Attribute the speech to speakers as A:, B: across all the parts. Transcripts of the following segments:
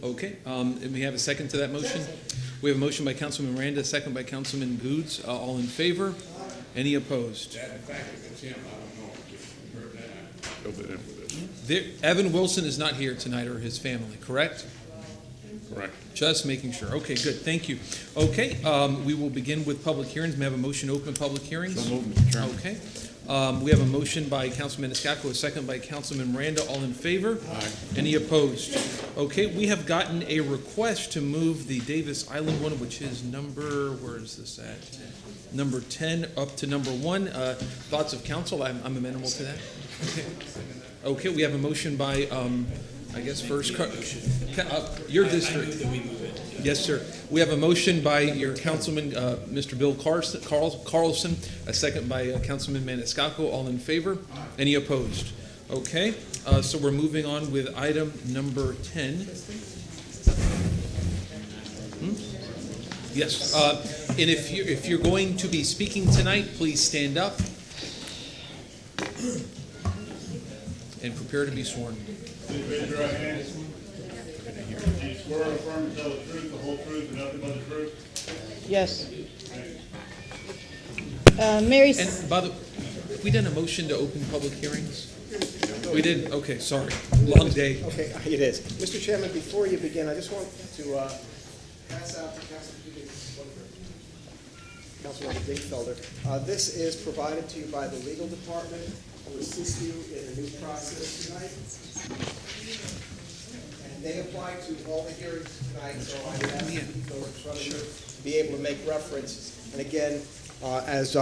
A: Okay, and we have a second to that motion? We have a motion by Councilman Miranda, a second by Councilman Goods. All in favor? Any opposed? Evan Wilson is not here tonight, or his family, correct?
B: Correct.
A: Just making sure. Okay, good. Thank you. Okay, we will begin with public hearings. May I have a motion to open public hearings?
B: So moved, Mr. Chairman.
A: Okay. We have a motion by Councilman Maniscalco, a second by Councilman Miranda. All in favor?
B: Aye.
A: Any opposed? Okay, we have gotten a request to move the Davis Island one, which is where is this at? Number 10 up to number 1. Thoughts of council? I'm amenable to that. Okay, we have a motion by, I guess first, your district. Yes, sir. We have a motion by your councilman, Mr. Bill Carlson, a second by Councilman Maniscalco. All in favor? Any opposed? Okay, so we're moving on with item number 10. Yes, and if you're going to be speaking tonight, please stand up and prepare to be sworn.
C: Please raise your right hand. Do you swear or affirm to tell the truth, the whole truth, and nothing but the truth?
D: Yes. Mary.
A: And by the, have we done a motion to open public hearings? We did? Okay, sorry. Long day.
E: Okay, it is. Mr. Chairman, before you begin, I just want to pass out to Councilman Dingfelder. This is provided to you by the legal department. Will assist you in a new process tonight. And they apply to all the hearings tonight, so I would ask you to go in front of you to be able to make reference. And again, as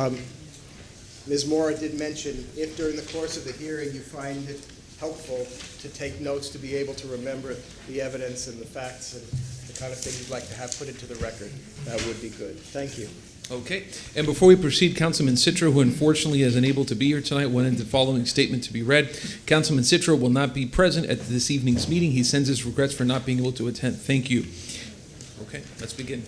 E: Ms. Mora did mention, if during the course of the hearing you find it helpful to take notes to be able to remember the evidence and the facts and the kind of thing you'd like to have put into the record, that would be good. Thank you.
A: Okay, and before we proceed, Councilman Citro, who unfortunately is unable to be here tonight, wanted the following statement to be read. Councilman Citro will not be present at this evening's meeting. He sends his regrets for not being able to attend. Thank you. Okay, let's begin.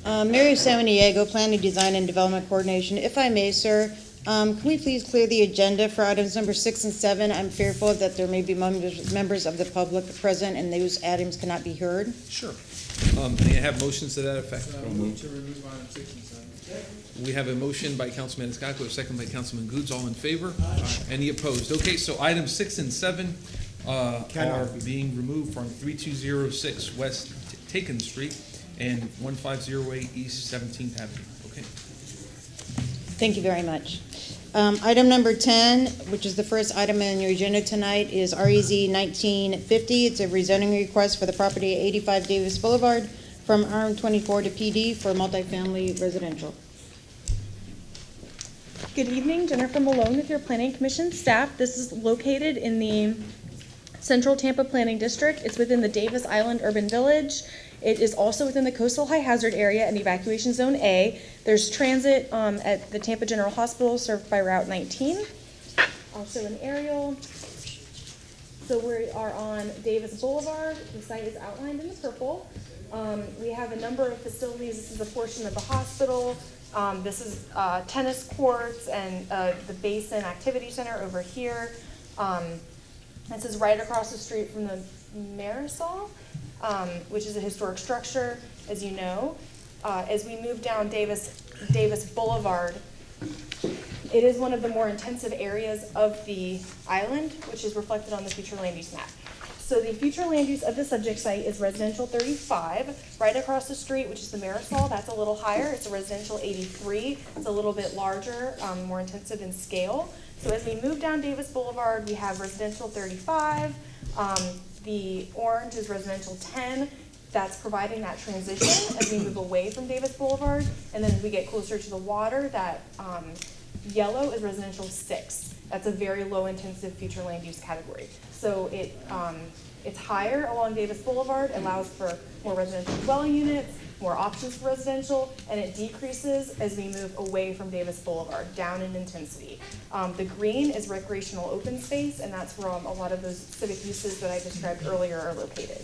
D: Mary Samaniego, Planning, Design, and Development Coordination. If I may, sir, can we please clear the agenda for items number 6 and 7? I'm fearful that there may be members of the public present and those items cannot be heard.
A: Sure. May I have motions to that effect?
F: Move to remove item 6 and 7.
A: We have a motion by Councilman Maniscalco, a second by Councilman Goods. All in favor? Aye. Any opposed? Okay, so items 6 and 7 are being removed from 3206 West Taken Street and 1508 East 17th Avenue. Okay.
D: Thank you very much. Item number 10, which is the first item on your agenda tonight, is REZ 1950. It's a rezoning request for the property at 85 Davis Boulevard from RM24 to PD for multifamily residential.
G: Good evening, Jennifer Malone with your Planning Commission staff. This is located in the Central Tampa Planning District. It's within the Davis Island Urban Village. It is also within the Coastal High Hazard Area and Evacuation Zone A. There's transit at the Tampa General Hospital served by Route 19. Also an aerial. So we are on Davis Boulevard. The site is outlined in the purple. We have a number of facilities. This is a portion of the hospital. This is tennis courts and the Basin Activity Center over here. This is right across the street from the Marisol, which is a historic structure, as you know. As we move down Davis Boulevard, it is one of the more intensive areas of the island, which is reflected on the future land use map. So the future land use of the subject site is residential 35, right across the street, which is the Marisol. That's a little higher. It's a residential 83. It's a little bit larger, more intensive in scale. So as we move down Davis Boulevard, we have residential 35. The orange is residential 10. That's providing that transition as we move away from Davis Boulevard. And then as we get closer to the water, that yellow is residential 6. That's a very low intensive future land use category. So it's higher along Davis Boulevard, allows for more residential dwelling units, more options for residential, and it decreases as we move away from Davis Boulevard, down in intensity. The green is recreational open space, and that's where a lot of those civic uses that I described earlier are located.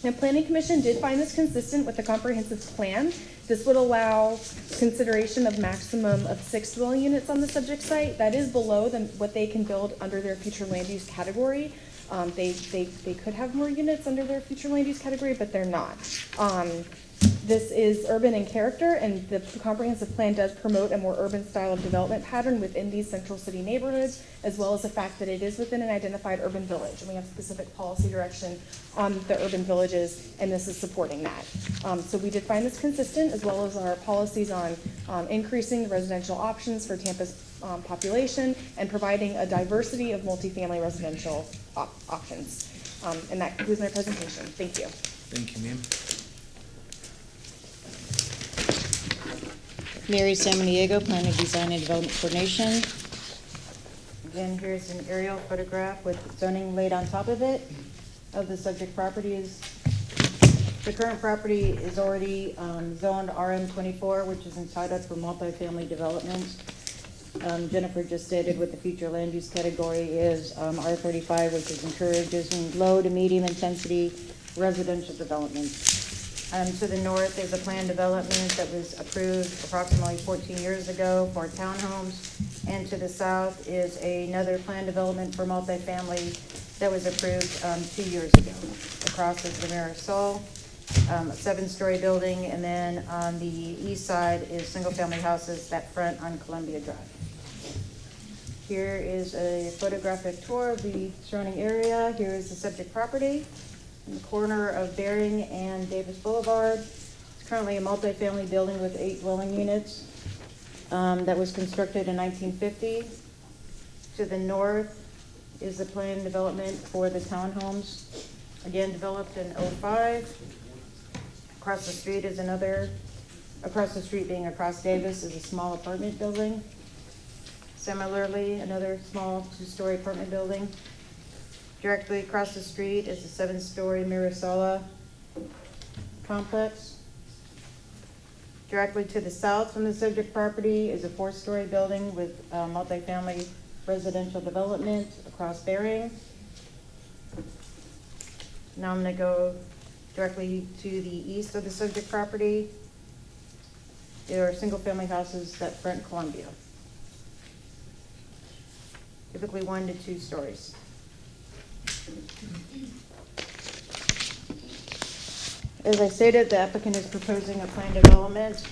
G: The Planning Commission did find this consistent with the comprehensive plan. This would allow consideration of maximum of 6 dwelling units on the subject site. That is below what they can build under their future land use category. They could have more units under their future land use category, but they're not. This is urban in character, and the comprehensive plan does promote a more urban style of development pattern within these central city neighborhoods, as well as the fact that it is within an identified urban village. And we have specific policy direction on the urban villages, and this is supporting that. So we did find this consistent, as well as our policies on increasing the residential options for Tampa's population and providing a diversity of multifamily residential options. And that concludes my presentation. Thank you.
A: Thank you, ma'am.
D: Mary Samaniego, Planning, Design, and Development Coordination. Again, here's an aerial photograph with zoning laid on top of it of the subject properties. The current property is already zoned RM24, which is entitled for multifamily development. Jennifer just stated what the future land use category is, R35, which is encouraging low to medium intensity residential development. To the north is a planned development that was approved approximately 14 years ago for townhomes. And to the south is another planned development for multifamily that was approved 2 years ago. Across is the Marisol, a 7-story building, and then on the east side is single-family houses that front on Columbia Drive. Here is a photographic tour of the surrounding area. Here is the subject property in the corner of Bering and Davis Boulevard. It's currently a multifamily building with 8 dwelling units that was constructed in 1950. To the north is the planned development for the townhomes, again developed in 05. Across the street is another, across the street being across Davis is a small apartment building. Similarly, another small 2-story apartment building. Directly across the street is a 7-story Marisol complex. Directly to the south from the subject property is a 4-story building with multifamily residential development across Bering. Now I'm going to go directly to the east of the subject property. There are single-family houses that front Columbia, typically 1 to 2 stories. As I stated, the applicant is proposing a planned development.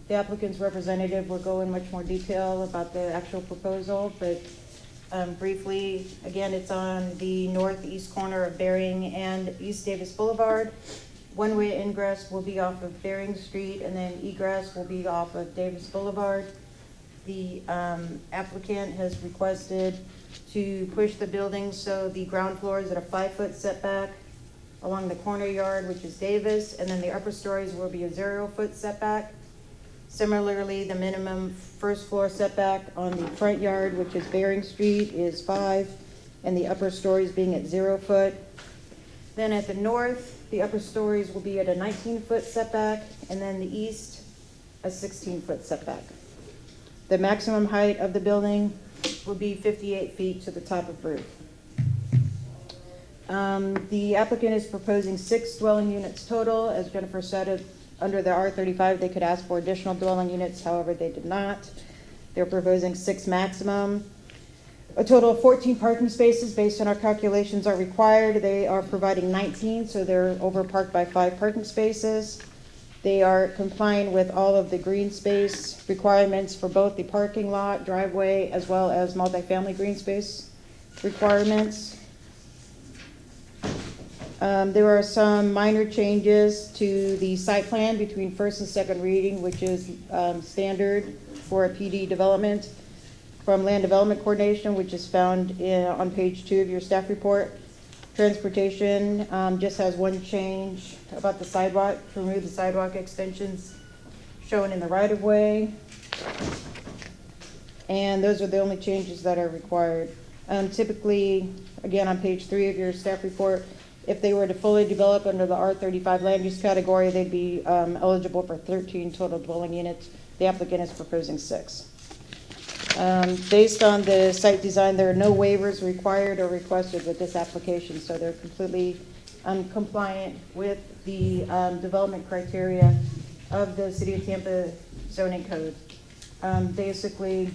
D: The applicant's representative will go in much more detail about the actual proposal, but briefly, again, it's on the northeast corner of Bering and East Davis Boulevard. One-way ingress will be off of Bering Street, and then egress will be off of Davis Boulevard. The applicant has requested to push the building so the ground floor is at a 5-foot setback along the corner yard, which is Davis, and then the upper stories will be a 0-foot setback. Similarly, the minimum first floor setback on the front yard, which is Bering Street, is 5, and the upper stories being at 0 foot. Then at the north, the upper stories will be at a 19-foot setback, and then the east, a 16-foot setback. The maximum height of the building will be 58 feet to the top of roof. The applicant is proposing 6 dwelling units total. As Jennifer said, under the R35, they could ask for additional dwelling units, however, they did not. They're proposing 6 maximum. A total of 14 parking spaces based on our calculations are required. They are providing 19, so they're overparked by 5 parking spaces. They are complying with all of the green space requirements for both the parking lot, driveway, as well as multifamily green space requirements. There are some minor changes to the site plan between first and second reading, which is standard for a PD development, from Land Development Coordination, which is found on page 2 of your staff report. Transportation just has one change about the sidewalk, to remove the sidewalk extensions shown in the right-of-way. And those are the only changes that are required. Typically, again, on page 3 of your staff report, if they were to fully develop under the R35 land use category, they'd be eligible for 13 total dwelling units. The applicant is proposing 6. Based on the site design, there are no waivers required or requested with this application, so they're completely compliant with the development criteria of the City of Tampa zoning code. Basically,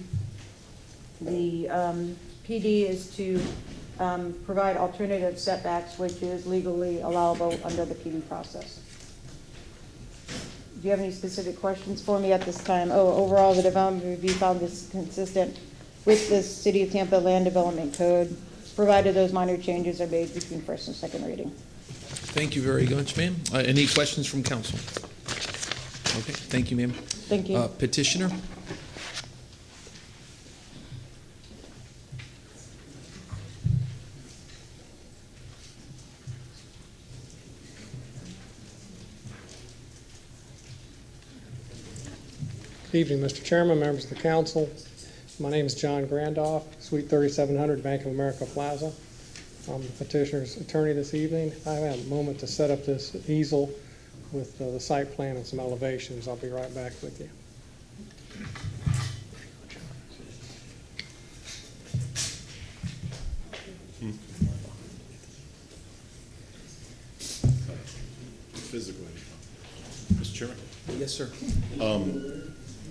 D: the PD is to provide alternative setbacks, which is legally allowable under the PD process. Do you have any specific questions for me at this time? Oh, overall, the development review found this consistent with the City of Tampa Land Development Code, provided those minor changes are made between first and second reading.
A: Thank you very much, ma'am. Any questions from council? Okay, thank you, ma'am.
D: Thank you.
A: Petitioner?
H: Good evening, Mr. Chairman, members of the council. My name is John Grandoff, Suite 3700, Bank of America Plaza. I'm the petitioner's attorney this evening. I have a moment to set up this easel with the site plan and some elevations. I'll be right back with you.
B: Physically. Mr. Chairman,
A: Yes, sir.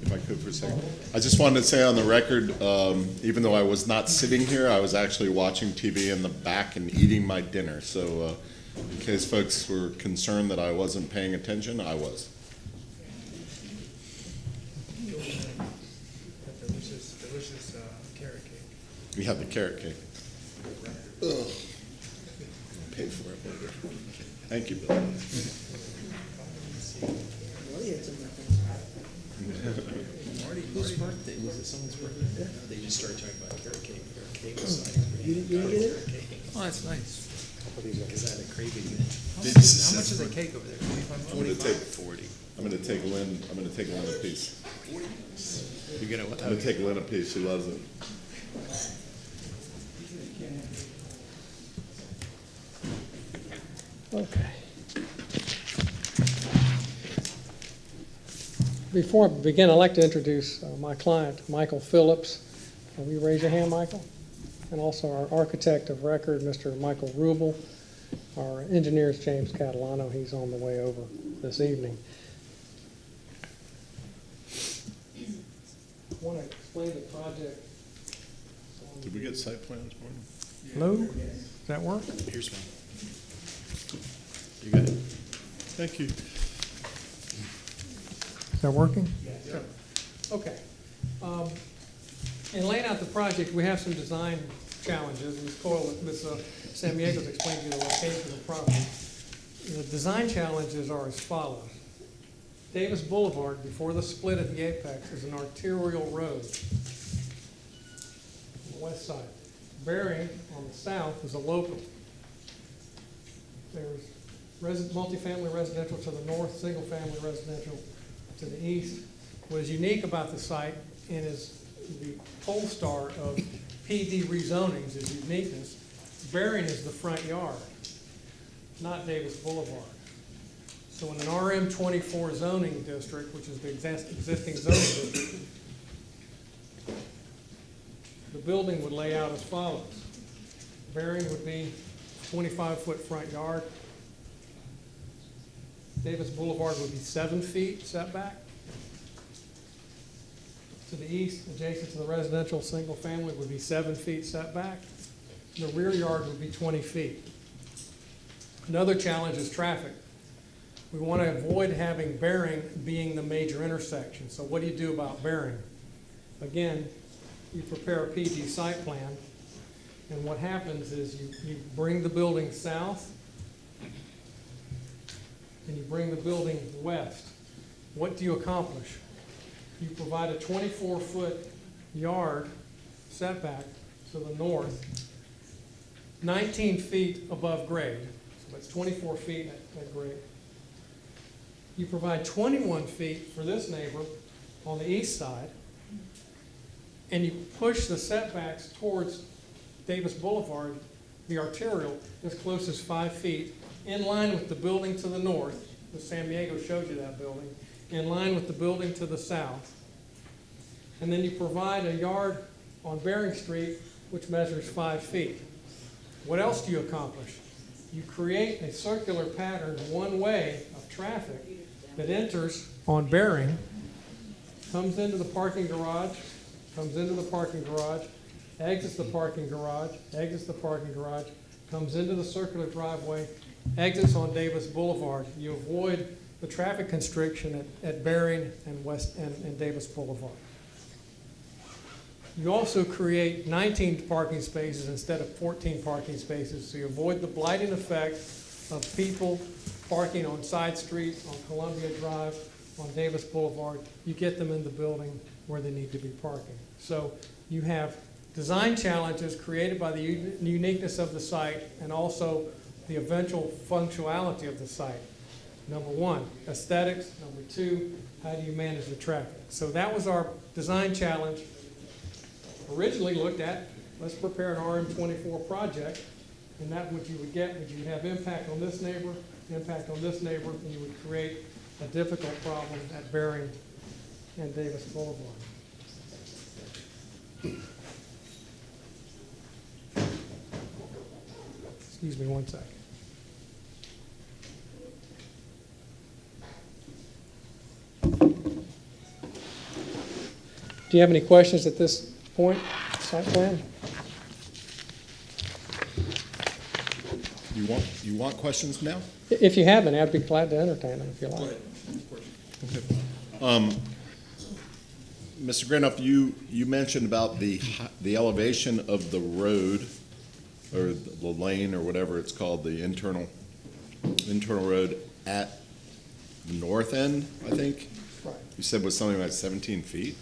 B: if I could for a second. I just wanted to say on the record, even though I was not sitting here, I was actually watching TV in the back and eating my dinner. So in case folks were concerned that I wasn't paying attention, I was.
F: That delicious carrot cake.
B: We had the carrot cake. Ugh. Paid for it later. Thank you, Bill.
A: Whose birthday? Was it someone's birthday?
I: They just started talking about carrot cake. Carrot cake was like,
E: You didn't get it?
A: Oh, that's nice.
I: because I had a craving.
F: How much is a cake over there?
B: I'm gonna take 40. I'm gonna take Lynn a piece.
I: You're gonna,
B: I'm gonna take Lynn a piece. She loves it.
H: Okay. Before I begin, I'd like to introduce my client, Michael Phillips. Will you raise your hand, Michael? And also our architect of record, Mr. Michael Rubel. Our engineer is James Catalano. He's on the way over this evening. I want to explain the project.
B: Did we get site plans, Morgan?
H: Hello? Does that work?
I: here's one. You got it.
B: Thank you.
H: Is that working? Yeah. Okay. In laying out the project, we have some design challenges. Ms. San Diego's explained to you the location of the property. The design challenges are as follows. Davis Boulevard, before the split at the apex, is an arterial road on the west side. Bearing on the south is a local. There's multifamily residential to the north, single-family residential to the east. What is unique about the site and is the pole star of PD rezonings is uniqueness. Bearing is the front yard, not Davis Boulevard. So in an RM24 zoning district, which is the existing zoning district, the building would lay out as follows. Bearing would be 25-foot front yard. Davis Boulevard would be 7 feet setback. To the east, adjacent to the residential single family, would be 7 feet setback. The rear yard would be 20 feet. Another challenge is traffic. We want to avoid having Bearing being the major intersection. So what do you do about Bearing? Again, you prepare a PD site plan, and what happens is you bring the building south and you bring the building west. What do you accomplish? You provide a 24-foot yard setback to the north, 19 feet above grade. So that's 24 feet at grade. You provide 21 feet for this neighbor on the east side, and you push the setbacks towards Davis Boulevard, the arterial, as close as 5 feet, in line with the building to the north. The San Diego showed you that building. In line with the building to the south. And then you provide a yard on Bering Street, which measures 5 feet. What else do you accomplish? You create a circular pattern, one way of traffic that enters on Bering, comes into the parking garage, exits the parking garage, comes into the circular driveway, exits on Davis Boulevard. You avoid the traffic constriction at Bering and Davis Boulevard. You also create 19 parking spaces instead of 14 parking spaces, so you avoid the blighting effect of people parking on side streets, on Columbia Drive, on Davis Boulevard. You get them in the building where they need to be parking. So you have design challenges created by the uniqueness of the site and also the eventual functionality of the site. Number one, aesthetics. Number two, how do you manage the traffic? So that was our design challenge. Originally looked at, let's prepare an RM24 project, and that what you would get would you would have impact on this neighbor, impact on this neighbor, and you would create a difficult problem at Bering and Davis Boulevard. Excuse me one second. Do you have any questions at this point, site plan?
B: You want questions now?
H: If you haven't, I'd be glad to entertain them if you like.
B: Mr. Granoff, you mentioned about the elevation of the road, or the lane, or whatever it's called, the internal road at the north end, I think?
H: Right.
B: You said was something like 17 feet?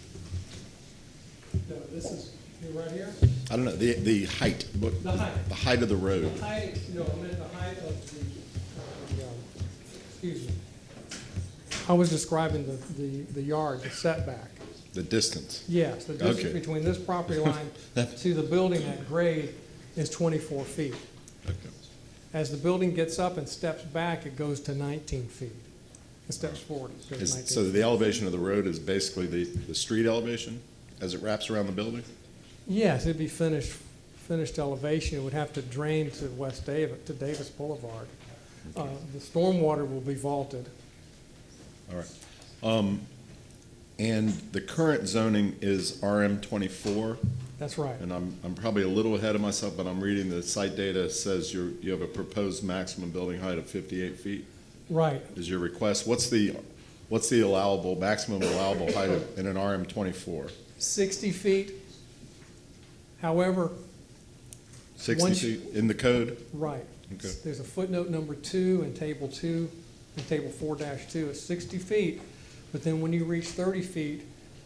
H: No, this is, you're right here?
B: I don't know, the height.
H: The height.
B: The height of the road.
H: The height, no, I meant the height of excuse me. I was describing the yard, the setback.
B: The distance.
H: Yes, the distance
B: Okay.
H: between this property line to the building at grade is 24 feet.
B: Okay.
H: As the building gets up and steps back, it goes to 19 feet. It steps forward, it goes 19
B: So
H: feet.
B: the elevation of the road is basically the street elevation as it wraps around the building?
H: Yes, it'd be finished elevation. It would have to drain to West Davis, to Davis Boulevard. The stormwater will be vaulted.
B: All right. And the current zoning is RM24,
H: That's right.
B: and I'm probably a little ahead of myself, but I'm reading the site data says you have a proposed maximum building height of 58 feet.
H: Right.
B: Is your request, what's the maximum allowable height in an RM24?
H: 60 feet. However,
B: 60
H: Once-
B: feet in the code?
H: right.
B: Okay.
H: There's a footnote number 2 in table 2, in table 4-2. It's 60 feet, but then when you reach 30 feet,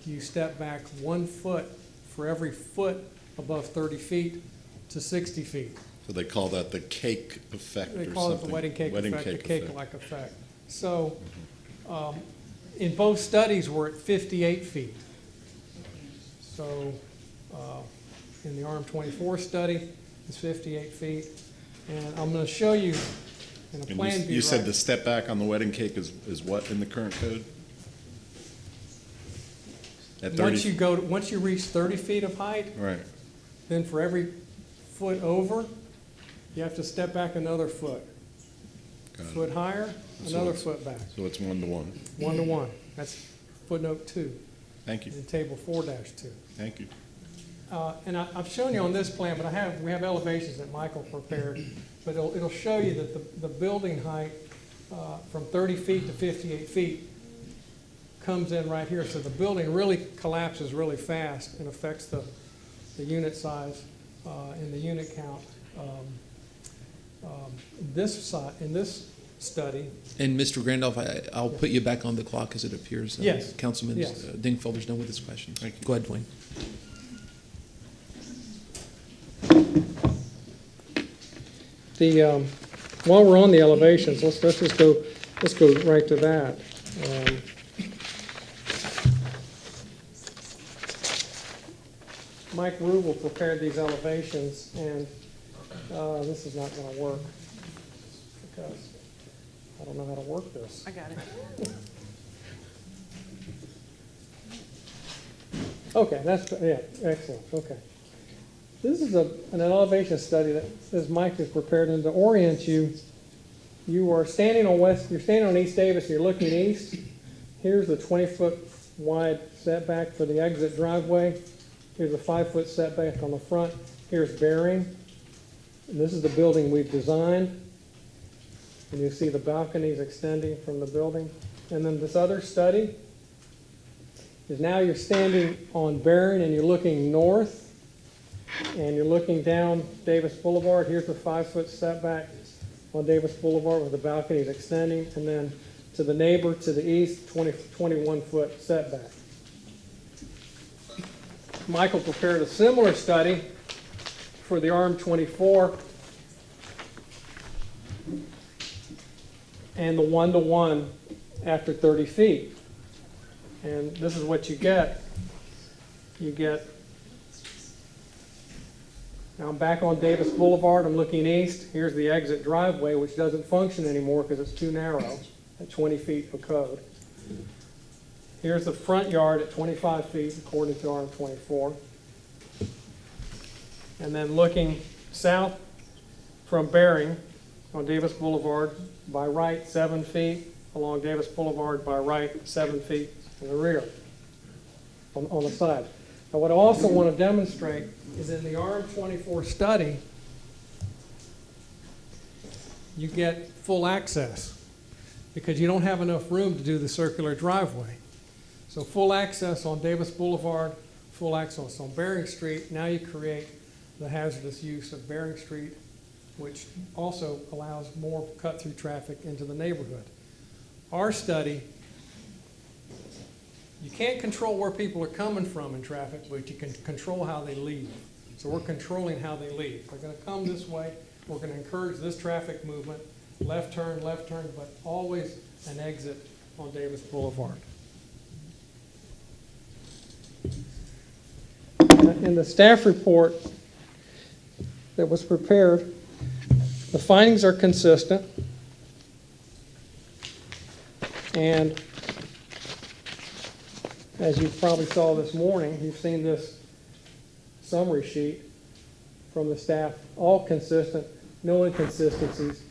H: you step back 1 foot for every foot above 30 feet to 60 feet.
B: So they call that the cake effect or
H: They
B: something?
H: call it the wedding cake effect, the
B: effect.
H: cake-like effect. So, in both studies, we're at 58 feet. So, in the RM24 study, it's 58 feet. And I'm gonna show you in a
B: And
H: plan view.
B: you said
H: right-
B: the step back on the wedding cake is what in the current code? At 30?
H: Once you reach 30 feet of height,
B: Right,
H: then for every foot over, you have to step back another foot.
B: got it.
H: Foot higher,
B: So
H: another
B: it's-
H: foot back,
B: So it's 1-to-1.
H: 1 to 1. That's footnote 2
B: Thank you,
H: in table 4-2.
B: thank you.
H: And I've shown you on this plan, but we have elevations that Michael prepared, but it'll show you that the building height from 30 feet to 58 feet comes in right here. So the building really collapses really fast and affects the unit size and the unit count. In this study,
A: And Mr. Randolph, I'll put you back on the clock as it appears.
H: Yes.
A: Councilman
H: Yes.
A: Dingfelder's done with his question.
B: Thank you.
A: Go ahead, Dwayne.
H: While we're on the elevations, let's just go right to that. Mike Rubel prepared these elevations, and this is not going to work because I don't know how to work this.
G: I got it.
H: Okay, that's, yeah, excellent, okay. This is an elevation study that, as Mike has prepared, and to orient you, you're standing on East Davis, and you're looking east. Here's the 20-foot wide setback for the exit driveway. Here's a 5-foot setback on the front. Here's Bering. And this is the building we've designed. And you see the balconies extending from the building. And then this other study is now you're standing on Bering and you're looking north. And you're looking down Davis Boulevard. Here's the 5-foot setback on Davis Boulevard with the balconies extending. And then to the neighbor to the east, 21-foot setback. Michael prepared a similar study for the RM24 and the 1-to-1 after 30 feet. And this is what you get. You get, now I'm back on Davis Boulevard, I'm looking east. Here's the exit driveway, which doesn't function anymore because it's too narrow at 20 feet of code. Here's the front yard at 25 feet according to RM24. And then looking south from Bering on Davis Boulevard, by right 7 feet, along Davis Boulevard by right 7 feet in the rear, on the side. Now what I also want to demonstrate is in the RM24 study, you get full access because you don't have enough room to do the circular driveway. So full access on Davis Boulevard, full access on Bering Street. Now you create the hazardous use of Bering Street, which also allows more cut-through traffic into the neighborhood. Our study, you can't control where people are coming from in traffic, but you can control how they leave. So we're controlling how they leave. They're going to come this way. We're going to encourage this traffic movement, left turn, but always an exit on Davis Boulevard. In the staff report that was prepared, the findings are consistent, and as you probably saw this morning, you've seen this summary sheet from the staff, all consistent, no inconsistencies.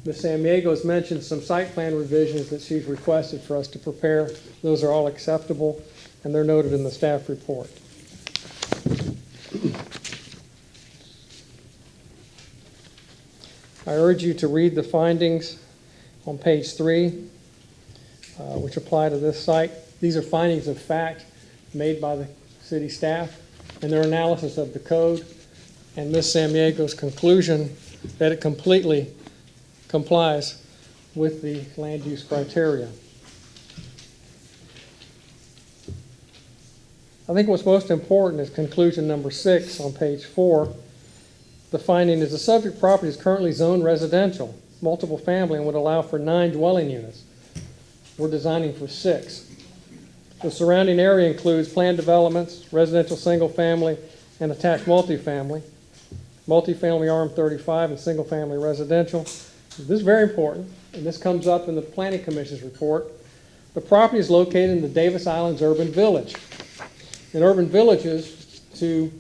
H: Ms. Sammiego has mentioned some site plan revisions that she's requested for us to prepare. Those are all acceptable, and they're noted in the staff report. I urge you to read the findings on page 3, which apply to this site. These are findings of fact made by the city staff and their analysis of the code and Ms. Sammiego's conclusion that it completely complies with the land use criteria. I think what's most important is conclusion number 6 on page 4. The finding is the subject property is currently zoned residential, multiple family, and would allow for 9 dwelling units. We're designing for 6. The surrounding area includes planned developments, residential single family, and attached multifamily, multifamily RM35, and single family residential. This is very important, and this comes up in the Planning Commission's report. The property is located in the Davis Islands Urban Village. In urban villages, to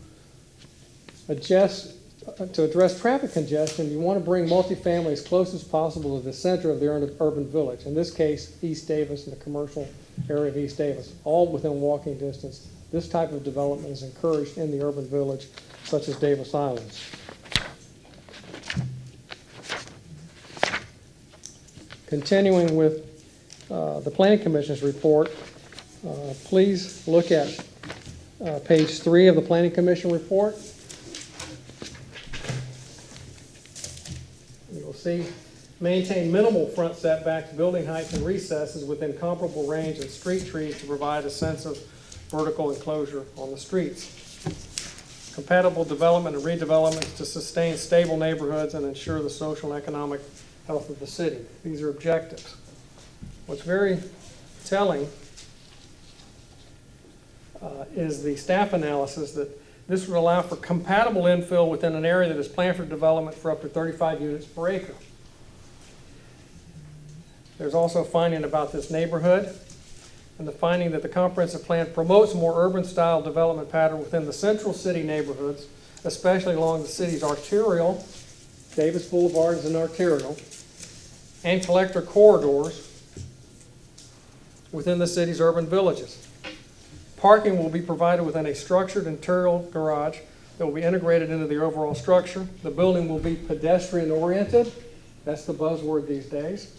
H: address traffic congestion, you want to bring multifamily as close as possible to the center of the urban village. In this case, East Davis and the commercial area of East Davis, all within walking distance. This type of development is encouraged in the urban village, such as Davis Islands. Continuing with the Planning Commission's report, please look at page 3 of the Planning Commission report. You'll see, maintain minimal front setbacks, building heights, and recesses within comparable range and street trees to provide a sense of vertical enclosure on the streets. Compatible development and redevelopment to sustain stable neighborhoods and ensure the social and economic health of the city. These are objectives. What's very telling is the staff analysis that this would allow for compatible infill within an area that is planned for development for up to 35 units per acre. There's also a finding about this neighborhood. and the finding that the comprehensive plan promotes a more urban-style development pattern within the central city neighborhoods, especially along the city's arterial, Davis Boulevard is an arterial, and collector corridors within the city's urban villages. Parking will be provided within a structured interior garage that will be integrated into the overall structure. The building will be pedestrian-oriented. That's the buzzword these days.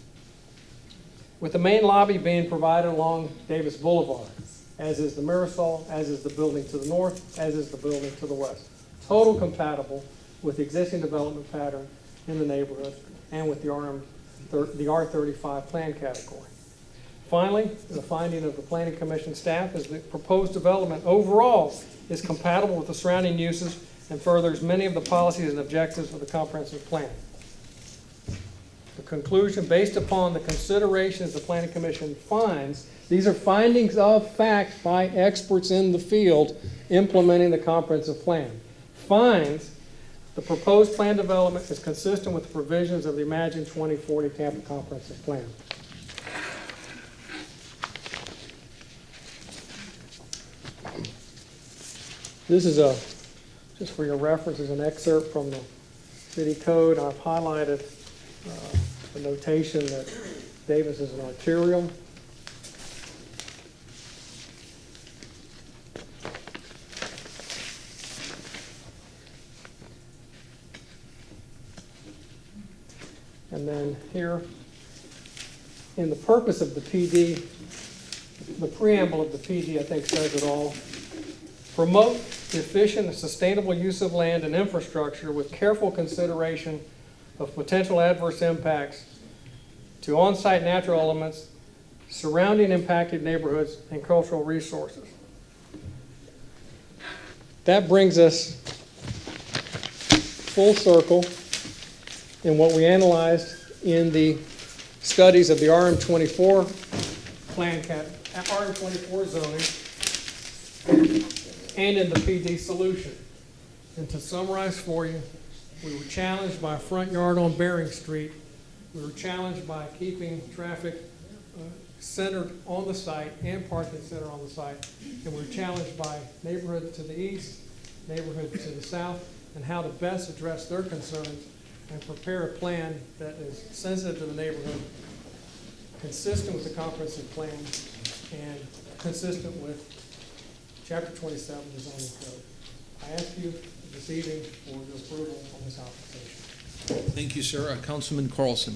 H: With the main lobby being provided along Davis Boulevard, as is the Marisol, as is the building to the north, as is the building to the west. Total compatible with the existing development pattern in the neighborhood and with the R35 plan category. Finally, the finding of the Planning Commission staff is that proposed development overall is compatible with the surrounding uses and furthers many of the policies and objectives of the comprehensive plan. The conclusion, based upon the considerations the Planning Commission finds, these are findings of fact by experts in the field implementing the comprehensive plan, finds the proposed plan development is consistent with the provisions of the Imagine 2040 Tampa Comprehensive Plan. This is just for your reference, is an excerpt from the city code. I've highlighted the notation that Davis is an arterial. And then here, in the purpose of the PD, the preamble of the PD, I think, says it all. Promote the efficient and sustainable use of land and infrastructure with careful consideration of potential adverse impacts to on-site natural elements, surrounding impacted neighborhoods, and cultural resources. That brings us full circle in what we analyzed in the studies of the RM24 plan, RM24 zoning, and in the PD solution. And to summarize for you, we were challenged by a front yard on Bering Street. We were challenged by keeping traffic centered on the site and parking centered on the site. And we were challenged by neighborhood to the east, neighborhood to the south, and how to best address their concerns and prepare a plan that is sensitive to the neighborhood, consistent with the comprehensive plan, and consistent with Chapter 27 of the zoning code. I ask you this evening for your approval on this application.
A: Thank you, sir. Councilman Carlson.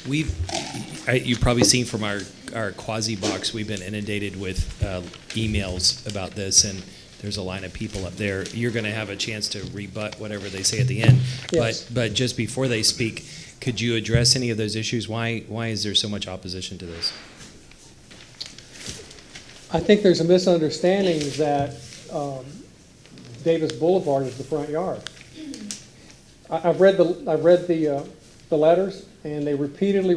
I: You've probably seen from our quasi box, we've been inundated with emails about this, and there's a line of people up there. You're going to have a chance to rebut whatever they say at the end.
H: Yes.
I: But just before they speak, could you address any of those issues? Why is there so much opposition to this?
H: I think there's a misunderstanding that Davis Boulevard is the front yard. I've read the letters, and they repeatedly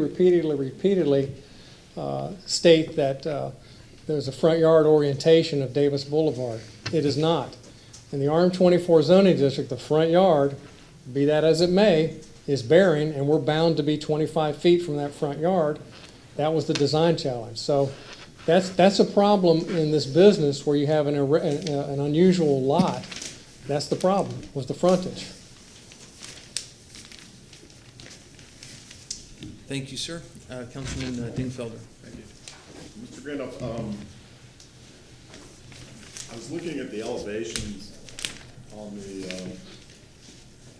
H: state that there's a front yard orientation of Davis Boulevard. It is not. In the RM24 zoning district, the front yard, be that as it may, is Bering, and we're bound to be 25 feet from that front yard. That was the design challenge. So that's a problem in this business where you have an unusual lot. That's the problem, was the frontage.
A: Thank you, sir. Councilman Dingfelder.
B: Thank you. Mr. Randolph, I was looking at the elevations on the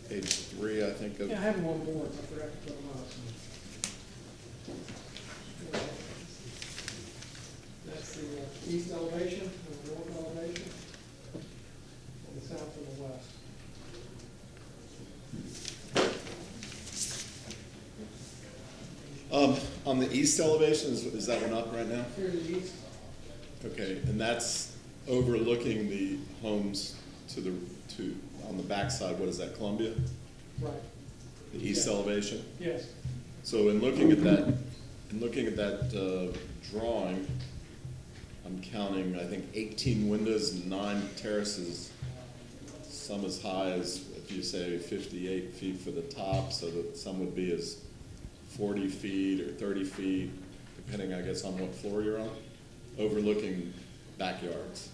B: page 3, I think.
H: Yeah, I have them on board. I forgot to put them up. That's the east elevation, and the north elevation, and the south and the west.
B: On the east elevation, is that one up right now?
H: Here to the east.
B: Okay, and that's overlooking the homes on the backside. What is that, Columbia?
H: Right.
B: The east elevation?
H: Yes.
B: So in looking at that, drawing, I'm counting, I think, 18 windows and 9 terraces, some as high as, if you say, 58 feet for the top, so that some would be as 40 feet or 30 feet, depending, I guess, on what floor you're on, overlooking backyards.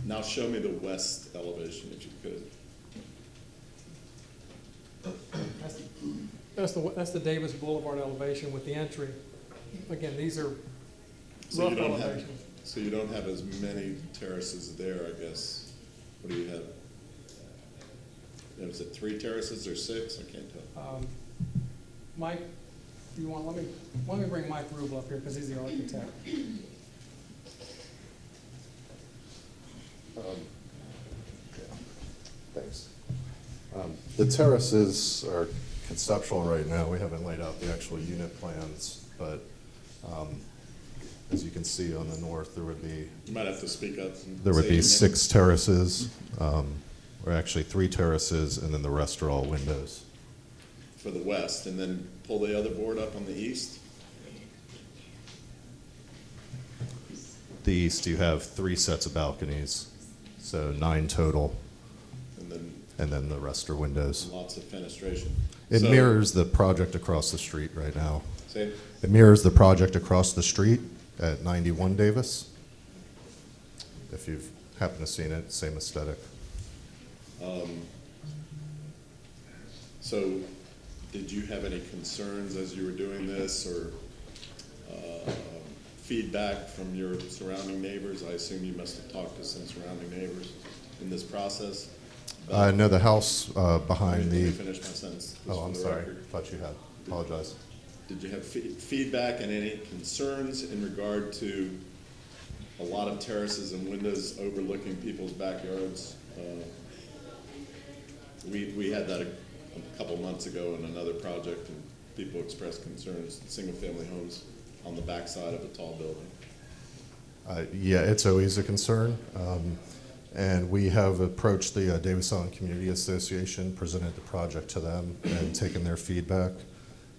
B: Now show me the west elevation if you could.
H: That's the Davis Boulevard elevation with the entry. Again, these are
B: So
H: rough
B: you don't have,
H: elevations.
B: so you don't have as many terraces there, I guess. What do you have? Is it 3 terraces or 6? I can't tell.
H: Mike, do you want, let me bring Mike Rubel up here because he's the architect.
J: Thanks. The terraces are conceptual right now. We haven't laid out the actual unit plans, but as you can see on the north, there would be
B: You might have to speak up.
J: there would
B: Say
J: be
B: your name.
J: 6 terraces, or actually 3 terraces, and then the rest are all windows.
B: For the west, and then pull the other board up on the east.
J: The east, you have 3 sets of balconies, so 9 total, and then the rest are windows.
B: Lots of fenestration.
J: It
B: So-
J: mirrors the project across the street right now.
B: Say,
J: It mirrors the project across the street at 91 Davis. If you've happened to seen it, same aesthetic.
B: so, did you have any concerns as you were doing this, or feedback from your surrounding neighbors? I assume you must have talked to some surrounding neighbors in this process.
J: I know the house
B: Let
J: behind
B: me
J: the,
B: finish my sentence. just
J: oh,
B: for
J: I'm
B: the
J: sorry,
B: record.
J: thought you had, apologize.
B: Did you have feedback and any concerns in regard to a lot of terraces and windows overlooking people's backyards? We had that a couple months ago in another project, and people expressed concerns, single-family homes on the backside of a tall building.
J: Yeah, it's always a concern. And we have approached the Davis Island Community Association, presented the project to them, and taken their feedback.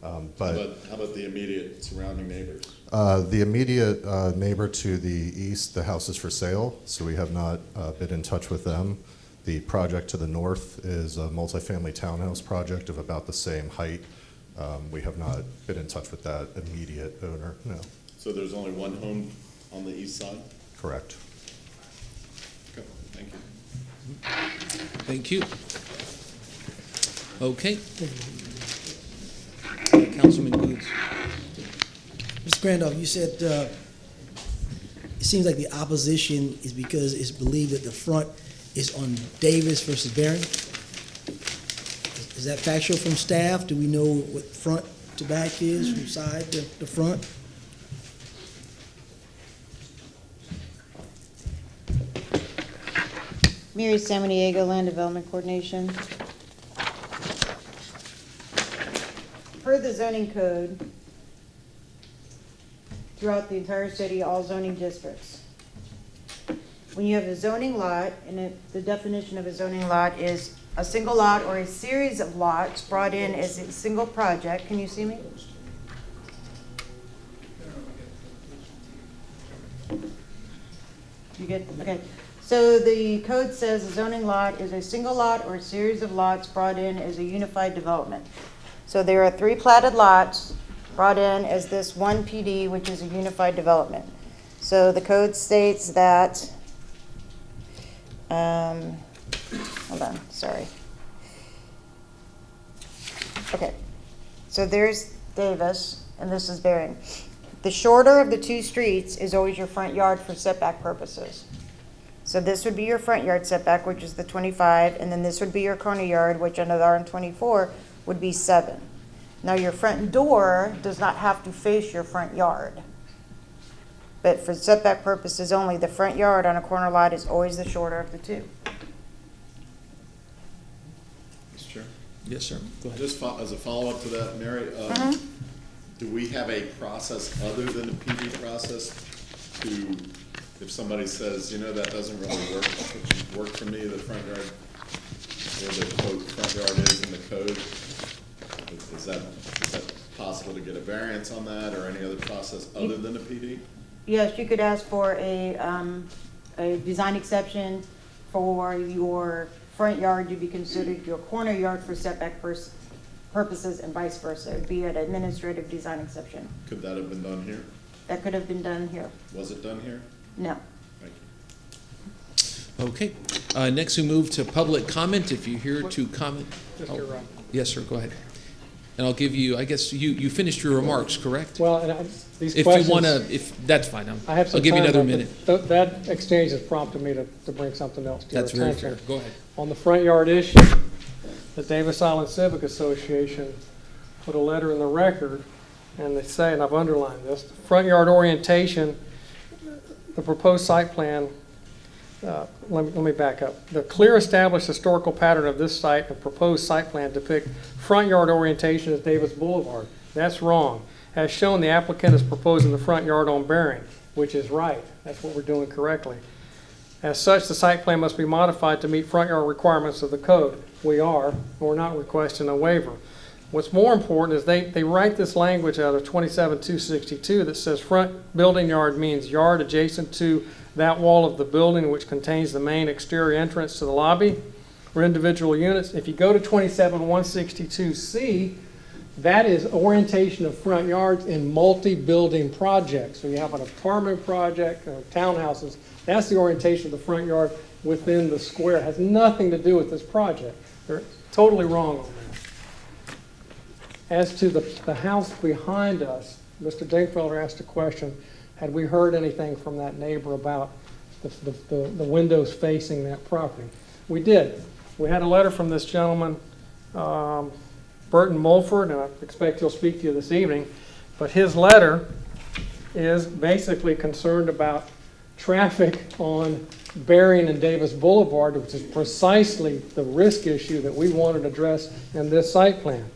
J: But
B: How about the immediate surrounding neighbors?
J: the immediate neighbor to the east, the house is for sale, so we have not been in touch with them. The project to the north is a multifamily townhouse project of about the same height. We have not been in touch with that immediate owner, no.
B: So there's only one home on the east side?
J: Correct.
B: Okay, thank you.
A: Thank you. Okay. Councilman Goods.
K: Mr. Randolph, you said it seems like the opposition is because it's believed that the front is on Davis versus Barron. Is that factual from staff? Do we know what front to back is, from side to front?
D: Mary Samaniego, Land Development Coordination. Per the zoning code, throughout the entire city, all zoning districts, when you have a zoning lot, and the definition of a zoning lot is a single lot or a series of lots brought in as a single project. Can you see me? You good? Okay. So the code says a zoning lot is a single lot or a series of lots brought in as a unified development. So there are 3 platted lots brought in as this one PD, which is a unified development. So the code states that, hold on, sorry. Okay, so there's Davis, and this is Barron. The shorter of the 2 streets is always your front yard for setback purposes. So this would be your front yard setback, which is the 25, and then this would be your corner yard, which under the RM24 would be 7. Now your front door does not have to face your front yard. But for setback purposes only, the front yard on a corner lot is always the shorter of the 2.
B: Mr. Chair?
A: Yes, sir. Go ahead.
B: Just as a follow-up to that, Mary, do we have a process other than the PD process to, if somebody says, you know, that doesn't really work for me, the front yard, where the quote front yard is in the code? Is that possible to get a variance on that, or any other process other than a PD?
D: Yes, you could ask for a design exception for your front yard to be considered your corner yard for setback purposes and vice versa. It would be an administrative design exception.
B: Could that have been done here?
D: That could have been done here.
B: Was it done here?
D: No.
B: Thank you.
A: Okay. Next, we move to public comment. If you're here to comment.
H: Mr.
A: Yes, sir, go ahead. And I'll give you, I guess, you finished your remarks, correct?
H: Well, and these
A: If
H: questions.
A: you want to, that's fine.
H: I have some
A: I'll give you
H: time
A: another
H: left,
A: minute.
H: but that exchange has prompted me to bring something else to your
A: That's very
H: attention.
A: fair. Go ahead.
H: On the front yard issue, the Davis Island Civic Association put a letter in the record, and they say, and I've underlined this, front yard orientation, the proposed site plan, let me back up. The clear established historical pattern of this site and proposed site plan depict front yard orientation as Davis Boulevard. That's wrong. As shown, the applicant is proposing the front yard on bearing, which is right. That's what we're doing correctly. As such, the site plan must be modified to meet front yard requirements of the code. We are, and we're not requesting a waiver. What's more important is they write this language out of 27-262 that says front building yard means yard adjacent to that wall of the building which contains the main exterior entrance to the lobby for individual units. If you go to 27-162C, that is orientation of front yards in multi-building projects. So you have an apartment project, townhouses. That's the orientation of the front yard within the square. It has nothing to do with this project. They're totally wrong on that. As to the house behind us, Mr. Dingfelder asked a question, had we heard anything from that neighbor about the windows facing that property? We did. We had a letter from this gentleman, Burton Mulford, and I expect he'll speak to you this evening, but his letter is basically concerned about traffic on Berrien and Davis Boulevard, which is precisely the risk issue that we wanted to address in this site plan.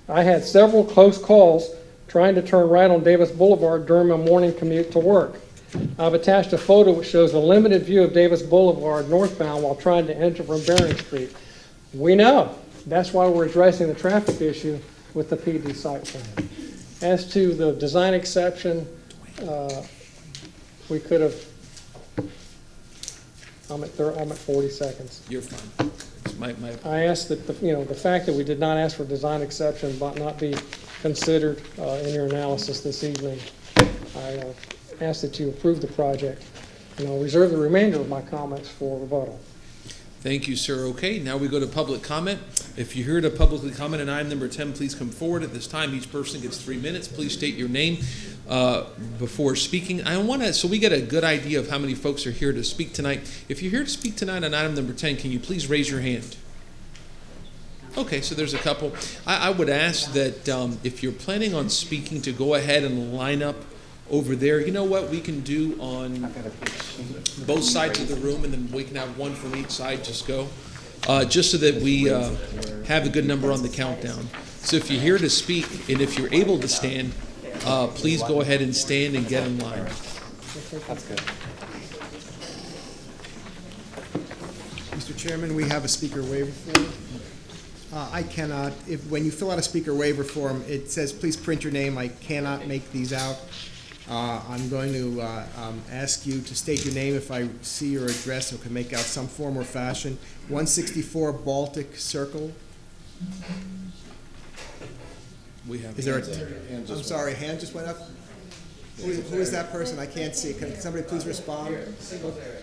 H: I had several close calls trying to turn right on Davis Boulevard during my morning commute to work. I've attached a photo which shows a limited view of Davis Boulevard northbound while trying to enter from Berrien Street. We know. That's why we're addressing the traffic issue with the PD site plan. As to the design exception, we could have, I'm at 40 seconds.
A: You're fine. It's my
H: I asked that, the fact that we did not ask for design exception but not be considered in your analysis this evening. I ask that you approve the project, and I'll reserve the remainder of my comments for rebuttal.
A: Thank you, sir. Okay, now we go to public comment. If you're here to publicly comment on item number 10, please come forward. At this time, each person gets 3 minutes. Please state your name before speaking. So we get a good idea of how many folks are here to speak tonight. If you're here to speak tonight on item number 10, can you please raise your hand? Okay, so there's a couple. I would ask that if you're planning on speaking, to go ahead and line up over there. You know what we can do on both sides of the room, and then we can have one from each side just go, just so that we have a good number on the countdown. So if you're here to speak, and if you're able to stand, please go ahead and stand and get in line.
E: That's good. Mr. Chairman, we have a speaker waiver form. I cannot, when you fill out a speaker waiver form, it says, please print your name. I cannot make these out. I'm going to ask you to state your name if I see your address or can make out some form or fashion. 164 Baltic Circle.
A: We have.
E: Is there I'm sorry, hand just went up? Who is that person? I can't see. Can somebody please respond?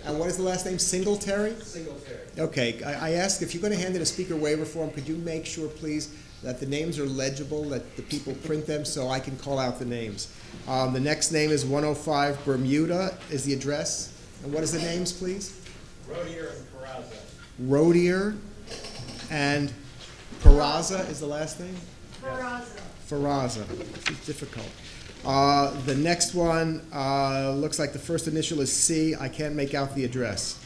E: And what is the last name? Singletary? Singletary. Okay, I asked if you're going to hand in a speaker waiver form, could you make sure, please, that the names are legible, that the people print them so I can call out the names. The next name is 105 Bermuda is the address. And what is the names, please?
C: Rodier and Peraza.
E: Rodier and Peraza is the last name? Faraza. It's difficult. The next one looks like the first initial is C. I can't make out the address.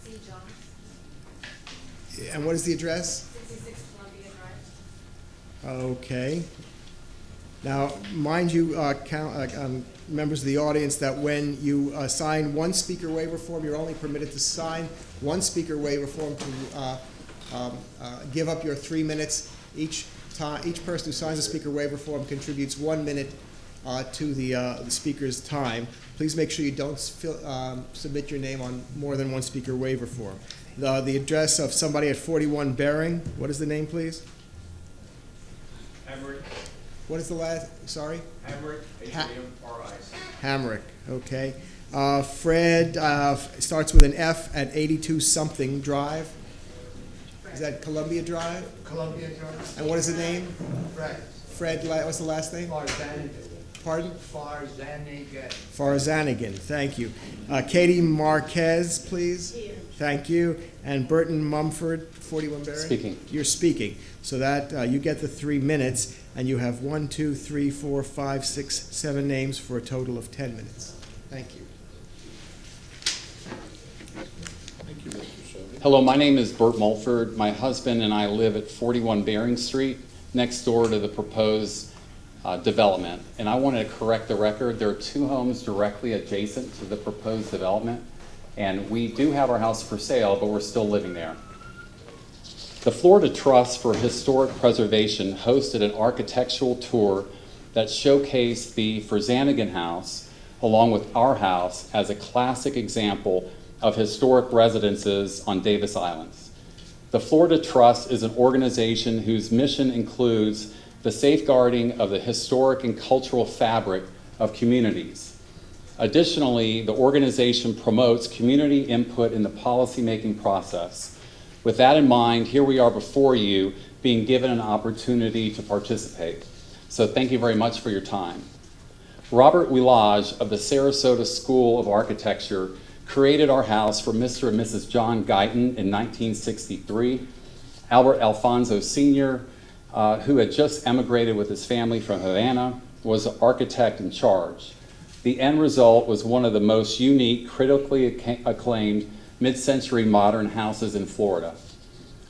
L: C. John.
E: And what is the address?
L: 66 Columbia Drive.
E: Okay. Now, mind you, members of the audience, that when you sign one speaker waiver form, you're only permitted to sign one speaker waiver form to give up your 3 minutes. Each person who signs a speaker waiver form contributes 1 minute to the speaker's time. Please make sure you don't submit your name on more than one speaker waiver form. The address of somebody at 41 Bering, what is the name, please?
M: Hamrick.
E: What is the last, sorry?
M: Hamrick, H-A-M-R-I-C.
E: Hamrick, okay. Fred, starts with an F at 82 something Drive. Is that Columbia Drive?
F: Columbia Drive.
E: And what is the name?
F: Fred.
E: Fred, what's the last name?
F: Farzanigan.
E: Pardon?
F: Farzanigan.
E: Farzanigan, thank you. Katie Marquez, please.
L: Here.
E: Thank you. And Burton Mumford, 41 Barry?
M: Speaking.
E: You're speaking. So that you get the 3 minutes, and you have 1, 2, 3, 4, 5, 6, 7 names for a total of 10 minutes. Thank you.
M: Hello, my name is Burt Mulford. My husband and I live at 41 Bering Street, next door to the proposed development. And I wanted to correct the record. There are 2 homes directly adjacent to the proposed development. And we do have our house for sale, but we're still living there. The Florida Trust for Historic Preservation hosted an architectural tour that showcased the Farzanigan house, along with our house, as a classic example of historic residences on Davis Islands. The Florida Trust is an organization whose mission includes the safeguarding of the historic and cultural fabric of communities. Additionally, the organization promotes community input in the policymaking process. With that in mind, here we are before you, being given an opportunity to participate. So thank you very much for your time. Robert Willage of the Sarasota School of Architecture created our house for Mr. and Mrs. John Guyton in 1963. Albert Alfonso Sr., who had just emigrated with his family from Havana, was the architect in charge. The end result was one of the most unique, critically acclaimed mid-century modern houses in Florida.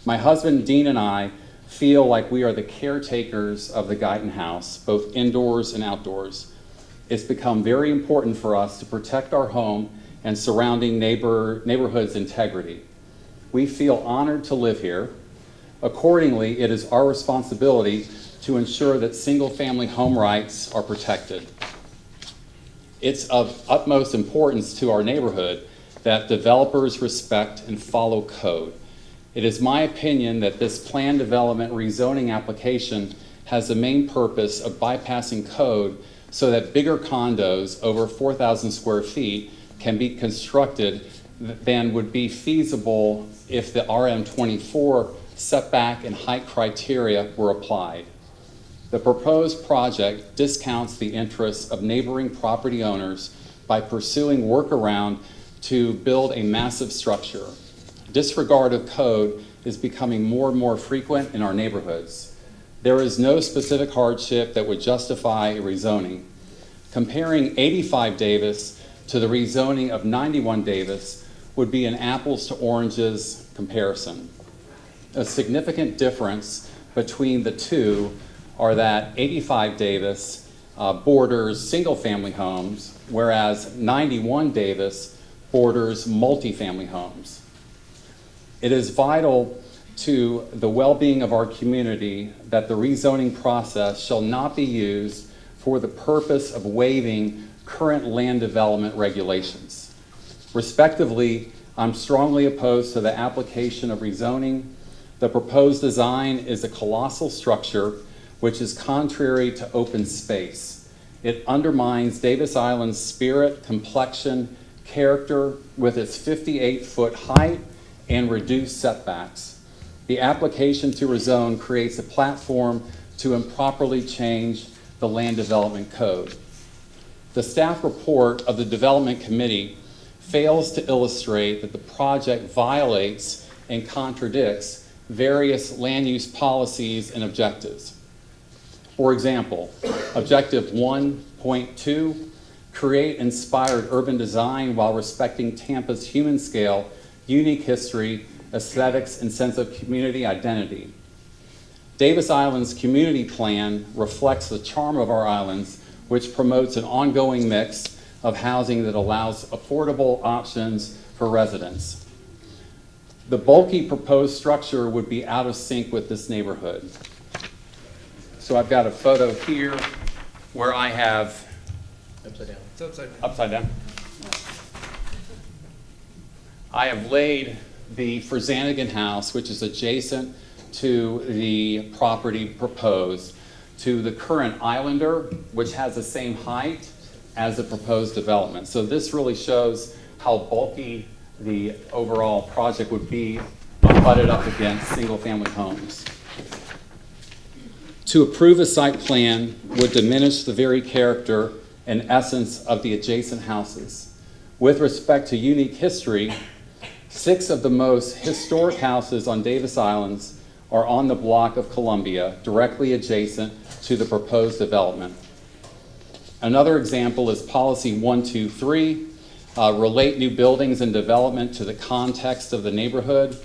M: My husband Dean and I feel like we are the caretakers of the Guyton house, both indoors and outdoors. It's become very important for us to protect our home and surrounding neighborhood's integrity. We feel honored to live here. Accordingly, it is our responsibility to ensure that single-family home rights are protected. It's of utmost importance to our neighborhood that developers respect and follow code. It is my opinion that this planned development rezoning application has the main purpose of bypassing code so that bigger condos over 4,000 square feet can be constructed than would be feasible if the RM24 setback and height criteria were applied. The proposed project discounts the interests of neighboring property owners by pursuing workaround to build a massive structure. Disregard of code is becoming more and more frequent in our neighborhoods. There is no specific hardship that would justify a rezoning. Comparing 85 Davis to the rezoning of 91 Davis would be an apples to oranges comparison. A significant difference between the two are that 85 Davis borders single-family homes, whereas 91 Davis borders multifamily homes. It is vital to the well-being of our community that the rezoning process shall not be used for the purpose of waiving current land development regulations. Respectively, I'm strongly opposed to the application of rezoning. The proposed design is a colossal structure which is contrary to open space. It undermines Davis Island's spirit, complexion, character with its 58-foot height and reduced setbacks. The application to rezone creates a platform to improperly change the land development code. The staff report of the Development Committee fails to illustrate that the project violates and contradicts various land use policies and objectives. For example, Objective 1.2, create inspired urban design while respecting Tampa's human scale, unique history, aesthetics, and sense of community identity. Davis Island's community plan reflects the charm of our islands, which promotes an ongoing mix of housing that allows affordable options for residents. The bulky proposed structure would be out of sync with this neighborhood. So I've got a photo here where I have
A: It's upside down.
M: upside down. I have laid the Verzanigan house, which is adjacent to the property proposed, to the current Islander, which has the same height as the proposed development. So this really shows how bulky the overall project would be butted up against single-family homes. To approve a site plan would diminish the very character and essence of the adjacent houses. With respect to unique history, 6 of the most historic houses on Davis Islands are on the block of Columbia, directly adjacent to the proposed development. Another example is policy 123, relate new buildings and development to the context of the neighborhood.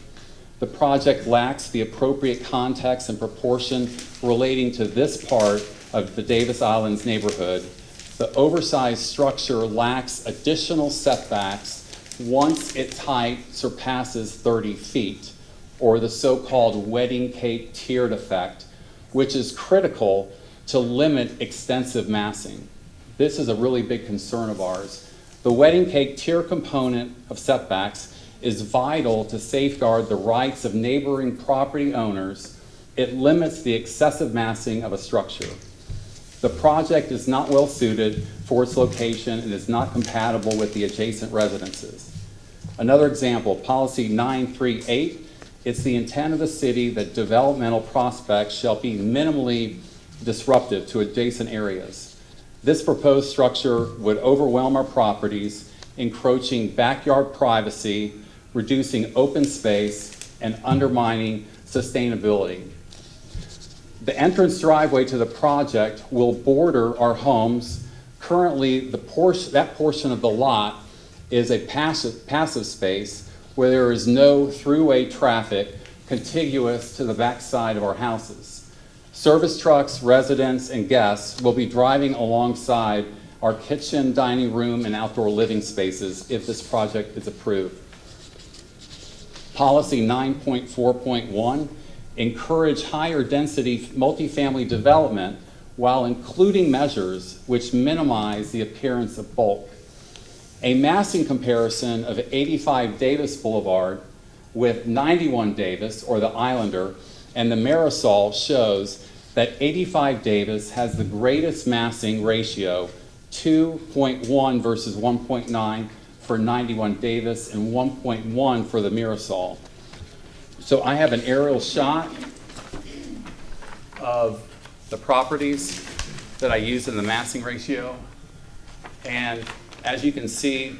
M: The project lacks the appropriate context and proportion relating to this part of the Davis Islands neighborhood. The oversized structure lacks additional setbacks once its height surpasses 30 feet, or the so-called wedding cake tiered effect, which is critical to limit extensive massing. This is a really big concern of ours. The wedding cake tier component of setbacks is vital to safeguard the rights of neighboring property owners. It limits the excessive massing of a structure. The project is not well suited for its location and is not compatible with the adjacent residences. Another example, policy 938, it's the intent of the city that developmental prospects shall be minimally disruptive to adjacent areas. This proposed structure would overwhelm our properties, encroaching backyard privacy, reducing open space, and undermining sustainability. The entrance driveway to the project will border our homes. Currently, that portion of the lot is a passive space where there is no throughway traffic contiguous to the backside of our houses. Service trucks, residents, and guests will be driving alongside our kitchen, dining room, and outdoor living spaces if this project is approved. Policy 9.4.1, encourage higher density multifamily development while including measures which minimize the appearance of bulk. A massing comparison of 85 Davis Boulevard with 91 Davis, or the Islander, and the Marisol shows that 85 Davis has the greatest massing ratio, 2.1 versus 1.9 for 91 Davis and 1.1 for the Marisol. So I have an aerial shot of the properties that I use in the massing ratio. And as you can see,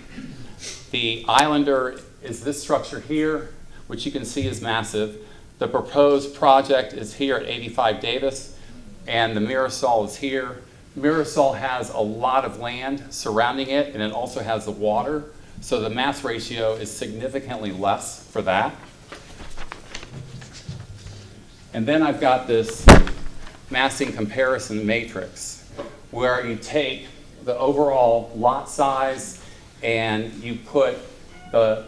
M: the Islander is this structure here, which you can see is massive. The proposed project is here at 85 Davis, and the Marisol is here. Marisol has a lot of land surrounding it, and it also has the water, so the mass ratio is significantly less for that. And then I've got this massing comparison matrix, where you take the overall lot size and you put the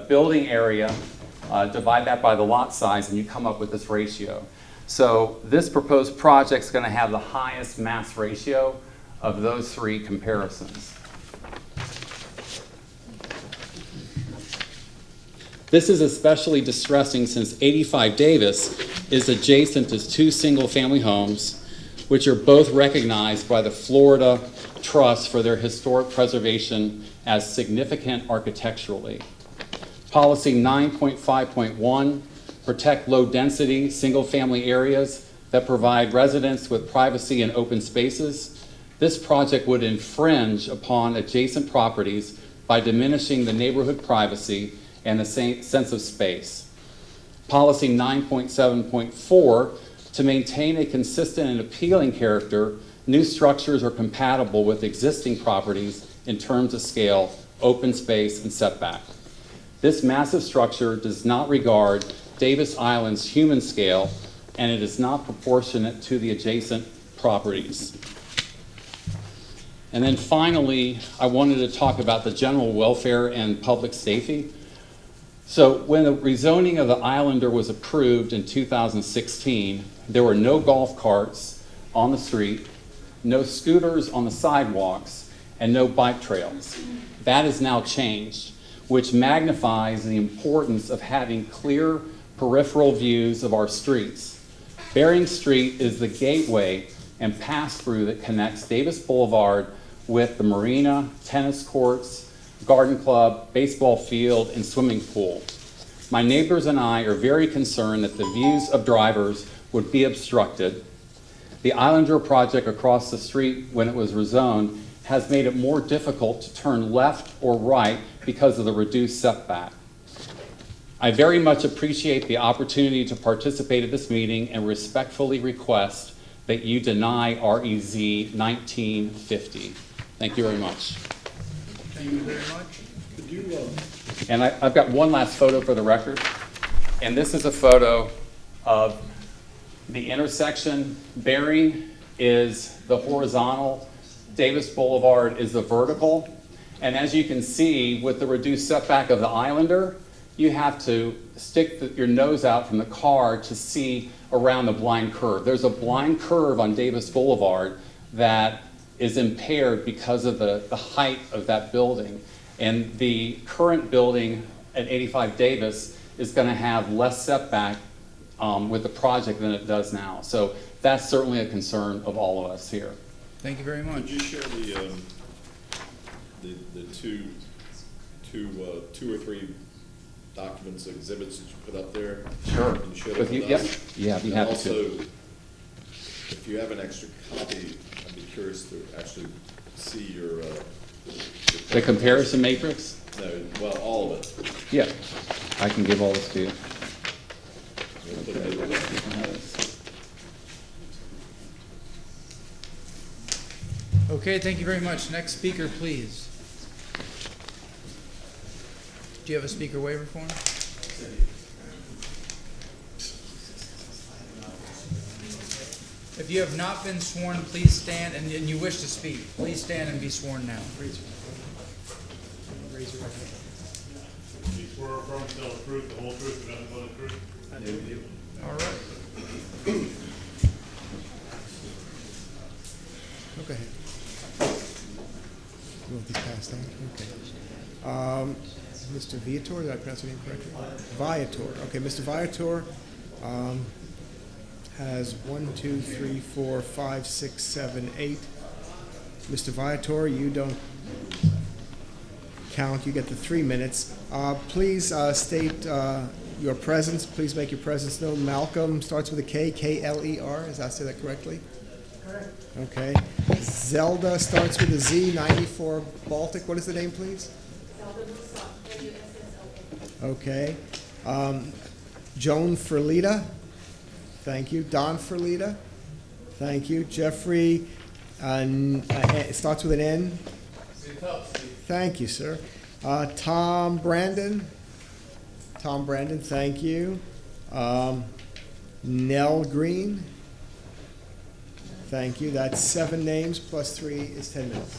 M: building area, divide that by the lot size, and you come up with this ratio. So this proposed project is going to have the highest mass ratio of those 3 comparisons. This is especially distressing since 85 Davis is adjacent to 2 single-family homes, which are both recognized by the Florida Trust for their historic preservation as significant architecturally. Policy 9.5.1, protect low-density, single-family areas that provide residents with privacy and open spaces. This project would infringe upon adjacent properties by diminishing the neighborhood privacy and the sense of space. Policy 9.7.4, to maintain a consistent and appealing character, new structures are compatible with existing properties in terms of scale, open space, and setback. This massive structure does not regard Davis Island's human scale, and it is not proportionate to the adjacent properties. And then finally, I wanted to talk about the general welfare and public safety. So when the rezoning of the Islander was approved in 2016, there were no golf carts on the street, no scooters on the sidewalks, and no bike trails. That has now changed, which magnifies the importance of having clear peripheral views of our streets. Bering Street is the gateway and pass-through that connects Davis Boulevard with the marina, tennis courts, garden club, baseball field, and swimming pool. My neighbors and I are very concerned that the views of drivers would be obstructed. The Islander project across the street, when it was rezoned, has made it more difficult to turn left or right because of the reduced setback. I very much appreciate the opportunity to participate at this meeting and respectfully request that you deny REZ 1950. Thank you very much.
F: Thank you very much.
M: And I've got one last photo for the record. And this is a photo of the intersection. Bering is the horizontal. Davis Boulevard is the vertical. And as you can see, with the reduced setback of the Islander, you have to stick your nose out from the car to see around the blind curve. There's a blind curve on Davis Boulevard that is impaired because of the height of that building. And the current building at 85 Davis is going to have less setback with the project than it does now. So that's certainly a concern of all of us here.
F: Thank you very much.
N: Could you share the two or three documents, exhibits that you put up there?
M: Sure.
N: Can you share that
M: With you?
N: with
M: Yep.
N: us?
M: Yeah, I'd be
N: And
M: happy
N: also,
M: to.
N: if you have an extra copy, I'd be curious to actually see your
M: The comparison matrix?
N: No, well, all of it.
M: Yeah, I can give all this to you.
N: We'll put it in.
F: Okay, thank you very much. Next speaker, please. Do you have a speaker waiver form? If you have not been sworn, please stand, and you wish to speak, please stand and be sworn now.
C: Do you swear or affirm to tell the truth, the whole truth, and nothing but the truth?
F: I do. All right.
E: Okay. You want these passed down? Okay. Mr. Viator, did I pronounce your name correctly? Viator. Okay, Mr. Viator has 1, 2, 3, 4, 5, 6, 7, 8. Mr. Viator, you don't count. You get the 3 minutes. Please state your presence. Please make your presence known. Malcolm starts with a K, K-L-E-R. Did I say that correctly? Correct. Okay. Zelda starts with a Z, 94 Baltic. What is the name, please? Okay. Joan Ferlita. Thank you. Don Ferlita. Thank you. Jeffrey, it starts with an N. Thank you, sir. Tom Brandon. Tom Brandon, thank you. Nell Green. Thank you. That's 7 names plus 3 is 10 minutes.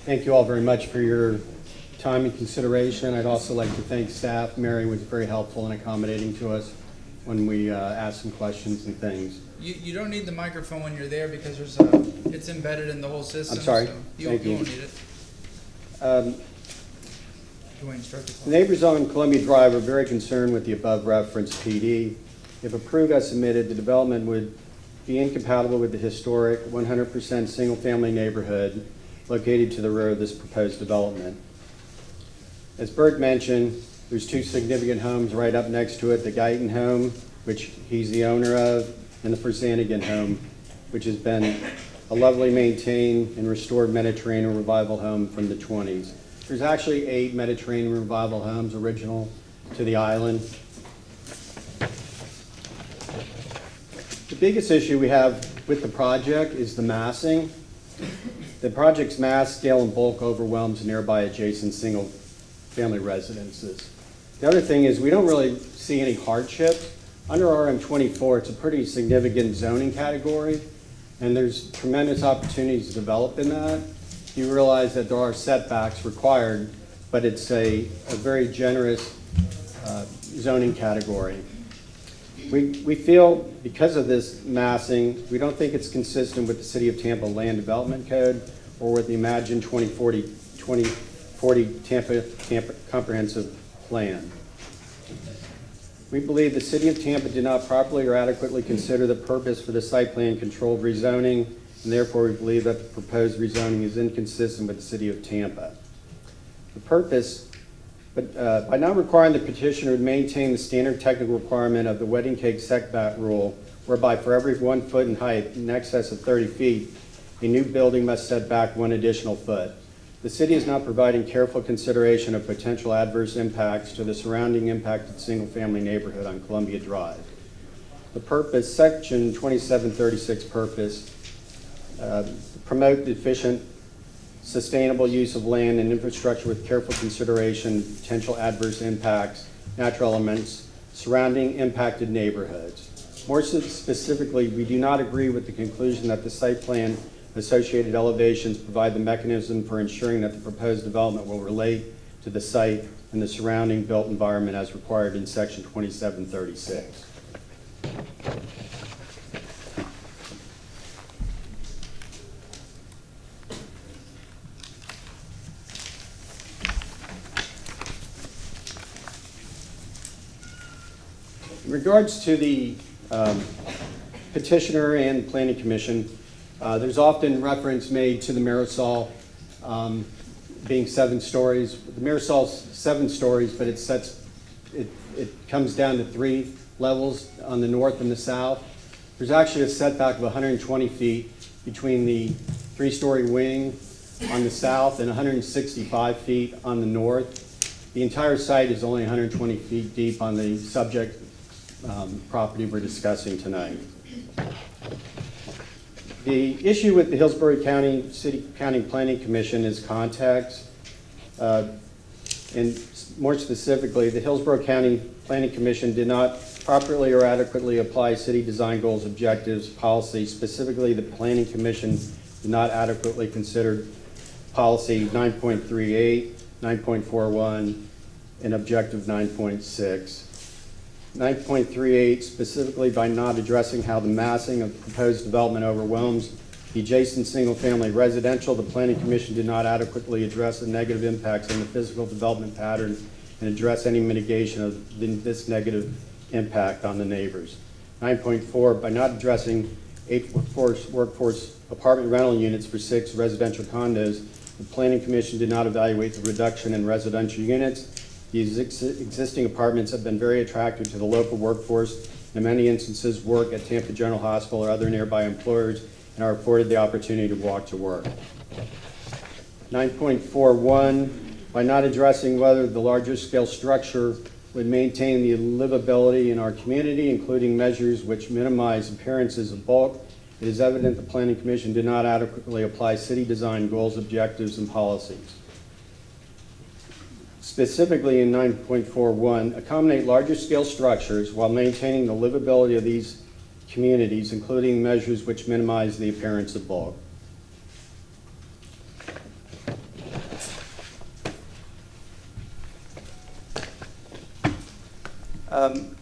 O: Thank you all very much for your time and consideration. I'd also like to thank staff. Mary was very helpful and accommodating to us when we asked some questions and things.
F: You don't need the microphone when you're there because it's embedded in the whole system.
O: I'm sorry.
F: So
O: Thank you.
F: won't need it. Dwayne, start the clock.
O: The neighbors on Columbia Drive are very concerned with the above referenced PD. If approved as submitted, the development would be incompatible with the historic 100% single-family neighborhood located to the rear of this proposed development. As Bert mentioned, there's 2 significant homes right up next to it, the Guyton home, which he's the owner of, and the Verzanigan home, which has been a lovely maintained and restored Mediterranean revival home from the 20s. There's actually 8 Mediterranean revival homes original to the island. The biggest issue we have with the project is the massing. The project's mass, scale, and bulk overwhelms nearby adjacent single-family residences. The other thing is we don't really see any hardship. Under RM24, it's a pretty significant zoning category, and there's tremendous opportunities to develop in that. You realize that there are setbacks required, but it's a very generous zoning category. We feel because of this massing, we don't think it's consistent with the City of Tampa Land Development Code or with the Imagine 2040 Tampa Comprehensive Plan. We believe the City of Tampa did not properly or adequately consider the purpose for the site plan controlled rezoning, and therefore we believe that the proposed rezoning is inconsistent with the City of Tampa. The purpose, by not requiring the petitioner to maintain the standard technical requirement of the wedding cake setback rule, whereby for every 1 foot in height in excess of 30 feet, a new building must set back 1 additional foot. The city is not providing careful consideration of potential adverse impacts to the surrounding impacted single-family neighborhood on Columbia Drive. The purpose, Section 2736 purpose, promote the efficient, sustainable use of land and infrastructure with careful consideration of potential adverse impacts, natural elements surrounding impacted neighborhoods. More specifically, we do not agree with the conclusion that the site plan associated elevations provide the mechanism for ensuring that the proposed development will relate to the site and the surrounding built environment as required in Section 2736. In regards to the petitioner and planning commission, there's often reference made to the Marisol being 7 stories. The Marisol's 7 stories, but it comes down to 3 levels on the north and the south. There's actually a setback of 120 feet between the 3-story wing on the south and 165 feet on the north. The entire site is only 120 feet deep on the subject property we're discussing tonight. The issue with the Hillsborough County City County Planning Commission is context. And more specifically, the Hillsborough County Planning Commission did not properly or adequately apply city design goals, objectives, policy. Specifically, the Planning Commission did not adequately consider policy 9.38, 9.41, and objective 9.6. 9.38, specifically by not addressing how the massing of proposed development overwhelms the adjacent single-family residential, the Planning Commission did not adequately address the negative impacts on the physical development pattern and address any mitigation of this negative impact on the neighbors. 9.4, by not addressing 8 workforce apartment rental units for 6 residential condos, the Planning Commission did not evaluate the reduction in residential units. These existing apartments have been very attractive to the local workforce, and in many instances work at Tampa General Hospital or other nearby employers and are afforded the opportunity to walk to work. 9.41, by not addressing whether the larger scale structure would maintain the livability in our community, including measures which minimize appearances of bulk, it is evident the Planning Commission did not adequately apply city design goals, objectives, and policies. Specifically in 9.41, accommodate larger scale structures while maintaining the livability of these communities, including measures which minimize the appearance of bulk.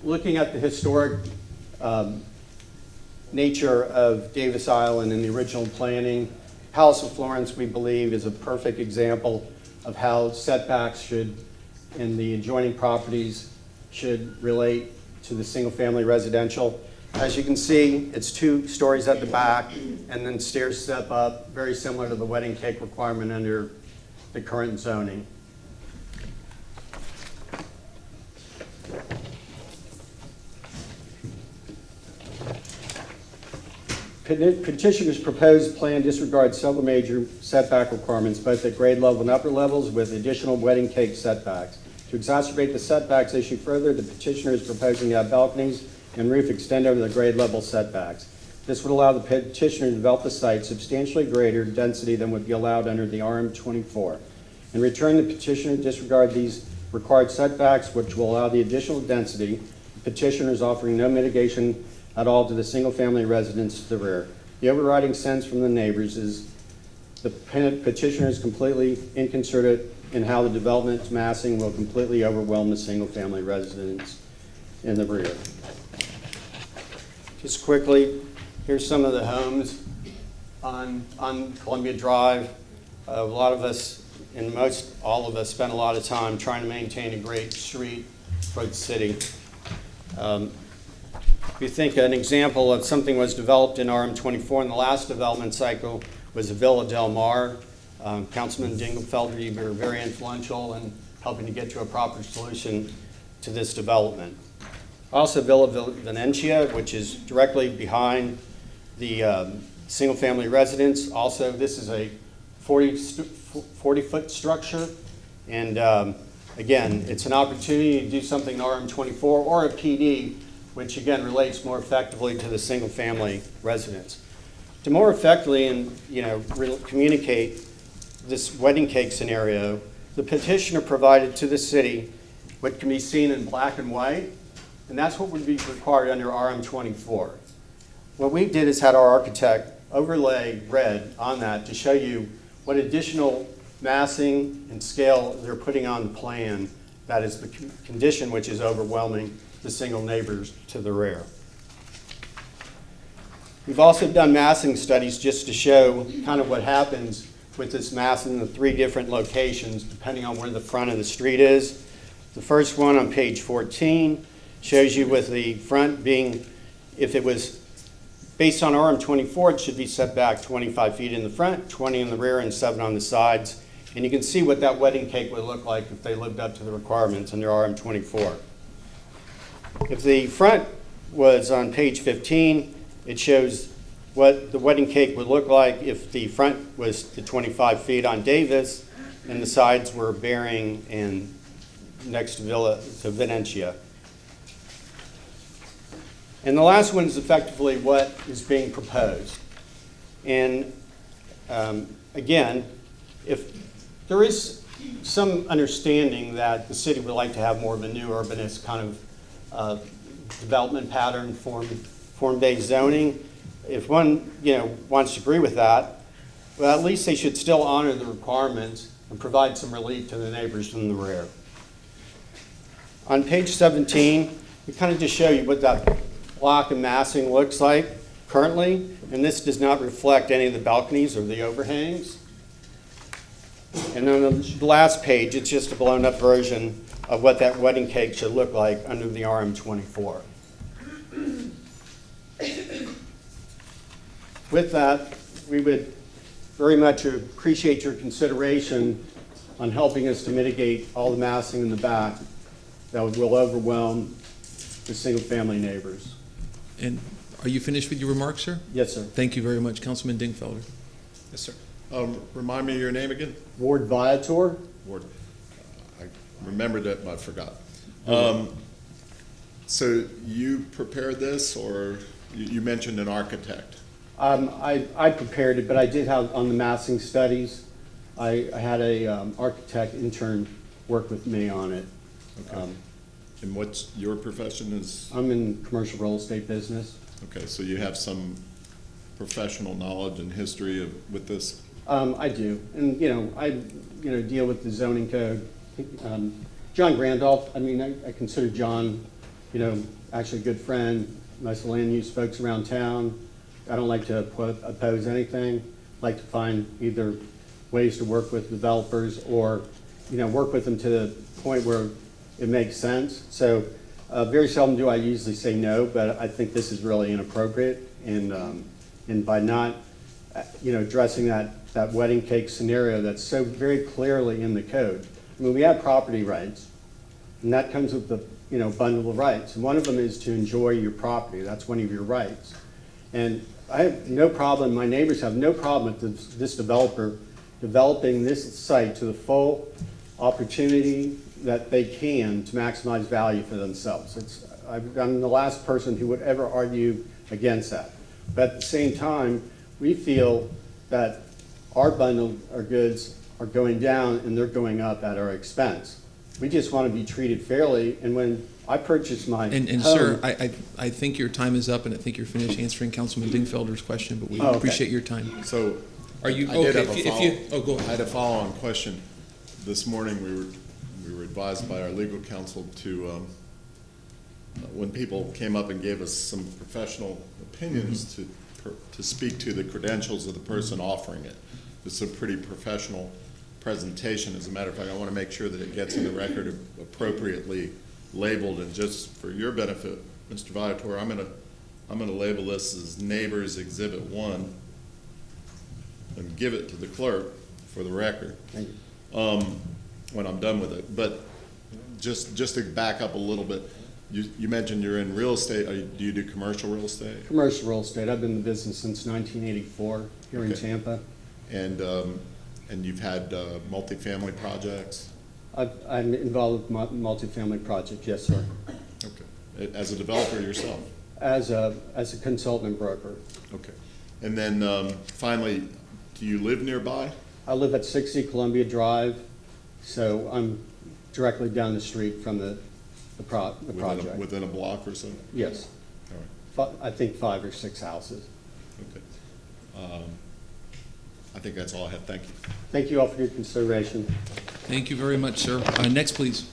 O: Looking at the historic nature of Davis Island in the original planning, Palace of Florence, we believe, is a perfect example of how setbacks should, in the adjoining properties, should relate to the single-family residential. As you can see, it's 2 stories at the back, and then stairs step up, very similar to the wedding cake requirement under the current zoning. Petitioner's proposed plan disregards several major setback requirements, both at grade level and upper levels, with additional wedding cake setbacks. To exacerbate the setbacks issue further, the petitioner is proposing to have balconies and roof extend over the grade level setbacks. This would allow the petitioner to develop the site substantially greater density than would be allowed under the RM24. In return, the petitioner disregard these required setbacks, which will allow the additional density. The petitioner is offering no mitigation at all to the single-family residents to the rear. The overriding sense from the neighbors is the petitioner is completely inconsiderate in how the development massing will completely overwhelm the single-family residents in the rear. Just quickly, here's some of the homes on Columbia Drive. A lot of us, and most all of us, spend a lot of time trying to maintain a great street for the city. If you think an example of something was developed in RM24 in the last development cycle was the Villa Del Mar. Councilman Dingelfelder, you were very influential in helping to get to a proper solution to this development. Also Villa Venetia, which is directly behind the single-family residence. Also, this is a 40-foot structure, and again, it's an opportunity to do something in RM24 or a PD, which again relates more effectively to the single-family residence. To more effectively and communicate this wedding cake scenario, the petitioner provided to the city what can be seen in black and white, and that's what would be required under RM24. What we did is had our architect overlay red on that to show you what additional massing and scale they're putting on the plan. That is the condition which is overwhelming the single neighbors to the rear. We've also done massing studies just to show kind of what happens with this massing in the 3 different locations depending on where the front of the street is. The first one on page 14 shows you with the front being, if it was based on RM24, it should be set back 25 feet in the front, 20 in the rear, and 7 on the sides. And you can see what that wedding cake would look like if they lived up to the requirements under RM24. If the front was on page 15, it shows what the wedding cake would look like if the front was the 25 feet on Davis and the sides were Bering and next to Venetia. And the last one is effectively what is being proposed. And again, if there is some understanding that the city would like to have more of a new urbanist kind of development pattern, form-based zoning. If one wants to agree with that, well, at least they should still honor the requirements and provide some relief to the neighbors in the rear. On page 17, we kind of just show you what that block and massing looks like currently, and this does not reflect any of the balconies or the overhangs. And on the last page, it's just a blown up version of what that wedding cake should look like under the RM24. With that, we would very much appreciate your consideration on helping us to mitigate all the massing in the back that will overwhelm the single-family neighbors.
A: And are you finished with your remarks, sir?
O: Yes, sir.
A: Thank you very much. Councilman Dingfelder.
B: Yes, sir. Remind me your name again?
O: Ward Viator.
B: Ward. I remembered it, but I forgot. So you prepared this, or you mentioned an architect?
O: I prepared it, but I did have on the massing studies. I had a architect intern work with me on it.
B: Okay. And what's your profession is?
O: I'm in commercial real estate business.
B: Okay, so you have some professional knowledge and history with this?
O: I do, and I deal with the zoning code. John Randolph. I mean, I consider John, actually a good friend. Most of the land use folks around town. I don't like to oppose anything. I like to find either ways to work with developers or, work with them to the point where it makes sense. So very seldom do I usually say no, but I think this is really inappropriate. And by not, addressing that wedding cake scenario that's so very clearly in the code. I mean, we have property rights, and that comes with the, bundle of rights. And one of them is to enjoy your property. That's one of your rights. And I have no problem, my neighbors have no problem with this developer developing this site to the full opportunity that they can to maximize value for themselves. I'm the last person who would ever argue against that. But at the same time, we feel that our bundle, our goods are going down and they're going up at our expense. We just want to be treated fairly. And when I purchased my
A: And
O: home,
A: sir, I think your time is up, and I think you're finished answering Councilman Dingfelder's question, but we
O: okay.
A: appreciate your time.
B: So
A: Are you,
B: I did
A: okay,
B: have
A: go
B: I
A: ahead.
B: had a follow-on question. This morning, we were advised by our legal counsel to when people came up and gave us some professional opinions to speak to the credentials of the person offering it. It's a pretty professional presentation. As a matter of fact, I want to make sure that it gets in the record appropriately labeled. And just for your benefit, Mr. Viator, I'm gonna label this as Neighbors Exhibit 1 and give it to the clerk for the record when I'm done with it. But just to back up a little bit, you mentioned you're in real estate. Do you do commercial real estate?
O: Commercial real estate. I've been in the business since 1984 here in Tampa.
B: And you've had multifamily projects?
O: I'm involved with multifamily projects, yes, sir.
B: Okay. As a developer yourself?
O: As a consultant broker.
B: Okay. And then finally, do you live nearby?
O: I live at 60 Columbia Drive, so I'm directly down the street from the project.
B: Within a block or so?
O: Yes.
B: All right.
O: I think 5 or 6 houses.
B: Okay. I think that's all I have. Thank you.
O: Thank you all for your consideration.
A: Thank you very much, sir. Next, please.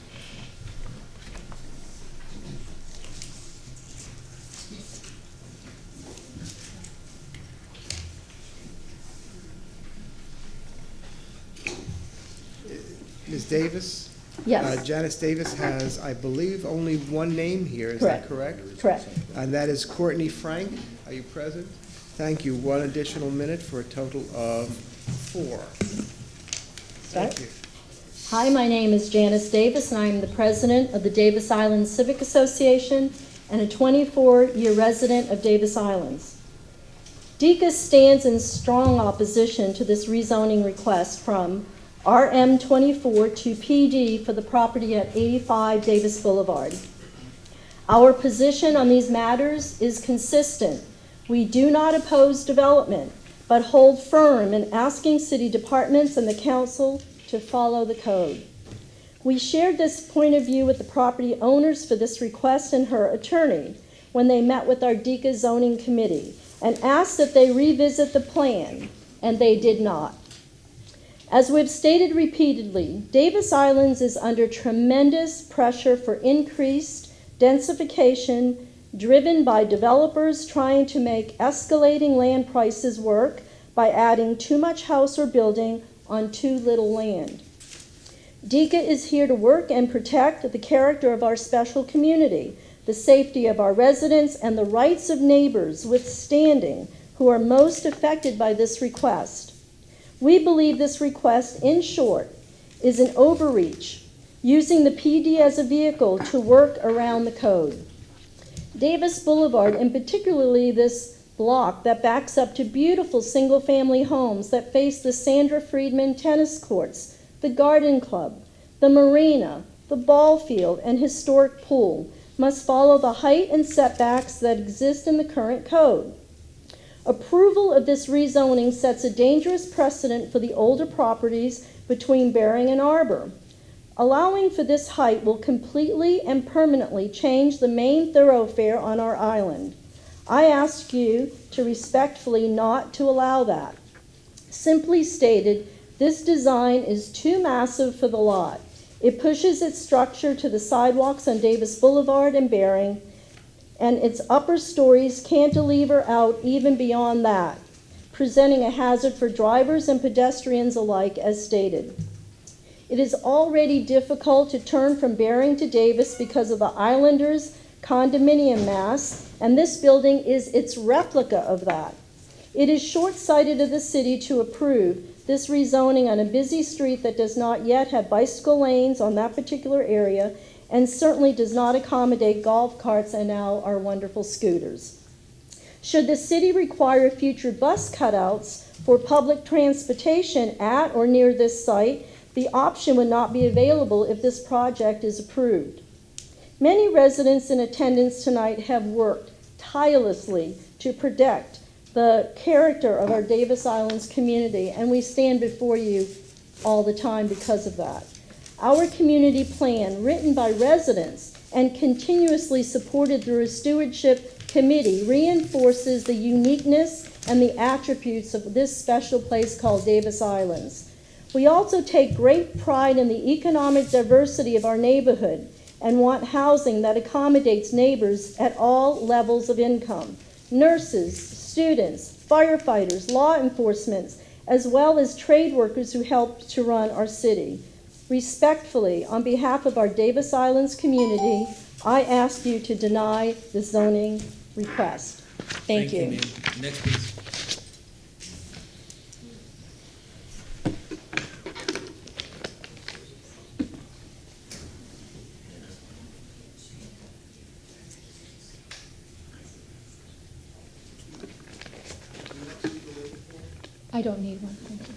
E: Ms. Davis?
G: Yes.
E: Janice Davis has, I believe, only one name here, is that correct?
G: Correct.
E: And that is Courtney Frank. Are you present? Thank you. 1 additional minute for a total of 4. Thank you.
P: Hi, my name is Janice Davis, and I am the president of the Davis Islands Civic Association and a 24-year resident of Davis Islands. DECA stands in strong opposition to this rezoning request from RM24 to PD for the property at 85 Davis Boulevard. Our position on these matters is consistent. We do not oppose development, but hold firm in asking city departments and the council to follow the code. We shared this point of view with the property owners for this request and her attorney when they met with our DECA zoning committee and asked that they revisit the plan, and they did not. As we've stated repeatedly, Davis Islands is under tremendous pressure for increased densification driven by developers trying to make escalating land prices work by adding too much house or building on too little land. DECA is here to work and protect the character of our special community, the safety of our residents, and the rights of neighbors with standing who are most affected by this request. We believe this request, in short, is an overreach, using the PD as a vehicle to work around the code. Davis Boulevard, and particularly this block that backs up to beautiful single-family homes that face the Sandra Friedman tennis courts, the garden club, the marina, the ball field, and historic pool, must follow the height and setbacks that exist in the current code. Approval of this rezoning sets a dangerous precedent for the older properties between Bering and Arbor. Allowing for this height will completely and permanently change the main thoroughfare on our island. I ask you to respectfully not to allow that. Simply stated, this design is too massive for the lot. It pushes its structure to the sidewalks on Davis Boulevard and Bering, and its upper stories cantilever out even beyond that, presenting a hazard for drivers and pedestrians alike, as stated. It is already difficult to turn from Bering to Davis because of the Islanders' condominium mass, and this building is its replica of that. It is short-sighted of the city to approve this rezoning on a busy street that does not yet have bicycle lanes on that particular area, and certainly does not accommodate golf carts and now our wonderful scooters. Should the city require future bus cutouts for public transportation at or near this site, the option would not be available if this project is approved. Many residents in attendance tonight have worked tirelessly to protect the character of our Davis Islands community, and we stand before you all the time because of that. Our community plan, written by residents and continuously supported through a stewardship committee, reinforces the uniqueness and the attributes of this special place called Davis Islands. We also take great pride in the economic diversity of our neighborhood and want housing that accommodates neighbors at all levels of income: nurses, students, firefighters, law enforcement, as well as trade workers who help to run our city. Respectfully, on behalf of our Davis Islands community, I ask you to deny the zoning request. Thank you.
A: ma'am. Next, please.
P: I don't need one, thank you.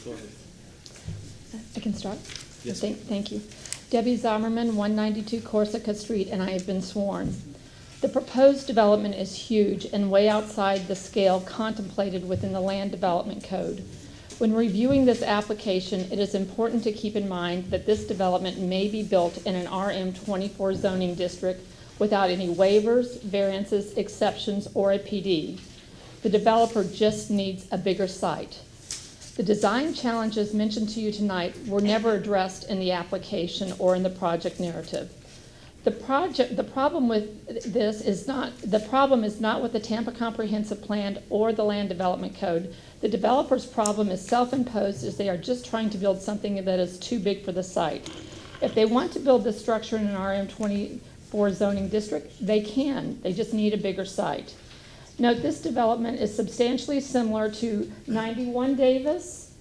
A: Go ahead.
P: I can start?
A: Yes.
P: Thank you. Debbie Zimmerman, 192 Corsica Street, and I have been sworn. The proposed development is huge and way outside the scale contemplated within the Land Development Code. When reviewing this application, it is important to keep in mind that this development may be built in an RM24 zoning district without any waivers, variances, exceptions, or a PD. The developer just needs a bigger site. The design challenges mentioned to you tonight were never addressed in the application or in the project narrative. The problem is not with the Tampa Comprehensive Plan or the Land Development Code. The developer's problem is self-imposed, as they are just trying to build something that is too big for the site. If they want to build this structure in an RM24 zoning district, they can. They just need a bigger site. Note, this development is substantially similar to 91 Davis,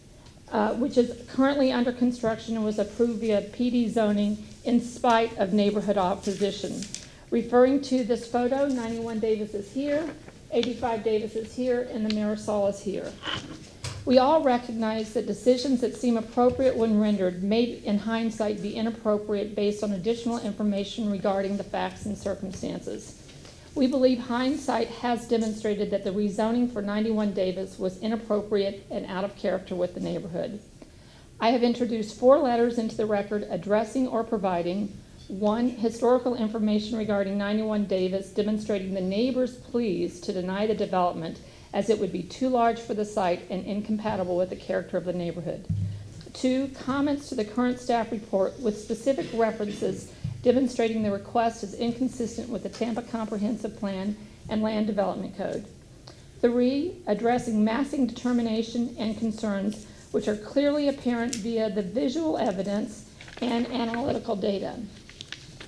P: which is currently under construction and was approved via PD zoning in spite of neighborhood opposition. Referring to this photo, 91 Davis is here, 85 Davis is here, and the Marisol is here. We all recognize that decisions that seem appropriate when rendered may, in hindsight, be inappropriate based on additional information regarding the facts and circumstances. We believe hindsight has demonstrated that the rezoning for 91 Davis was inappropriate and out of character with the neighborhood. I have introduced 4 letters into the record addressing or providing: 1, historical information regarding 91 Davis demonstrating the neighbors' pleas to deny the development as it would be too large for the site and incompatible with the character of the neighborhood. 2, comments to the current staff report with specific references demonstrating the request is inconsistent with the Tampa Comprehensive Plan and Land Development Code. 3, addressing massing determination and concerns which are clearly apparent via the visual evidence and analytical data.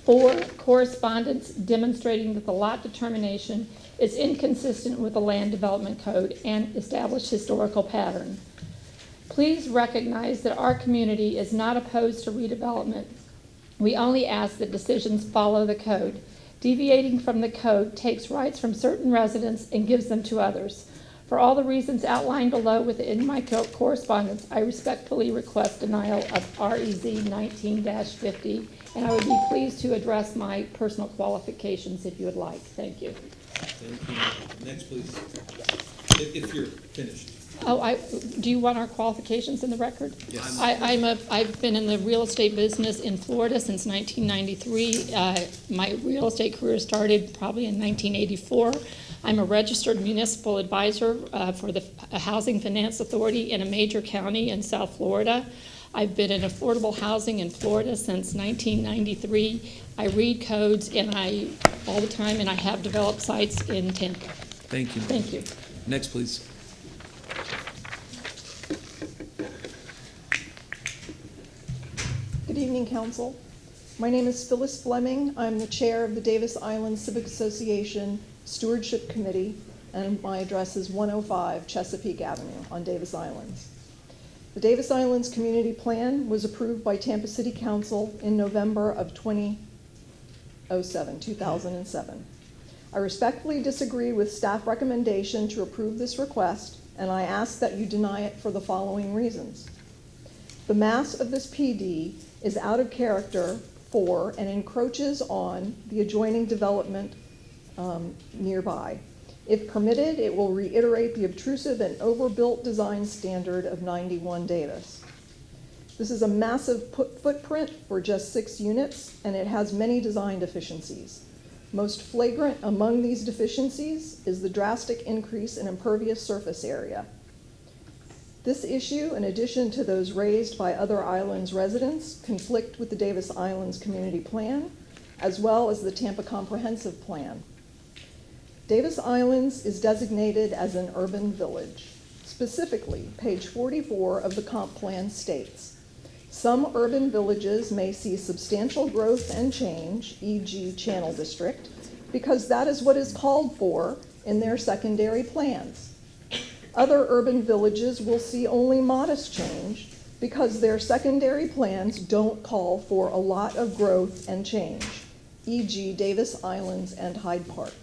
P: 4, correspondence demonstrating that the lot determination is inconsistent with the Land Development Code and established historical pattern. Please recognize that our community is not opposed to redevelopment. We only ask that decisions follow the code. Deviating from the code takes rights from certain residents and gives them to others. For all the reasons outlined below within my correspondence, I respectfully request denial of REZ 19-50, and I would be pleased to address my personal qualifications if you would like. Thank you.
A: Thank you. Next, please. If you're finished.
P: Oh, do you want our qualifications in the record?
A: Yes.
P: I've been in the real estate business in Florida since 1993. My real estate career started probably in 1984. I'm a registered municipal advisor for the Housing Finance Authority in a major county in South Florida. I've been in affordable housing in Florida since 1993. I read codes all the time, and I have developed sites in Tampa.
A: Thank you.
P: Thank you.
A: Next, please.
Q: Good evening, Council. My name is Phyllis Fleming. I'm the chair of the Davis Island Civic Association Stewardship Committee, and my address is 105 Chesapeake Avenue on Davis Islands. The Davis Islands Community Plan was approved by Tampa City Council in November of 2007. I respectfully disagree with staff recommendation to approve this request, and I ask that you deny it for the following reasons. The mass of this PD is out of character for and encroaches on the adjoining development nearby. If permitted, it will reiterate the obtrusive and overbuilt design standard of 91 Davis. This is a massive footprint for just 6 units, and it has many design deficiencies. Most flagrant among these deficiencies is the drastic increase in impervious surface area. This issue, in addition to those raised by other islands residents, conflict with the Davis Islands Community Plan, as well as the Tampa Comprehensive Plan. Davis Islands is designated as an urban village. Specifically, page 44 of the comp plan states, some urban villages may see substantial growth and change, e.g. Channel District, because that is what is called for in their secondary plans. Other urban villages will see only modest change because their secondary plans don't call for a lot of growth and change, e.g. Davis Islands and Hyde Park.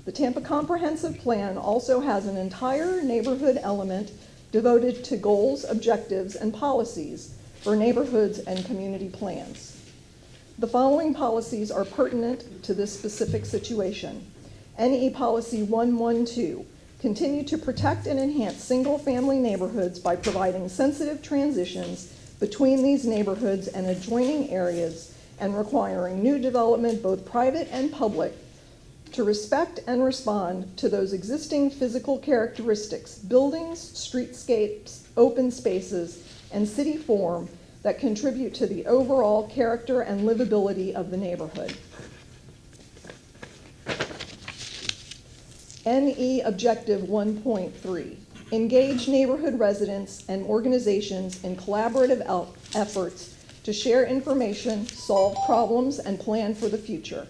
Q: The Tampa Comprehensive Plan also has an entire neighborhood element devoted to goals, objectives, and policies for neighborhoods and community plans. The following policies are pertinent to this specific situation. NE Policy 112, continue to protect and enhance single-family neighborhoods by providing sensitive transitions between these neighborhoods and adjoining areas and requiring new development, both private and public, to respect and respond to those existing physical characteristics, buildings, streetscapes, open spaces, and city form that contribute to the overall character and livability of the neighborhood. NE Objective 1.3, engage neighborhood residents and organizations in collaborative efforts to share information, solve problems, and plan for the future.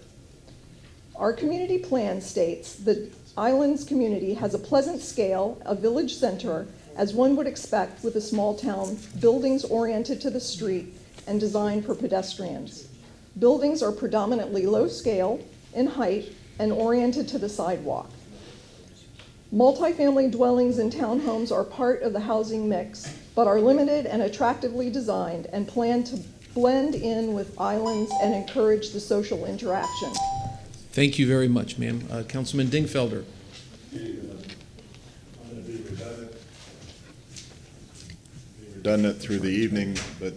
Q: Our community plan states the island's community has a pleasant scale, a village center, as one would expect with a small town, buildings oriented to the street and designed for pedestrians. Buildings are predominantly low scale in height and oriented to the sidewalk. Multifamily dwellings and townhomes are part of the housing mix, but are limited and attractively designed and planned to blend in with islands and encourage the social interaction.
A: Thank you very much, ma'am. Councilman Dingfelder.
B: I'm going to be redundant through the evening, but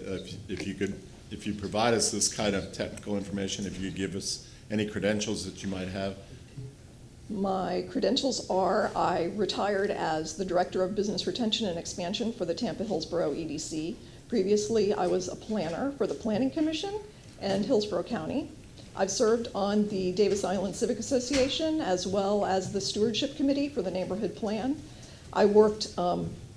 B: if you provide us this kind of technical information, if you give us any credentials that you might have.
Q: My credentials are I retired as the Director of Business Retention and Expansion for the Tampa Hillsborough EDC. Previously, I was a planner for the Planning Commission and Hillsborough County. I've served on the Davis Island Civic Association as well as the Stewardship Committee for the Neighborhood Plan. I worked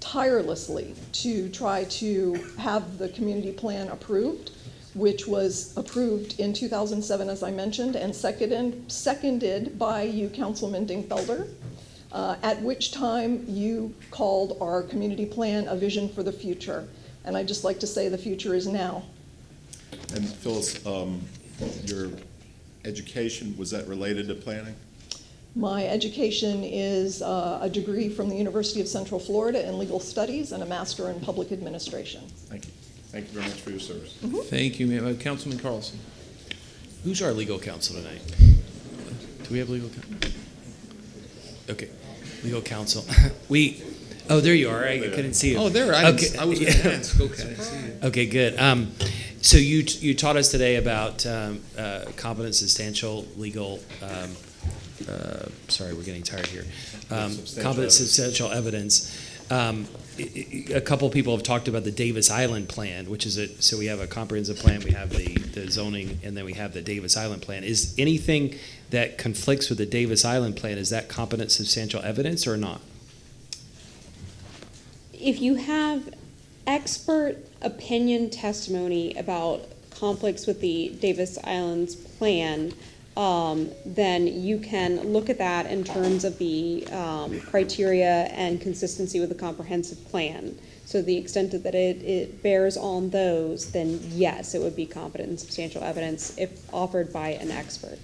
Q: tirelessly to try to have the community plan approved, which was approved in 2007, as I mentioned, and seconded by you, Councilman Dingfelder, at which time you called our community plan a vision for the future. And I'd just like to say the future is now.
B: And Phyllis, your education, was that related to planning?
Q: My education is a degree from the University of Central Florida in legal studies and a master in public administration.
B: Thank you. Thank you very much for your service.
Q: Mm-hmm.
A: Thank you, ma'am. Councilman Carlson.
I: Who's our legal counsel tonight? Do we have legal counsel? Okay, legal counsel. Oh, there you are. I couldn't see you.
A: Oh, there. I was going to ask. Okay, I see you.
I: Okay, good. So you taught us today about competent, substantial, legal. Sorry, we're getting tired here. Competent, substantial evidence. A couple people have talked about the Davis Island Plan, which is so we have a comprehensive plan, we have the zoning, and then we have the Davis Island Plan. Is anything that conflicts with the Davis Island Plan, is that competent, substantial evidence or not?
R: If you have expert opinion testimony about conflicts with the Davis Islands Plan, then you can look at that in terms of the criteria and consistency with the comprehensive plan. So the extent that it bears on those, then yes, it would be competent and substantial evidence if offered by an expert.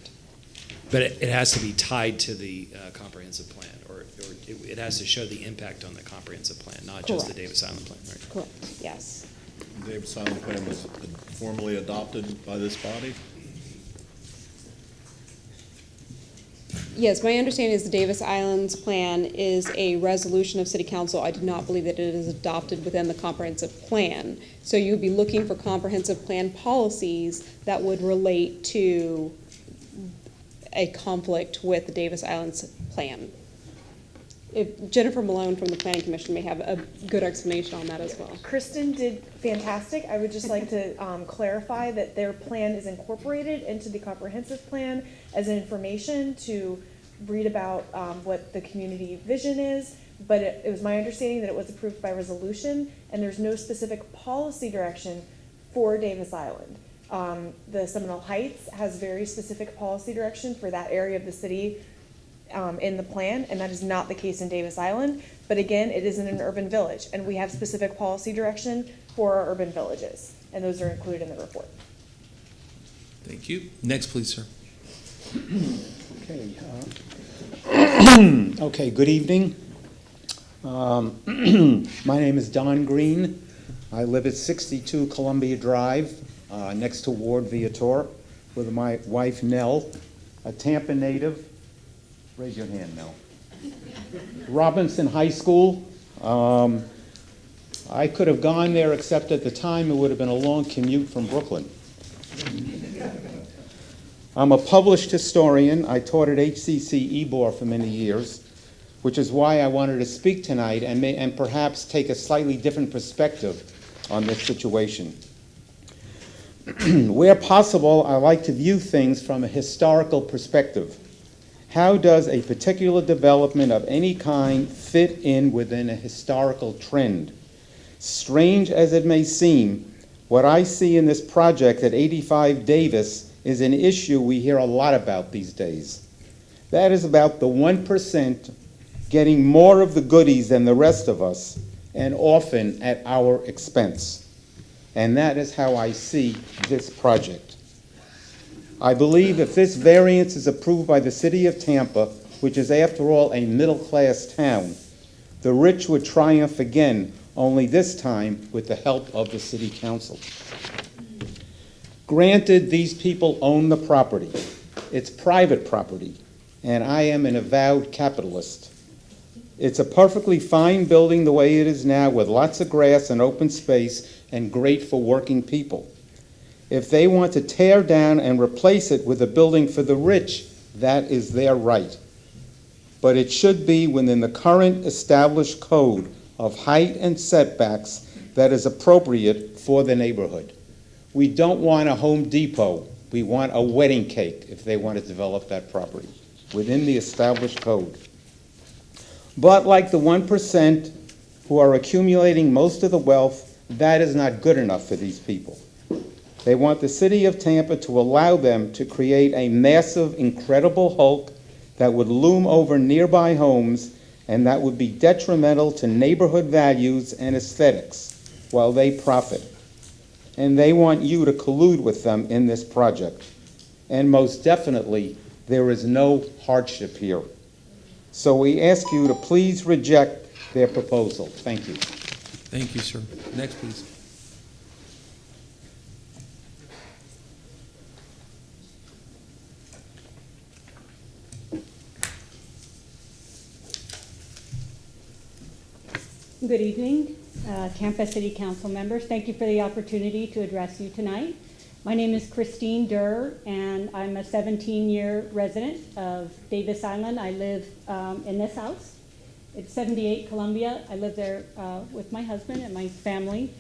I: But it has to be tied to the comprehensive plan, or it has to show the impact on the comprehensive plan, not just the Davis Island Plan, right?
R: Correct, yes.
B: the Davis Island Plan was formally adopted by this body?
R: Yes, my understanding is the Davis Islands Plan is a resolution of City Council. I do not believe that it is adopted within the comprehensive plan. So you would be looking for comprehensive plan policies that would relate to a conflict with the Davis Islands Plan. If Jennifer Malone from the Planning Commission may have a good explanation on that as well.
G: Kristen did fantastic. I would just like to clarify that their plan is incorporated into the comprehensive plan as an information to read about what the community vision is, but it was my understanding that it was approved by resolution, and there's no specific policy direction for Davis Island. The Seminole Heights has very specific policy direction for that area of the city in the plan, and that is not the case in Davis Island. But again, it isn't an urban village, and we have specific policy direction for our urban villages, and those are included in the report.
A: Thank you. Next, please, sir.
S: Okay. Okay, good evening. My name is Don Green. I live at 62 Columbia Drive, next to Ward Viator, with my wife Nell, a Tampa native. Raise your hand, Nell. Robinson High School. I could have gone there, except at the time it would have been a long commute from Brooklyn. I'm a published historian. I taught at HCC Ybor for many years, which is why I wanted to speak tonight and perhaps take a slightly different perspective on this situation. Where possible, I like to view things from a historical perspective. How does a particular development of any kind fit in within a historical trend? Strange as it may seem, what I see in this project at 85 Davis is an issue we hear a lot about these days. That is about the 1% getting more of the goodies than the rest of us, and often at our expense. And that is how I see this project. I believe if this variance is approved by the city of Tampa, which is after all a middle-class town, the rich would triumph again, only this time with the help of the city council. Granted, these people own the property. It's private property, and I am an avowed capitalist. It's a perfectly fine building the way it is now, with lots of grass and open space and great for working people. If they want to tear down and replace it with a building for the rich, that is their right. But it should be within the current established code of height and setbacks that is appropriate for the neighborhood. We don't want a Home Depot. We want a wedding cake if they want to develop that property within the established code. But like the 1% who are accumulating most of the wealth, that is not good enough for these people. They want the city of Tampa to allow them to create a massive, incredible hulk that would loom over nearby homes and that would be detrimental to neighborhood values and aesthetics while they profit. And they want you to collude with them in this project. And most definitely, there is no hardship here. So we ask you to please reject their proposal. Thank you.
A: Thank you, sir. Next, please.
T: Good evening, Tampa City Council members. Thank you for the opportunity to address you tonight. My name is Christine Durr, and I'm a 17-year resident of Davis Island. I live in this house. It's 78 Columbia. I live there with my husband and my family.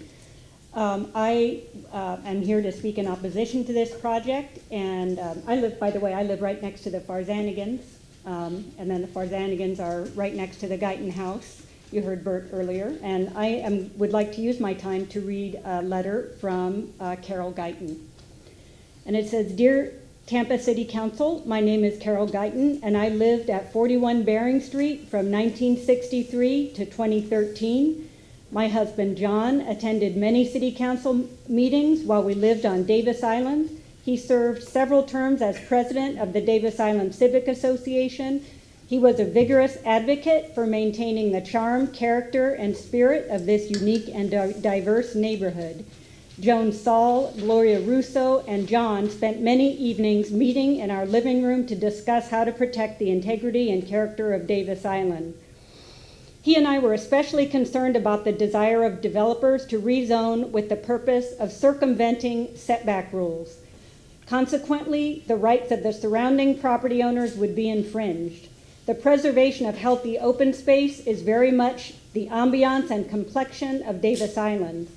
T: I am here to speak in opposition to this project, and I live right next to the Farzanigans, and then the Farzanigans are right next to the Guyton house. You heard Bert earlier, and I would like to use my time to read a letter from Carol Guyton. And it says, "Dear Tampa City Council, my name is Carol Guyton, and I lived at 41 Bering Street from 1963 to 2013. My husband John attended many city council meetings while we lived on Davis Island. He served several terms as president of the Davis Island Civic Association. He was a vigorous advocate for maintaining the charm, character, and spirit of this unique and diverse neighborhood. Joan Saul, Gloria Russo, and John spent many evenings meeting in our living room to discuss how to protect the integrity and character of Davis Island. He and I were especially concerned about the desire of developers to rezone with the purpose of circumventing setback rules. Consequently, the rights of the surrounding property owners would be infringed. The preservation of healthy open space is very much the ambiance and complexion of Davis Island.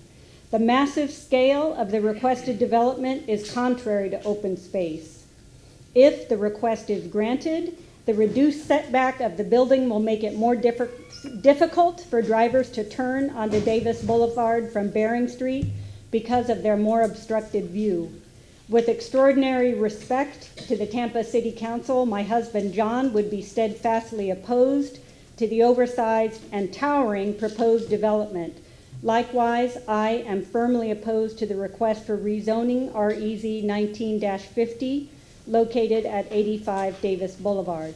T: The massive scale of the requested development is contrary to open space. If the request is granted, the reduced setback of the building will make it more difficult for drivers to turn onto Davis Boulevard from Bering Street because of their more obstructed view. With extraordinary respect to the Tampa City Council, my husband John would be steadfastly opposed to the oversized and towering proposed development. Likewise, I am firmly opposed to the request for rezoning REZ 19-50 located at 85 Davis Boulevard.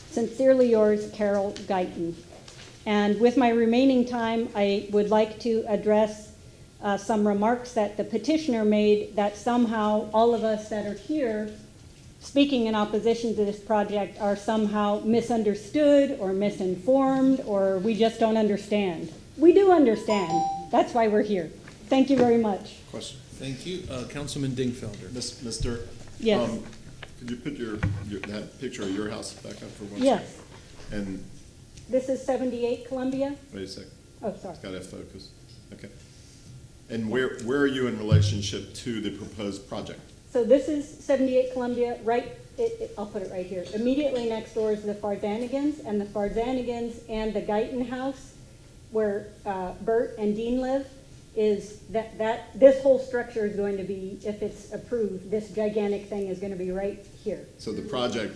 T: Sincerely yours, Carol Guyton. And with my remaining time, I would like to address some remarks that the petitioner made that somehow all of us that are here speaking in opposition to this project are somehow misunderstood or misinformed, or we just don't understand. We do understand. That's why we're here. Thank you very much.
B: Question.
A: Thank you. Councilman Dingfelder.
B: Mr.
T: Yes.
B: Could you put that picture of your house back up for one
T: Yes.
B: second? And
T: This is 78 Columbia.
B: wait a second.
T: Oh, sorry.
B: It's got to have focus. Okay. And where are you in relationship to the proposed project?
T: So this is 78 Columbia, right, I'll put it right here. Immediately next door is the Farzanigans, and the Farzanigans and the Guyton house, where Bert and Dean live, is this whole structure is going to be, if it's approved, this gigantic thing is going to be right here.
B: So the project.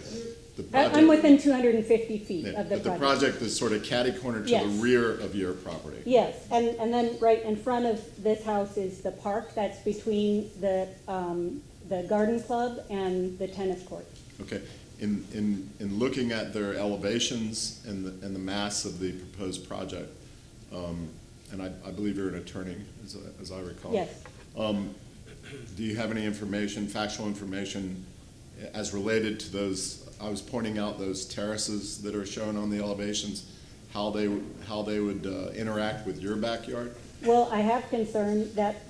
T: I'm within 250 feet
B: Yeah,
T: of the
B: but the
T: project.
B: project is sort of catty-corner to
T: Yes.
B: the rear of your property.
T: Yes, and then right in front of this house is the park that's between the garden club and the tennis court.
B: Okay. In looking at their elevations and the mass of the proposed project, and I believe you're an attorney, as I recall.
T: Yes.
B: Do you have any information, factual information, as related to those? I was pointing out those terraces that are shown on the elevations, how they would interact with your backyard.
T: Well, I have concern that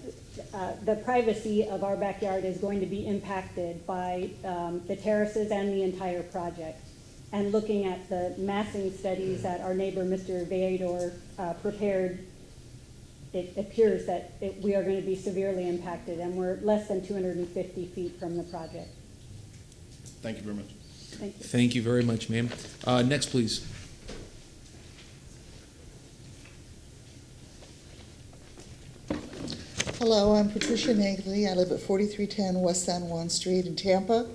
T: the privacy of our backyard is going to be impacted by the terraces and the entire project. And looking at the massing studies that our neighbor, Mr. Vador, prepared, it appears that we are going to be severely impacted, and we're less than 250 feet from the project.
B: Thank you very much.
T: Thank you.
A: Thank you very much, ma'am. Next, please.
U: Hello, I'm Patricia Nagley. I live at 4310 West San Juan Street in Tampa.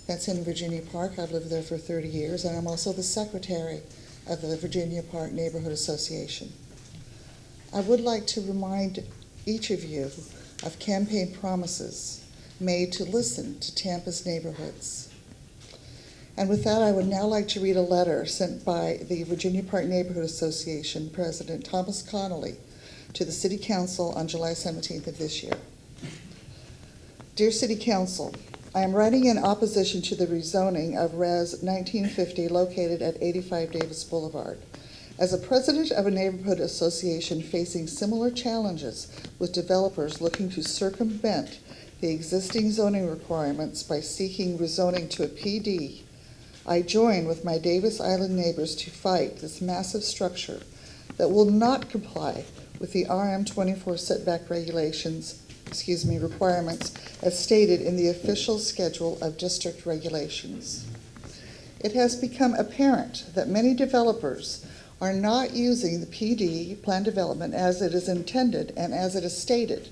U: That's in Virginia Park. I've lived there for 30 years, and I'm also the secretary of the Virginia Park Neighborhood Association. I would like to remind each of you of campaign promises made to listen to Tampa's neighborhoods. And with that, I would now like to read a letter sent by the Virginia Park Neighborhood Association President Thomas Connolly to the City Council on July 17th of this year. Dear City Council, I am writing in opposition to the rezoning of Res 1950 located at 85 Davis Boulevard. As a president of a neighborhood association facing similar challenges with developers looking to circumvent the existing zoning requirements by seeking rezoning to a PD, I join with my Davis Island neighbors to fight this massive structure that will not comply with the RM24 setback requirements as stated in the official schedule of district regulations. It has become apparent that many developers are not using the PD, plan development, as it is intended and as it is stated.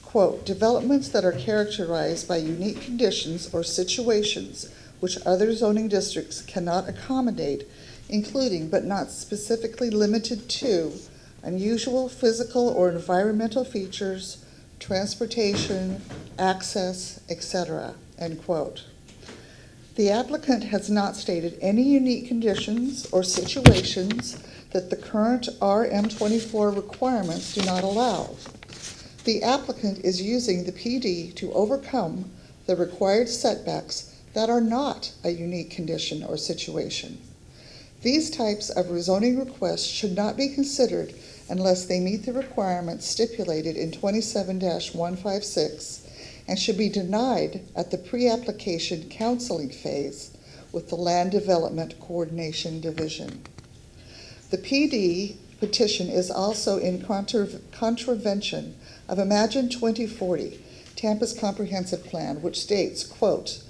U: Quote, developments that are characterized by unique conditions or situations which other zoning districts cannot accommodate, including but not specifically limited to unusual physical or environmental features, transportation, access, etc., end quote. The applicant has not stated any unique conditions or situations that the current RM24 requirements do not allow. The applicant is using the PD to overcome the required setbacks that are not a unique condition or situation. These types of rezoning requests should not be considered unless they meet the requirements stipulated in 27-156 and should be denied at the pre-application counseling phase with the Land Development Coordination Division. The PD petition is also in contravention of Imagine 2040, Tampa's comprehensive plan, which states, quote,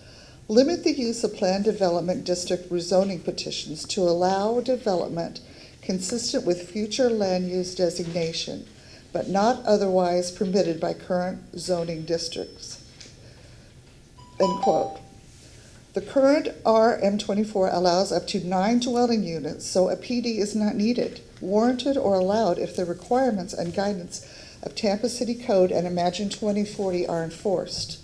U: limit the use of planned development district rezoning petitions to allow development consistent with future land use designation, but not otherwise permitted by current zoning districts, end quote. The current RM24 allows up to 9 dwelling units, so a PD is not needed, warranted, or allowed if the requirements and guidance of Tampa City Code and Imagine 2040 are enforced.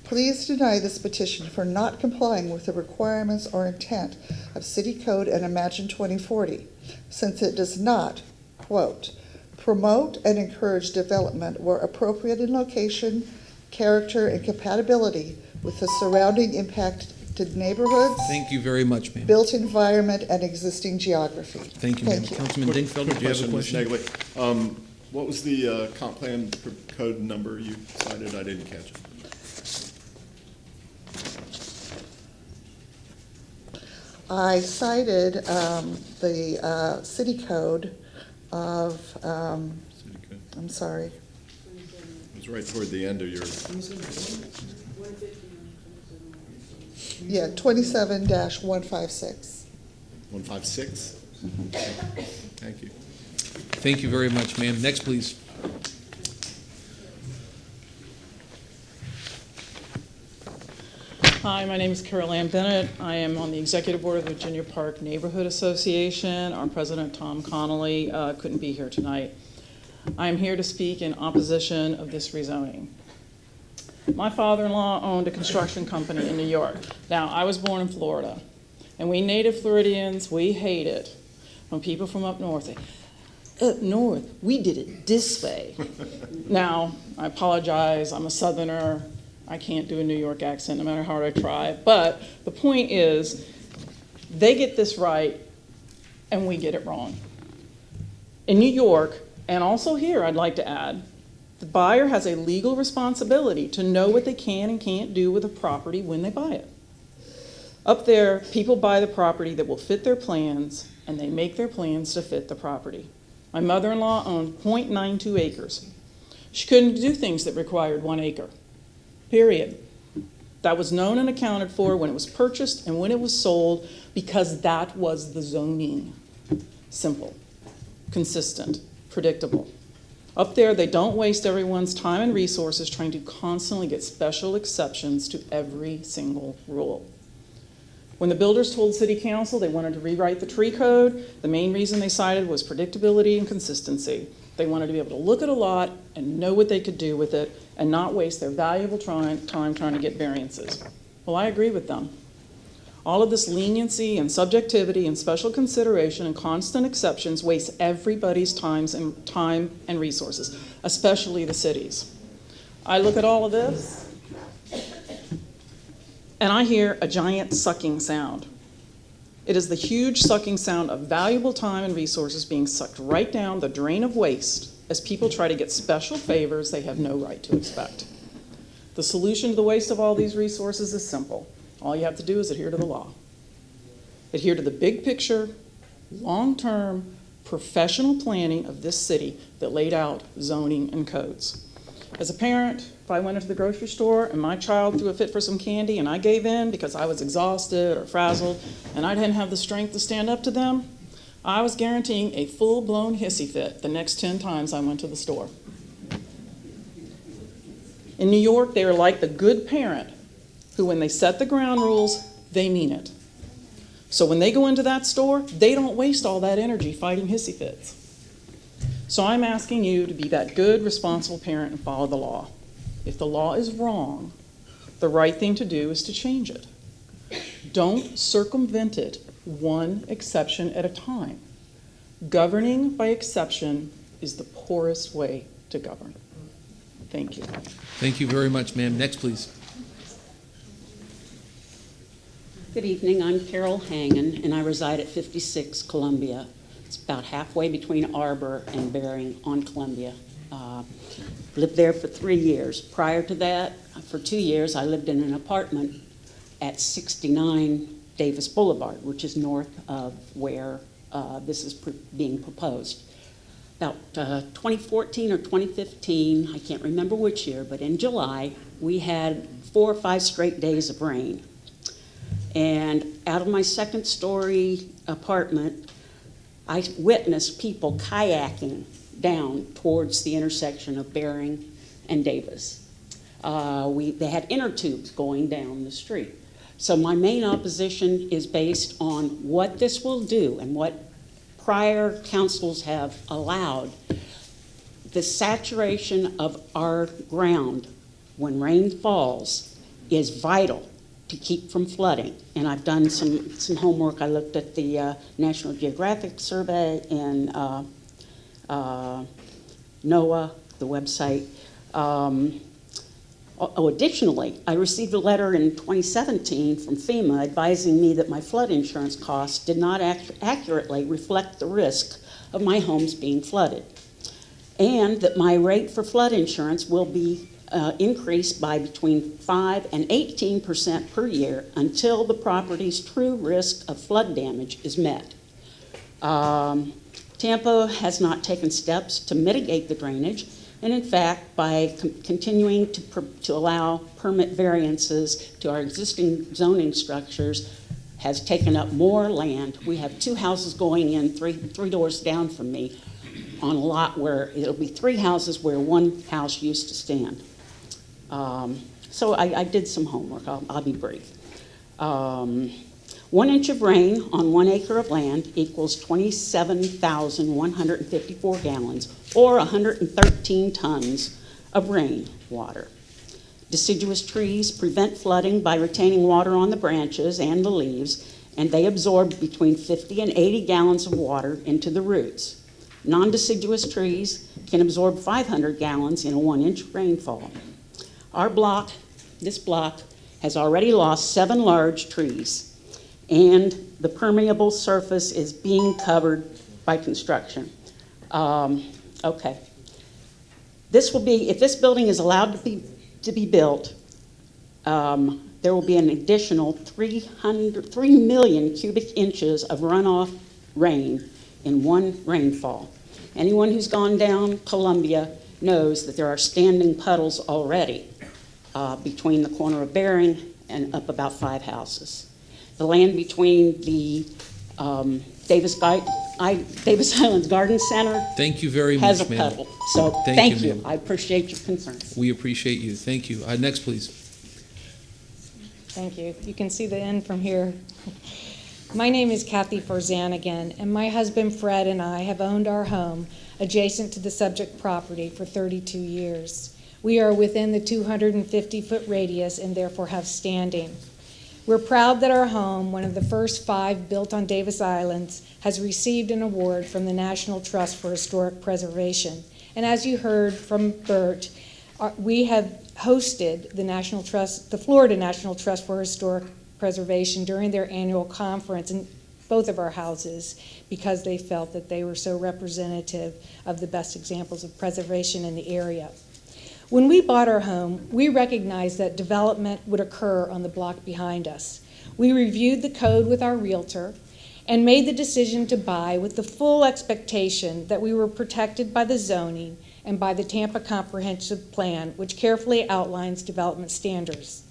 U: Please deny this petition for not complying with the requirements or intent of City Code and Imagine 2040, since it does not, quote, promote and encourage development where appropriate in location, character, and compatibility with the surrounding impacted neighborhoods.
A: Thank you very much, ma'am.
U: Built environment and existing geography.
A: Thank you, ma'am. Councilman Dingfelder, do you have a question?
B: Ms. Nagley. What was the comp plan code number you cited? I didn't catch it.
U: I cited the city code of, I'm sorry.
B: It was right toward the end of your.
U: Yeah, 27-156.
B: 156? Thank you.
A: Thank you very much, ma'am. Next, please.
J: Hi, my name is Carol Ann Bennett. I am on the Executive Board of the Virginia Park Neighborhood Association. Our president, Tom Connolly, couldn't be here tonight. I am here to speak in opposition of this rezoning. My father-in-law owned a construction company in New York. Now, I was born in Florida, and we native Floridians, we hate it when people from up north say, up north, we did it this way. Now, I apologize, I'm a Southerner. I can't do a New York accent no matter how hard I try. But the point is, they get this right, and we get it wrong. In New York, and also here, I'd like to add, the buyer has a legal responsibility to know what they can and can't do with a property when they buy it. Up there, people buy the property that will fit their plans, and they make their plans to fit the property. My mother-in-law owned 0.92 acres. She couldn't do things that required 1 acre, period. That was known and accounted for when it was purchased and when it was sold, because that was the zoning. Simple, consistent, predictable. Up there, they don't waste everyone's time and resources trying to constantly get special exceptions to every single rule. When the builders told City Council they wanted to rewrite the tree code, the main reason they cited was predictability and consistency. They wanted to be able to look at a lot and know what they could do with it and not waste their valuable time trying to get variances. Well, I agree with them. All of this leniency and subjectivity and special consideration and constant exceptions waste everybody's time and resources, especially the cities. I look at all of this, and I hear a giant sucking sound. It is the huge sucking sound of valuable time and resources being sucked right down the drain of waste as people try to get special favors they have no right to expect. The solution to the waste of all these resources is simple. All you have to do is adhere to the law. Adhere to the big picture, long-term, professional planning of this city that laid out zoning and codes. As a parent, if I went into the grocery store and my child threw a fit for some candy and I gave in because I was exhausted or frazzled and I didn't have the strength to stand up to them, I was guaranteeing a full-blown hissy fit the next 10 times I went to the store. In New York, they are like the good parent who, when they set the ground rules, they mean it. So when they go into that store, they don't waste all that energy fighting hissy fits. So I'm asking you to be that good, responsible parent and follow the law. If the law is wrong, the right thing to do is to change it. Don't circumvent it one exception at a time. Governing by exception is the poorest way to govern. Thank you.
A: Thank you very much, ma'am. Next, please.
K: Good evening, I'm Carol Hangen, and I reside at 56 Columbia. It's about halfway between Arbor and Bering on Columbia. Lived there for 3 years. Prior to that, for 2 years, I lived in an apartment at 69 Davis Boulevard, which is north of where this is being proposed. About 2014 or 2015, I can't remember which year, but in July, we had 4 or 5 straight days of rain. And out of my second-story apartment, I witnessed people kayaking down towards the intersection of Bering and Davis. They had inner tubes going down the street. So my main opposition is based on what this will do and what prior councils have allowed. The saturation of our ground when rain falls is vital to keep from flooding. And I've done some homework. I looked at the National Geographic survey and NOAA, the website. Additionally, I received a letter in 2017 from FEMA advising me that my flood insurance costs did not accurately reflect the risk of my homes being flooded, and that my rate for flood insurance will be increased by between 5 and 18% per year until the property's true risk of flood damage is met. Tampa has not taken steps to mitigate the drainage, and in fact, by continuing to allow permit variances to our existing zoning structures, has taken up more land. We have 2 houses going in, three doors down from me, on a lot where it'll be 3 houses where 1 house used to stand. So I did some homework. I'll be brief. 1 inch of rain on 1 acre of land equals 27,154 gallons, or 113 tons of rainwater. Deciduous trees prevent flooding by retaining water on the branches and the leaves, and they absorb between 50 and 80 gallons of water into the roots. Non-deciduous trees can absorb 500 gallons in a 1 inch rainfall. Our block, this block, has already lost 7 large trees, and the permeable surface is being covered by construction. Okay. This will be, if this building is allowed to be built, there will be an additional 3 million cubic inches of runoff rain in 1 rainfall. Anyone who's gone down Columbia knows that there are standing puddles already between the corner of Bering and up about 5 houses. The land between the Davis Islands Garden Center
A: Thank you very
K: has
A: much,
K: a
A: ma'am.
K: puddle. So thank you. I appreciate your concern.
A: We appreciate you. Thank you. Next, please.
V: Thank you. You can see the end from here. My name is Kathy Forzan again, and my husband Fred and I have owned our home adjacent to the subject property for 32 years. We are within the 250-foot radius and therefore have standing. We're proud that our home, one of the first 5 built on Davis Islands, has received an award from the National Trust for Historic Preservation. And as you heard from Bert, we have hosted the Florida National Trust for Historic Preservation during their annual conference in both of our houses because they felt that they were so representative of the best examples of preservation in the area. When we bought our home, we recognized that development would occur on the block behind us. We reviewed the code with our realtor and made the decision to buy with the full expectation that we were protected by the zoning and by the Tampa Comprehensive Plan, which carefully outlines development standards.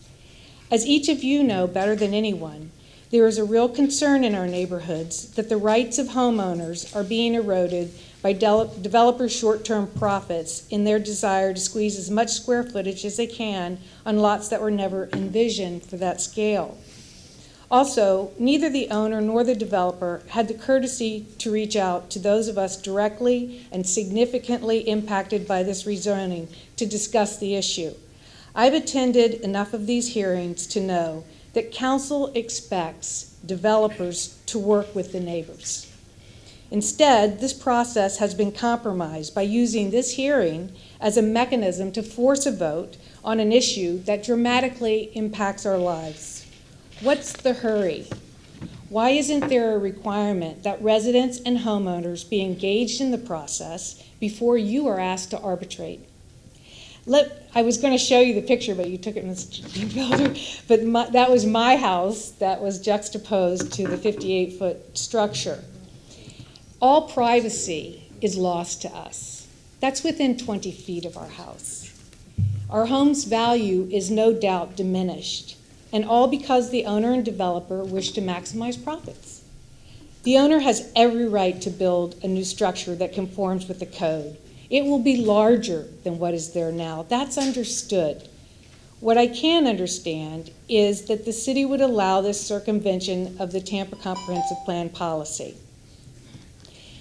V: As each of you know better than anyone, there is a real concern in our neighborhoods that the rights of homeowners are being eroded by developers' short-term profits in their desire to squeeze as much square footage as they can on lots that were never envisioned for that scale. Also, neither the owner nor the developer had the courtesy to reach out to those of us directly and significantly impacted by this rezoning to discuss the issue. I've attended enough of these hearings to know that council expects developers to work with the neighbors. Instead, this process has been compromised by using this hearing as a mechanism to force a vote on an issue that dramatically impacts our lives. What's the hurry? Why isn't there a requirement that residents and homeowners be engaged in the process before you are asked to arbitrate? I was going to show you the picture, but you took it, Mr. Builder. But that was my house that was juxtaposed to the 58-foot structure. All privacy is lost to us. That's within 20 feet of our house. Our home's value is no doubt diminished, and all because the owner and developer wish to maximize profits. The owner has every right to build a new structure that conforms with the code. It will be larger than what is there now. That's understood. What I can understand is that the city would allow this circumvention of the Tampa Comprehensive Plan policy.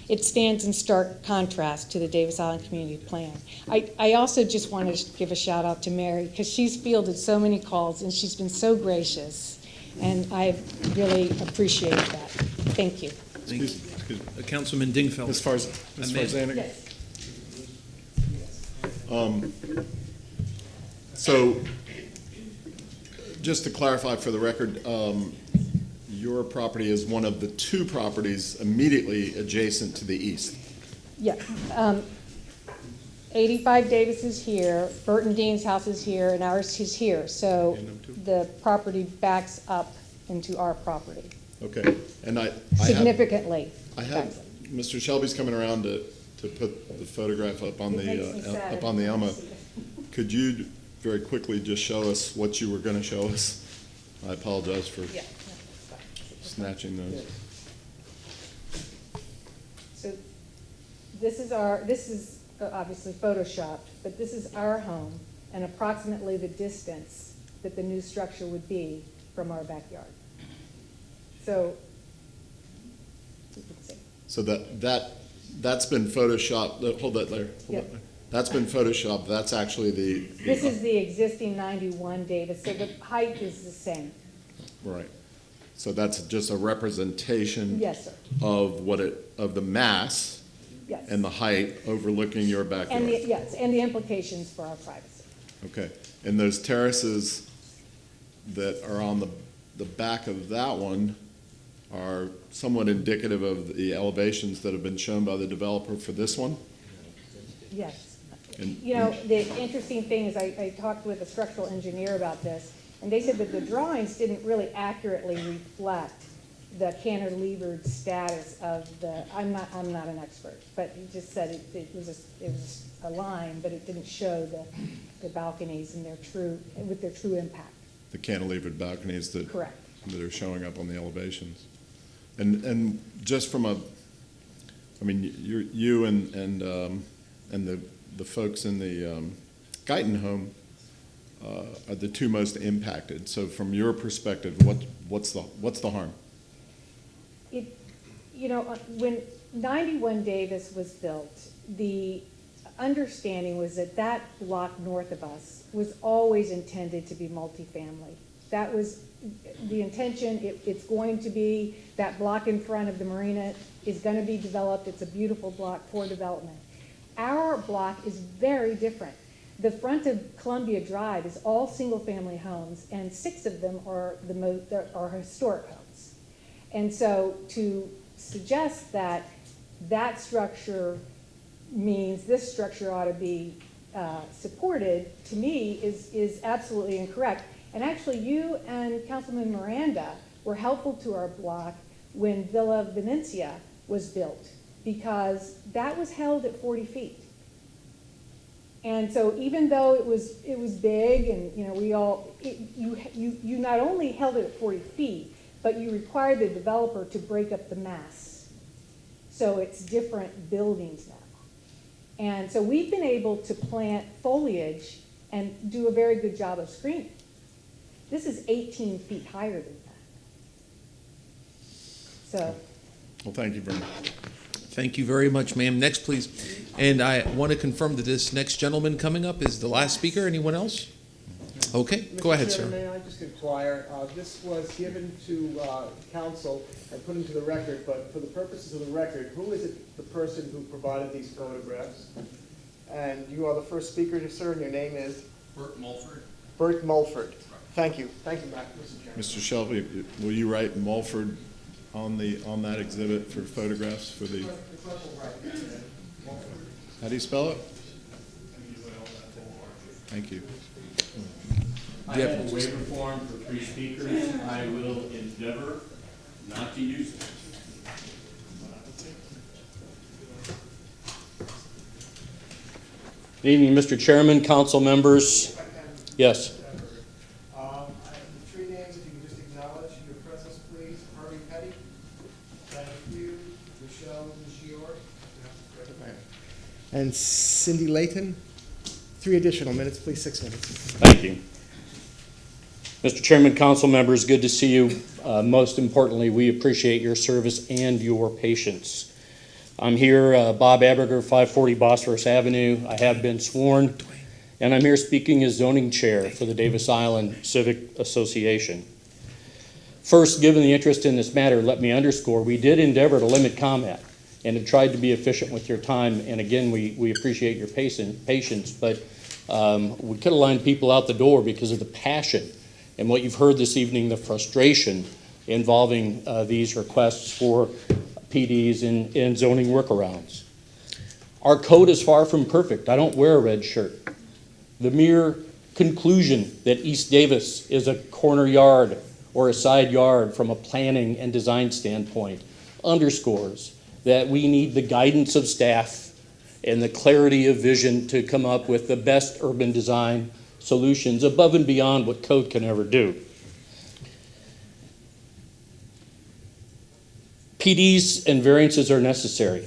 V: It stands in stark contrast to the Davis Island Community Plan. I also just want to give a shout out to Mary, because she's fielded so many calls and she's been so gracious, and I really appreciate that. Thank you.
A: Thank you. Councilman Dingfelder.
B: Ms. Farzana?
V: Yes.
B: So, just to clarify for the record, your property is one of the two properties immediately adjacent to the east.
V: Yeah. 85 Davis is here, Burton Dean's house is here, and ours is here. So the property backs up into our property.
B: Okay, and
V: Significantly.
B: I have Mr. Shelby's coming around to put the photograph up on the Elmo. Could you very quickly just show us what you were going to show us? I apologize for snatching those.
V: So this is obviously photoshopped, but this is our home and approximately the distance that the new structure would be from our backyard. So you can see.
B: So that's been photoshopped. Hold that there. Hold that there. That's been photoshopped. That's actually the.
V: This is the existing 91 Davis, so the height is the same.
B: Right. So that's just a representation.
V: Yes, sir.
B: of the mass.
V: Yes.
B: And the height overlooking your backyard.
V: And the implications for our privacy.
B: Okay. And those terraces that are on the back of that one are somewhat indicative of the elevations that have been shown by the developer for this one?
V: Yes.
B: And,
V: you know, the interesting thing is I talked with a structural engineer about this, and they said that the drawings didn't really accurately reflect the cantilevered status of the, I'm not an expert, but he just said it was a line, but it didn't show the balconies and with their true impact.
B: The cantilevered balconies that
V: Correct.
B: That are showing up on the elevations. And just from you and the folks in the Guyton home are the two most impacted. So from your perspective, what's the harm?
V: When 91 Davis was built, the understanding was that block north of us was always intended to be multifamily. That was the intention. It's going to be, that block in front of the marina is going to be developed. It's a beautiful block for development. Our block is very different. The front of Columbia Drive is all single-family homes, and 6 of them are historic homes. And so to suggest that structure means this structure ought to be supported, to me, is absolutely incorrect. And actually, you and Councilman Miranda were helpful to our block when Villa Venencia was built, because that was held at 40 feet. And so even though it was big, and you not only held it at 40 feet, but you required the developer to break up the mass. So it's different buildings now. And so we've been able to plant foliage and do a very good job of screening. This is 18 feet higher than that. So.
B: Well, thank you very much.
A: Thank you very much, ma'am. Next, please. And I want to confirm that this next gentleman coming up is the last speaker. Anyone else? Okay, go ahead,
E: Mr. Chairman,
A: sir.
E: may I just inquire, this was given to council and put into the record, but for the purposes of the record, who is it, the person who provided these photographs? And you are the first speaker, sir, and your name is?
M: Bert Mulford.
E: Bert Mulford. Thank you. Thank you, Mr. Chairman.
B: Mr. Shelby, will you write Mulford on that exhibit for photographs for the, how do you spell it? Thank you.
C: I have a waiver form for 3 speakers. I will endeavor not to use it.
D: Good evening, Mr. Chairman, council members. Yes.
E: I have 3 names, if you can just acknowledge your presence, please. Harvey Petty, Diana Hughes, Michelle Michior, and Cindy Layton. 3 additional minutes, please, 6 minutes.
D: Thank you. Mr. Chairman, council members, good to see you. Most importantly, we appreciate your service and your patience. I'm here, Bob Aberger, 540 Bosphorus Avenue. I have been sworn, and I'm here speaking as zoning chair for the Davis Island Civic Association. First, given the interest in this matter, let me underscore, we did endeavor to limit comment and have tried to be efficient with your time. And again, we appreciate your patience, but we could have lined people out the door because of the passion and what you've heard this evening, the frustration involving these requests for PDs and zoning workarounds. Our code is far from perfect. I don't wear a red shirt. The mere conclusion that East Davis is a corner yard or a side yard from a planning and design standpoint underscores that we need the guidance of staff and the clarity of vision to come up with the best urban design solutions above and beyond what code can ever do. PDs and variances are necessary.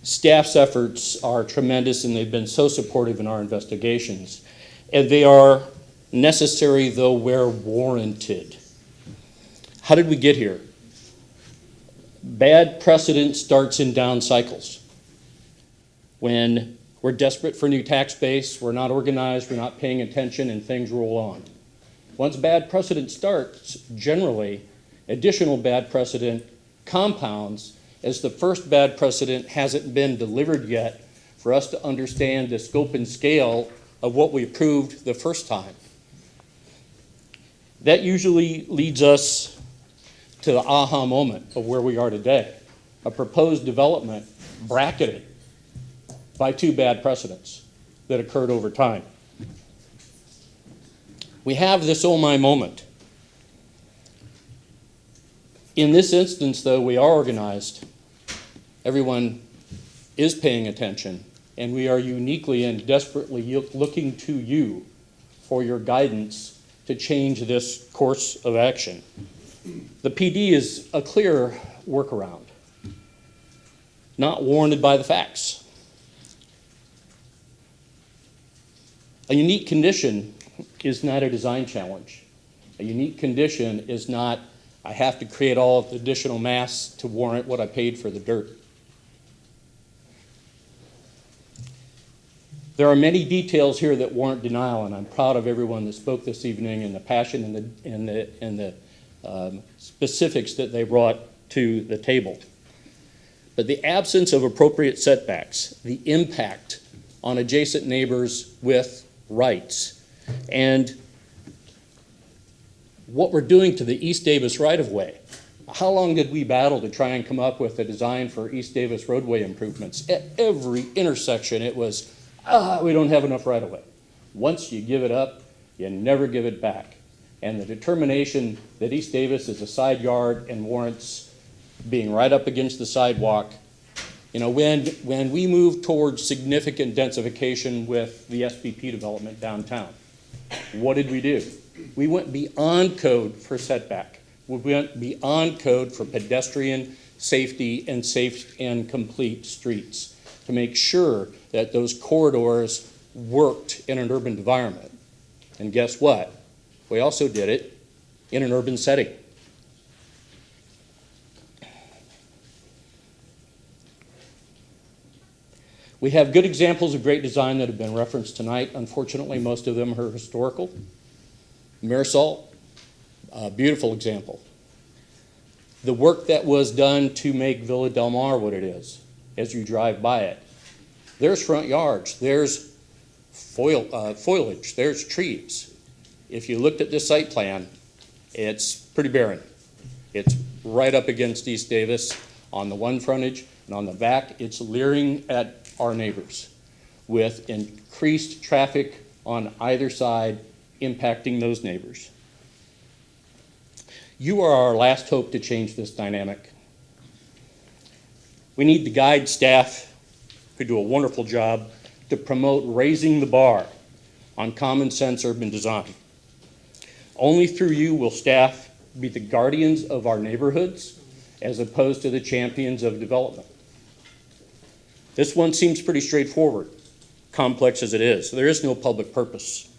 D: Staff's efforts are tremendous, and they've been so supportive in our investigations. And they are necessary, though, where warranted. How did we get here? Bad precedent starts in down cycles. When we're desperate for new tax base, we're not organized, we're not paying attention, and things roll on. Once bad precedent starts, generally, additional bad precedent compounds as the first bad precedent hasn't been delivered yet for us to understand the scope and scale of what we approved the first time. That usually leads us to the aha moment of where we are today, a proposed development bracketed by 2 bad precedents that occurred over time. We have this oh my moment. In this instance, though, we are organized. Everyone is paying attention, and we are uniquely and desperately looking to you for your guidance to change this course of action. The PD is a clear workaround, not warranted by the facts. A unique condition is not a design challenge. A unique condition is not, I have to create all of the additional mass to warrant what I paid for the dirt. There are many details here that warrant denial, and I'm proud of everyone that spoke this evening and the passion and the specifics that they brought to the table. But the absence of appropriate setbacks, the impact on adjacent neighbors with rights, and what we're doing to the East Davis right-of-way. How long did we battle to try and come up with a design for East Davis roadway improvements? At every intersection, it was, we don't have enough right-of-way. Once you give it up, you never give it back. And the determination that East Davis is a side yard and warrants being right up against the sidewalk. You know, when we moved towards significant densification with the SPP development downtown, what did we do? We went beyond code for setback. We went beyond code for pedestrian safety and safe and complete streets to make sure that those corridors worked in an urban environment. And guess what? We also did it in an urban setting. We have good examples of great design that have been referenced tonight. Unfortunately, most of them are historical. Marisol, a beautiful example. The work that was done to make Villa Del Mar what it is, as you drive by it. There's front yards, there's foliage, there's trees. If you looked at this site plan, it's pretty barren. It's right up against East Davis on the one frontage, and on the back, it's leering at our neighbors with increased traffic on either side impacting those neighbors. You are our last hope to change this dynamic. We need to guide staff who do a wonderful job to promote raising the bar on common sense urban design. Only through you will staff be the guardians of our neighborhoods as opposed to the champions of development. This one seems pretty straightforward, complex as it is. There is no public purpose.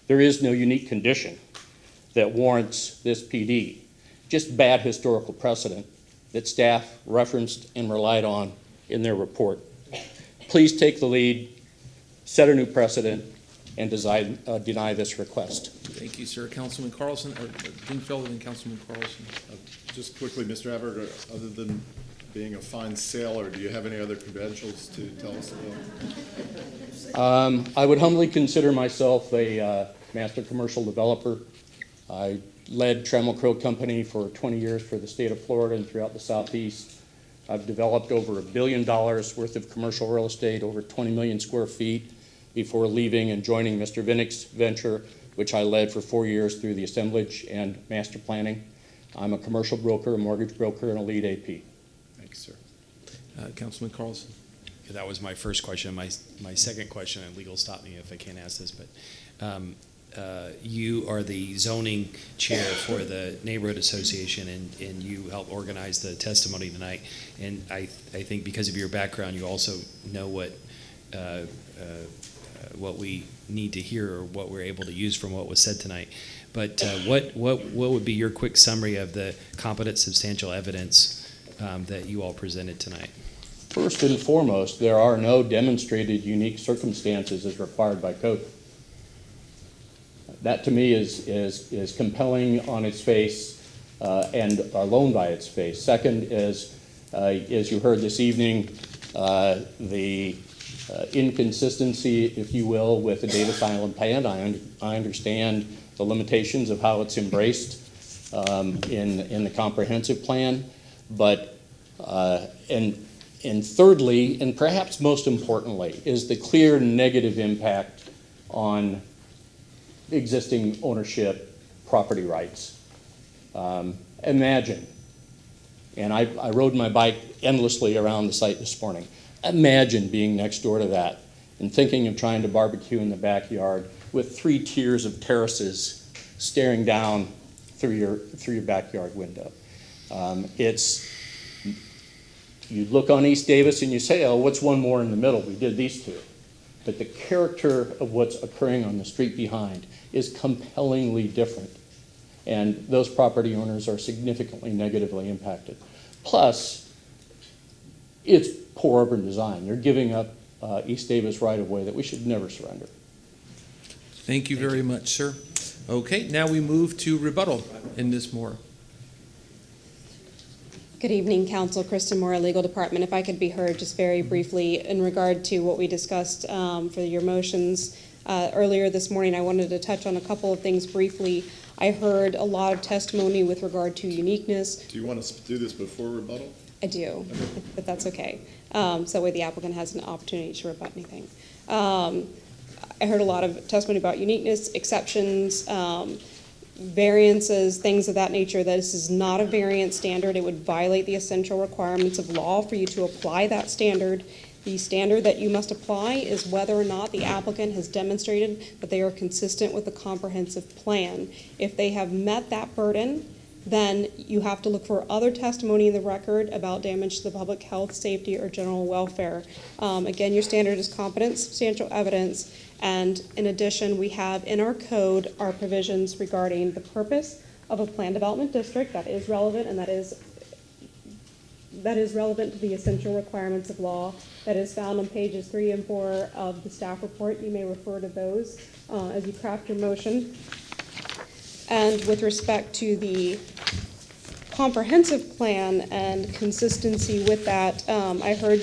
D: There is no unique condition that warrants this PD, just bad historical precedent that staff referenced and relied on in their report. Please take the lead, set a new precedent, and deny this request.
A: Thank you, sir. Councilman Carlson, or Dingfelder, then Councilman Carlson.
B: Just quickly, Mr. Aberger, other than being a fine sailor, do you have any other credentials to tell us about?
D: I would humbly consider myself a master commercial developer. I led Trammell Crow Company for 20 years for the state of Florida and throughout the Southeast. I've developed over $1 billion worth of commercial real estate, over 20 million square feet, before leaving and joining Mr. Vinnick's venture, which I led for 4 years through the assemblage and master planning. I'm a commercial broker, a mortgage broker, and a lead AP.
B: Thanks, sir.
A: Councilman Carlson.
I: Yeah, that was my first question. My second question, and legal stop me if I can't ask this, but you are the zoning chair for the neighborhood association, and you help organize the testimony tonight. And I think because of your background, you also know what we need to hear or what we're able to use from what was said tonight. But what would be your quick summary of the competent substantial evidence that you all presented tonight?
D: First and foremost, there are no demonstrated unique circumstances as required by code. That to me is compelling on its face and alone by its face. Second is, as you heard this evening, the inconsistency, if you will, with the Davis Island plan. I understand the limitations of how it's embraced in the comprehensive plan, but and thirdly, and perhaps most importantly, is the clear negative impact on existing ownership property rights. Imagine, and I rode my bike endlessly around the site this morning. Imagine being next door to that and thinking of trying to barbecue in the backyard with 3 tiers of terraces staring down through your backyard window. You look on East Davis and you say, oh, what's one more in the middle? We did these two. But the character of what's occurring on the street behind is compellingly different. And those property owners are significantly negatively impacted. Plus, it's poor urban design. You're giving up East Davis right-of-way that we should never surrender.
A: Thank you very much, sir. Okay, now we move to rebuttal. And Ms. Moore.
R: Good evening, Council. Kristen Moore, Legal Department. If I could be heard just very briefly in regard to what we discussed for your motions earlier this morning, I wanted to touch on a couple of things briefly. I heard a lot of testimony with regard to uniqueness.
B: Do you want us to do this before rebuttal?
R: I do, but that's okay. So that way the applicant has an opportunity to rebut anything. I heard a lot of testimony about uniqueness, exceptions, variances, things of that nature. That this is not a variance standard. It would violate the essential requirements of law for you to apply that standard. The standard that you must apply is whether or not the applicant has demonstrated that they are consistent with the comprehensive plan. If they have met that burden, then you have to look for other testimony in the record about damage to the public health, safety, or general welfare. Again, your standard is competent, substantial evidence, and in addition, we have in our code our provisions regarding the purpose of a plan development district that is relevant, and that is relevant to the essential requirements of law. That is found on pages 3 and 4 of the staff report. You may refer to those as you craft your motion. And with respect to the comprehensive plan and consistency with that, I heard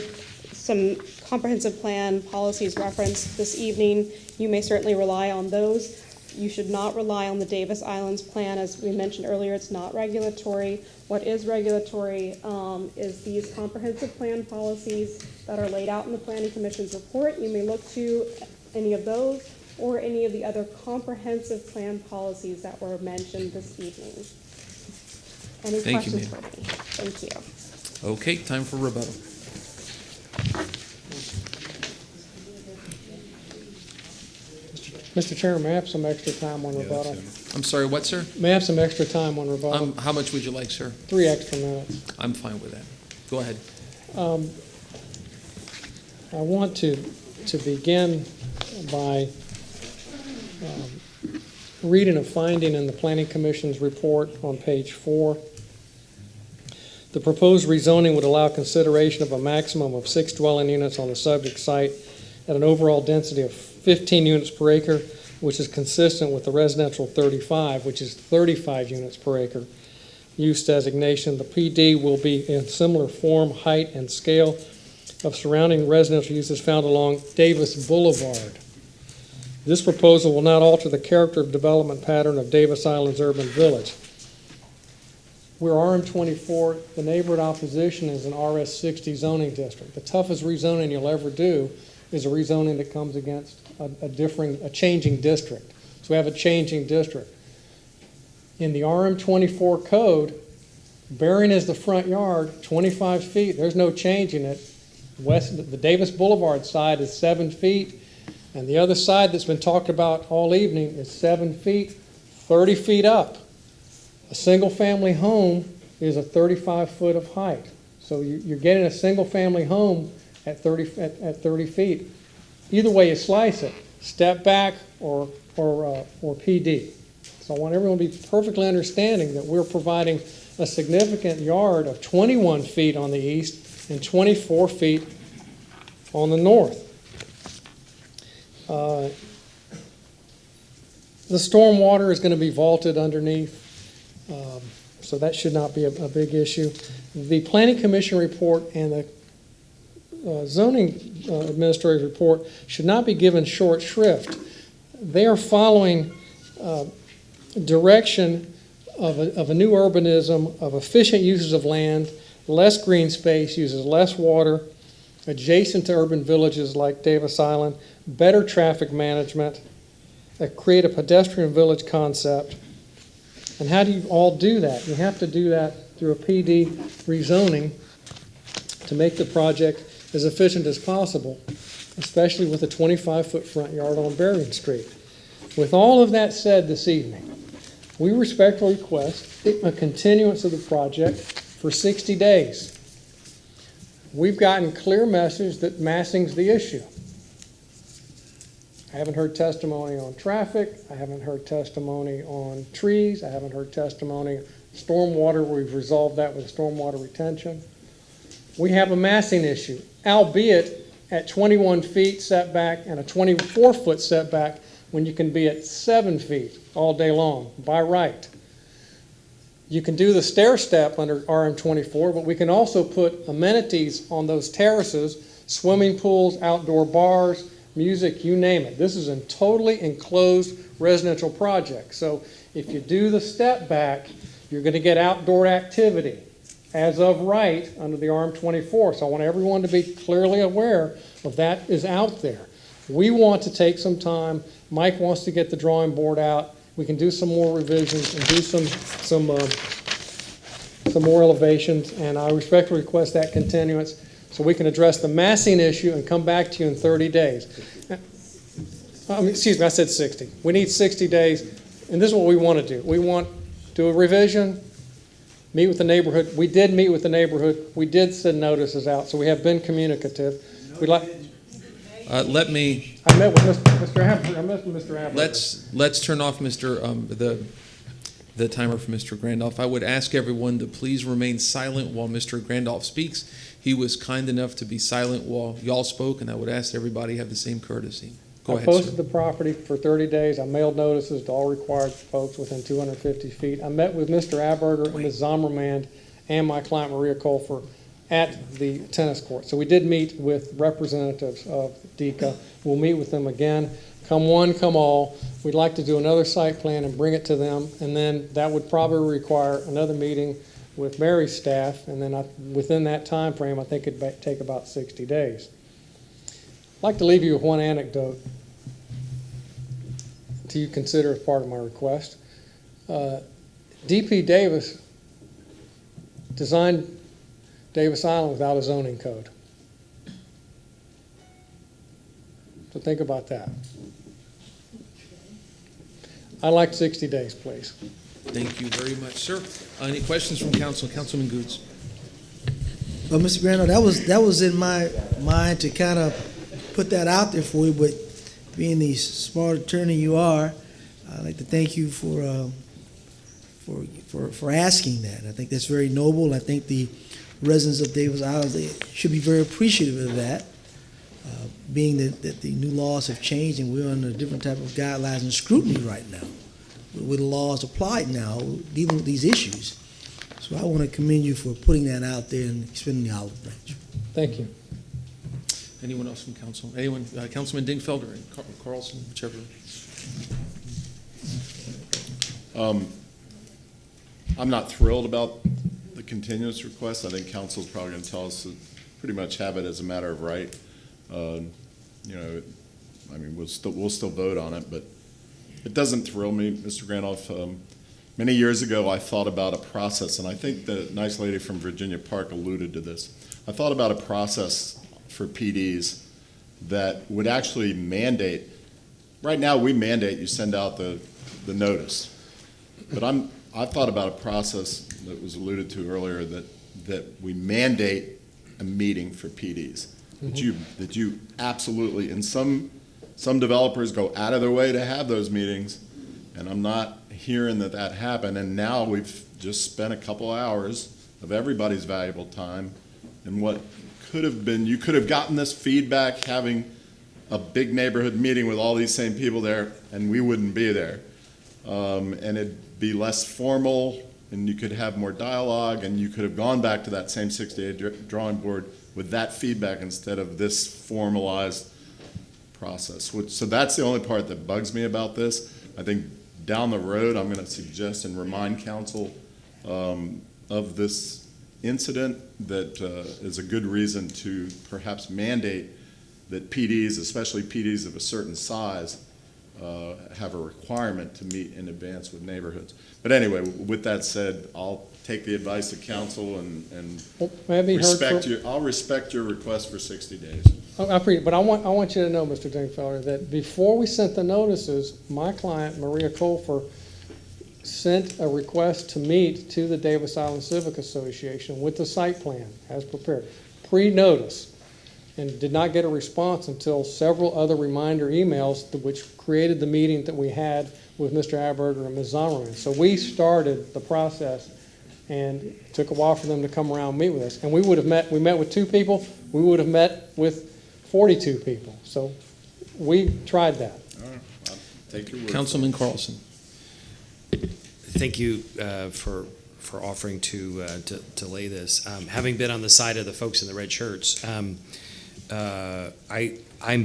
R: some comprehensive plan policies referenced this evening. You may certainly rely on those. You should not rely on the Davis Islands plan. As we mentioned earlier, it's not regulatory. What is regulatory is these comprehensive plan policies that are laid out in the Planning Commission's report. You may look to any of those or any of the other comprehensive plan policies that were mentioned this evening. Any
A: Thank you,
R: questions
A: ma'am.
R: for me? Thank you.
A: Okay, time for rebuttal.
H: Mr. Chairman, may I have some extra time on rebuttal?
A: I'm sorry, what, sir?
H: May I have some extra time on rebuttal?
A: How much would you like, sir?
H: 3 extra minutes.
A: I'm fine with that. Go ahead.
H: I want to begin by reading a finding in the Planning Commission's report on page 4. The proposed rezoning would allow consideration of a maximum of 6 dwelling units on the subject site at an overall density of 15 units per acre, which is consistent with the residential 35, which is 35 units per acre use designation. The PD will be in similar form, height, and scale of surrounding residential uses found along Davis Boulevard. This proposal will not alter the character of development pattern of Davis Island's urban village. We're RM24. The neighborhood opposition is an RS60 zoning district. The toughest rezoning you'll ever do is a rezoning that comes against a changing district. So we have a changing district. In the RM24 code, bearing as the front yard, 25 feet, there's no changing it. The Davis Boulevard side is 7 feet, and the other side that's been talked about all evening is 7 feet, 30 feet up. A single-family home is a 35 foot of height. So you're getting a single-family home at 30 feet. Either way you slice it, step back or PD. So I want everyone to be perfectly understanding that we're providing a significant yard of 21 feet on the east and 24 feet on the north. The stormwater is going to be vaulted underneath, so that should not be a big issue. The Planning Commission report and the zoning administrative report should not be given short shrift. They are following direction of a new urbanism, of efficient uses of land, less green space, uses less water, adjacent to urban villages like Davis Island, better traffic management, create a pedestrian village concept. And how do you all do that? You have to do that through a PD rezoning to make the project as efficient as possible, especially with a 25-foot front yard on Bering Street. With all of that said this evening, we respectfully request a continuance of the project for 60 days. We've gotten clear message that massing's the issue. I haven't heard testimony on traffic. I haven't heard testimony on trees. I haven't heard testimony on stormwater. We've resolved that with stormwater retention. We have a massing issue, albeit at 21 feet setback and a 24-foot setback when you can be at 7 feet all day long by right. You can do the stair step under RM24, but we can also put amenities on those terraces, swimming pools, outdoor bars, music, you name it. This is a totally enclosed residential project. So if you do the step back, you're going to get outdoor activity as of right under the RM24. So I want everyone to be clearly aware of that is out there. We want to take some time. Mike wants to get the drawing board out. We can do some more revisions and do some more elevations, and I respectfully request that continuance so we can address the massing issue and come back to you in 30 days. Excuse me, I said 60. We need 60 days, and this is what we want to do. We want to do a revision, meet with the neighborhood. We did meet with the neighborhood. We did send notices out, so we have been communicative. We'd like.
A: Let me.
H: I met with Mr. Abler. I met with Mr. Abler.
A: Let's turn off the timer for Mr. Grandolph. I would ask everyone to please remain silent while Mr. Grandolph speaks. He was kind enough to be silent while y'all spoke, and I would ask everybody to have the same courtesy. Go
H: I
A: ahead,
H: posted
A: sir.
H: the property for 30 days. I mailed notices to all required folks within 250 feet. I met with Mr. Aberger and Ms. Zommerman and my client Maria Colfer at the tennis court. So we did meet with representatives of DECA. We'll meet with them again. Come one, come all. We'd like to do another site plan and bring it to them, and then that would probably require another meeting with Mary's staff, and then within that time frame, I think it'd take about 60 days. I'd like to leave you with one anecdote to consider as part of my request. D.P. Davis designed Davis Island without a zoning code. So think about that. I'd like 60 days, please.
A: Thank you very much, sir. Any questions from council? Councilman Goods.
L: Well, Mr. Grano, that was in my mind to kind of put that out there for you, but being the smart attorney you are, I'd like to thank you for asking that. I think that's very noble. I think the residents of Davis Island, they should be very appreciative of that, being that the new laws have changed and we're under a different type of guidelines and scrutiny right now, with the laws applied now, dealing with these issues. So I want to commend you for putting that out there and extending the olive branch.
H: Thank you.
A: Anyone else from council? Anyone? Councilman Dingfelder and Carlson, whichever.
B: I'm not thrilled about the continuance request. I think council's probably going to tell us to pretty much have it as a matter of right. I mean, we'll still vote on it, but it doesn't thrill me, Mr. Granoff. Many years ago, I thought about a process, and I think the nice lady from Virginia Park alluded to this. I thought about a process for PDs that would actually mandate. Right now, we mandate you send out the notice, but I thought about a process that was alluded to earlier that we mandate a meeting for PDs. That you absolutely, and some developers go out of their way to have those meetings, and I'm not hearing that happened. And now we've just spent a couple hours of everybody's valuable time, and what could have been, you could have gotten this feedback having a big neighborhood meeting with all these same people there, and we wouldn't be there. And it'd be less formal, and you could have more dialogue, and you could have gone back to that same 60-day drawing board with that feedback instead of this formalized process. So that's the only part that bugs me about this. I think down the road, I'm going to suggest and remind council of this incident that is a good reason to perhaps mandate that PDs, especially PDs of a certain size, have a requirement to meet in advance with neighborhoods. But anyway, with that said, I'll take the advice of council and I'll respect your request for 60 days.
H: I appreciate it, but I want you to know, Mr. Dingfelder, that before we sent the notices, my client, Maria Colfer, sent a request to meet to the Davis Island Civic Association with the site plan as prepared, pre-notice, and did not get a response until several other reminder emails which created the meeting that we had with Mr. Aberger and Ms. Zommerman. So we started the process, and it took a while for them to come around and meet with us. And we met with 2 people, we would have met with 42 people. So we tried that.
B: All right, I'll take your word.
A: Councilman Carlson.
I: Thank you for offering to lay this. Having been on the side of the folks in the red shirts, I'm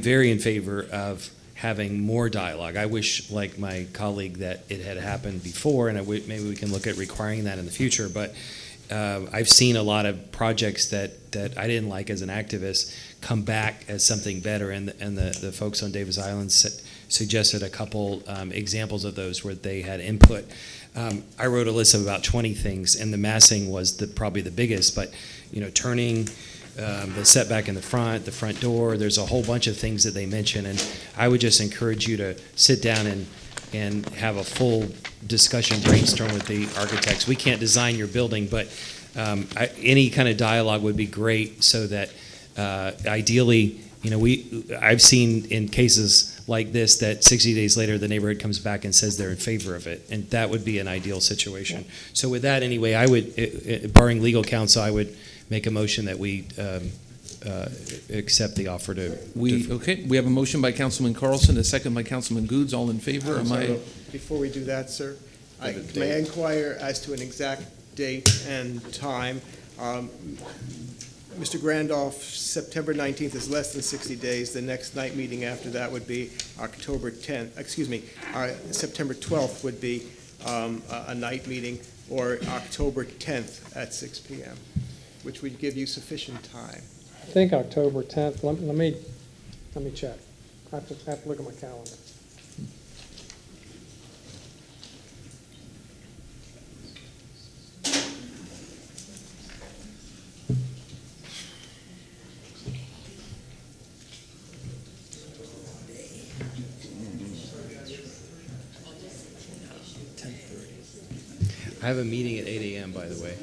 I: very in favor of having more dialogue. I wish, like my colleague, that it had happened before, and maybe we can look at requiring that in the future. But I've seen a lot of projects that I didn't like as an activist come back as something better, and the folks on Davis Island suggested a couple examples of those where they had input. I wrote a list of about 20 things, and the massing was probably the biggest. But turning the setback in the front door, there's a whole bunch of things that they mention, and I would just encourage you to sit down and have a full discussion, brainstorm with the architects. We can't design your building, but any kind of dialogue would be great, so that ideally, I've seen in cases like this that 60 days later the neighborhood comes back and says they're in favor of it, and that would be an ideal situation. So with that, anyway, I would, barring legal counsel, I would make a motion that we accept the offer to.
A: Okay, we have a motion by Councilman Carlson, a second by Councilman Goods. All in favor?
E: I'm
A: Am
E: sorry,
A: I?
E: Before we do that, sir,
B: For the
E: may I
B: date.
E: inquire as to an exact date and time? Mr. Grandoff, September 19th is less than 60 days. The next night meeting after that would be October 10th, September 12th would be a night meeting, or October 10th at 6 p.m., which would give you sufficient time.
H: I think October 10th. Let me check. I have to look at my calendar.
I: I have a meeting at 8 a.m., by the way.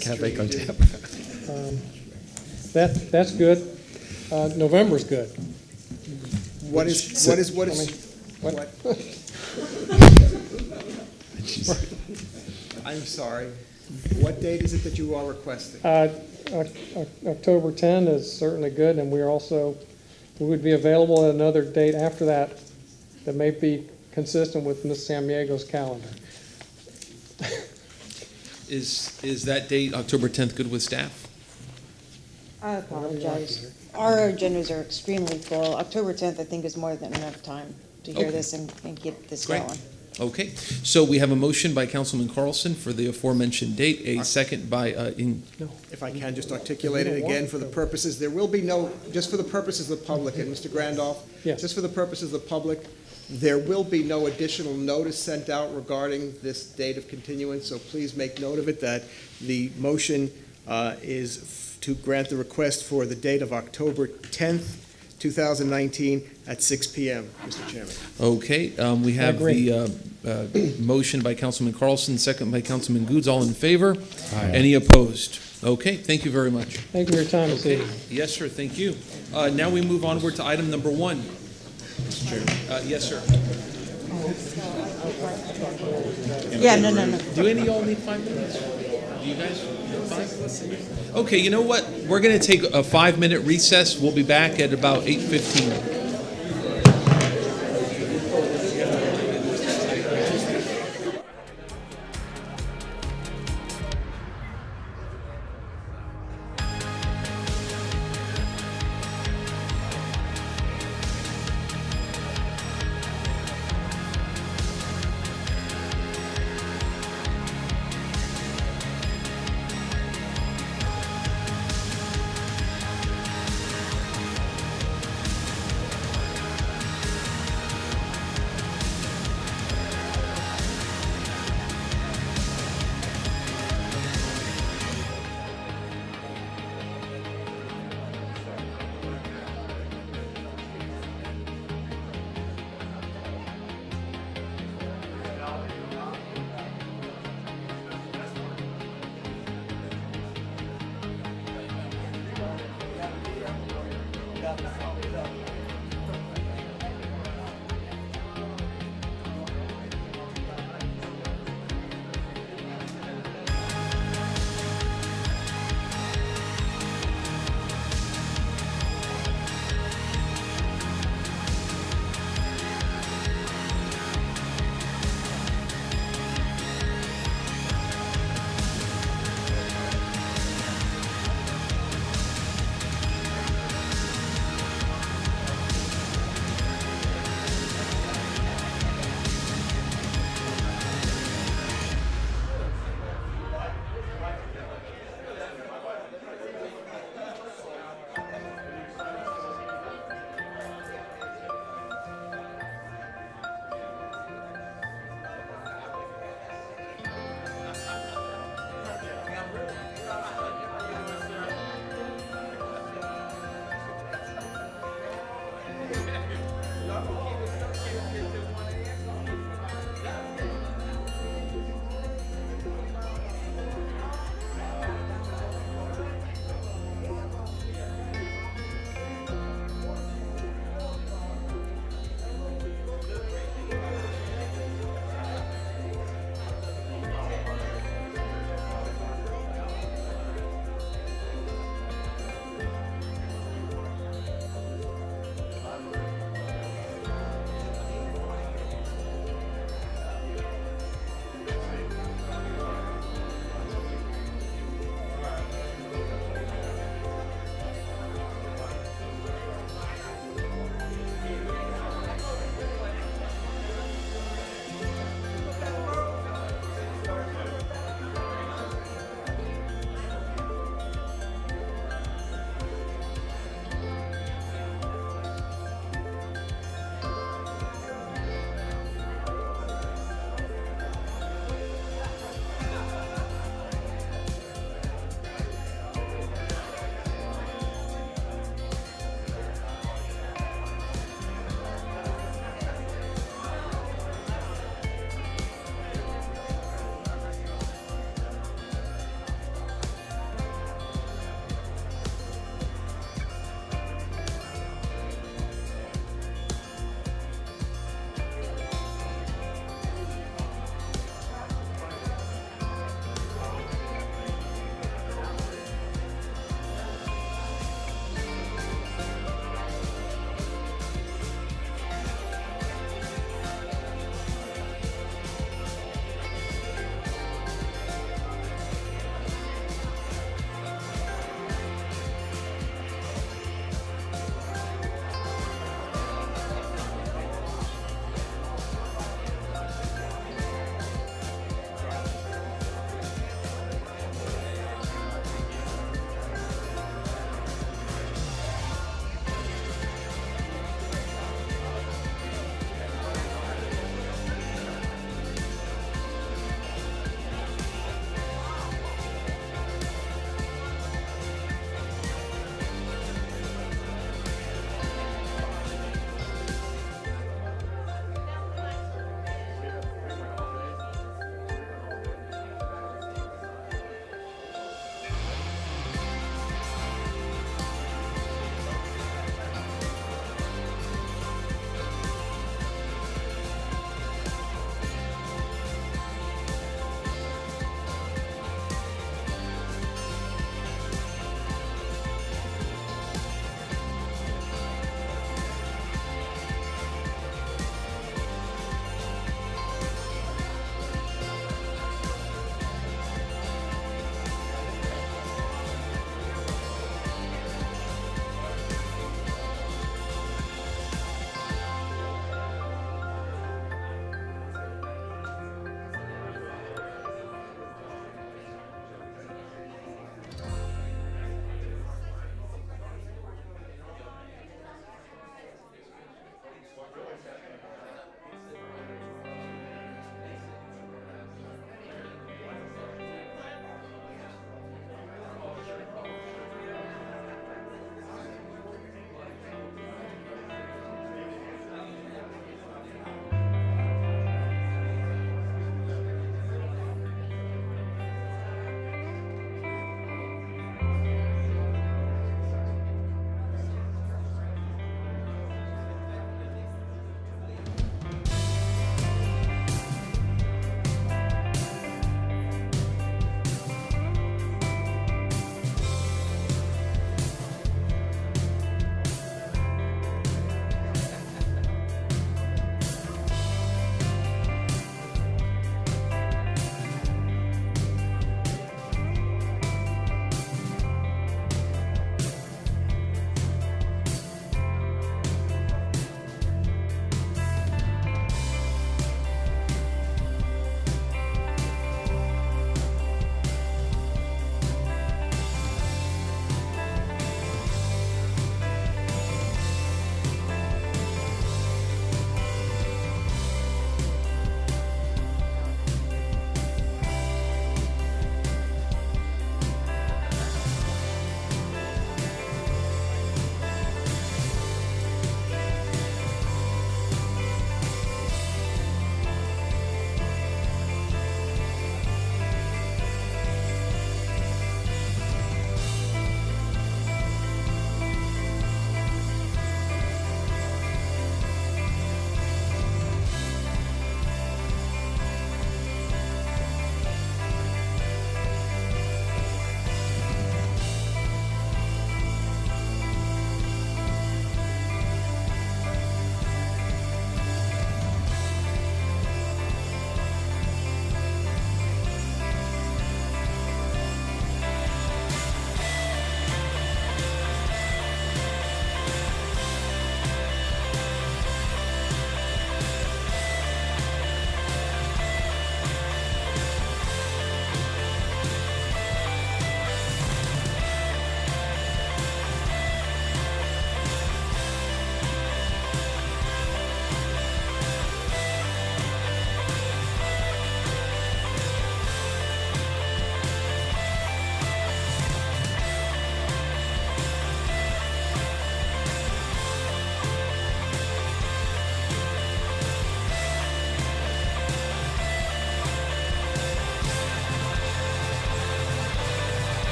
I: Cafe on tap.
H: That's good. November's good.
E: What I'm sorry. What date is it that you are requesting?
H: October 10 is certainly good, and we would be available at another date after that that may be consistent with Ms. Samiego's calendar.
A: Is that date, October 10th, good with staff?
F: I apologize. Our agendas are extremely full. October 10th, I think, is more than enough time to hear
A: Okay.
F: this and get this
A: Great.
F: going.
A: Okay, so we have a motion by Councilman Carlson for the aforementioned date, a second by,
E: If I can just articulate it again for the purposes, there will be no, just for the purposes of the public, and Mr. Grandoff,
H: Yes.
E: just for the purposes of the public, there will be no additional notice sent out regarding this date of continuance, so please make note of it, that the motion is to grant the request for the date of October 10th, 2019, at 6 p.m., Mr. Chairman.
A: okay, we have the motion by Councilman Carlson, second by Councilman Goods. All in favor?
I: Aye.
A: Any opposed? Okay, thank you very much.
H: Thank you for your time this evening.
A: Yes, sir, thank you. Now we move onward to item number 1. Mr. Chairman. Yes, sir.
F: Yeah, no.
A: Do any of y'all need 5 minutes? Do you guys? 5? Okay, you know what? We're going to take a 5-minute recess. We'll be back at about 8:15.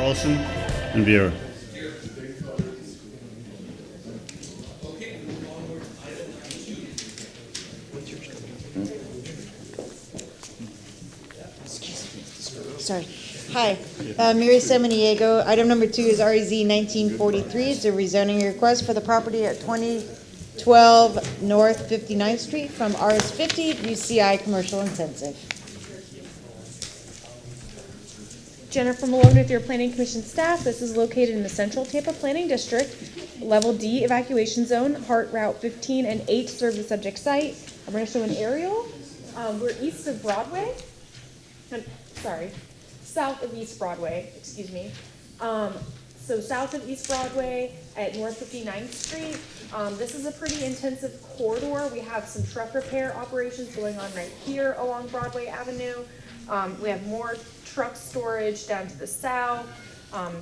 C: Allison, and Viera.
F: Sorry. Hi, Mary Samaniego. Item number 2 is REZ 1943. It's a rezoning request for the property at 2012 North 59th Street from RS50 to UCI Commercial Intensive.
G: Jennifer Malone with your Planning Commission staff. This is located in the Central Tampa Planning District, Level D Evacuation Zone. Heart Route 15 and 8 serve the subject site. I'm going to show an aerial. We're east of Broadway. South of East Broadway, excuse me. So south of East Broadway at North 59th Street. This is a pretty intensive corridor. We have some truck repair operations going on right here along Broadway Avenue. We have more truck storage down to the south.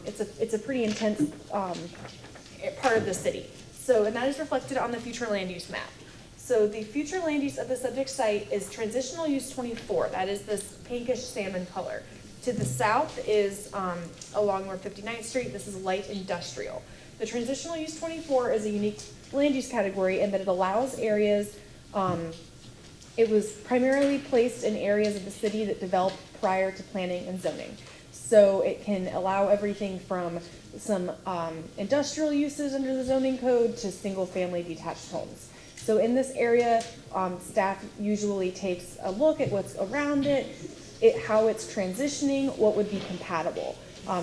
G: It's a pretty intense part of the city. So, and that is reflected on the future land use map. So the future land use of the subject site is transitional use 24. That is this pinkish salmon color. To the south is along North 59th Street. This is light industrial. The transitional use 24 is a unique land use category in that it allows areas, it was primarily placed in areas of the city that developed prior to planning and zoning. So it can allow everything from some industrial uses under the zoning code to single family detached homes. So in this area, staff usually takes a look at what's around it, how it's transitioning, what would be compatible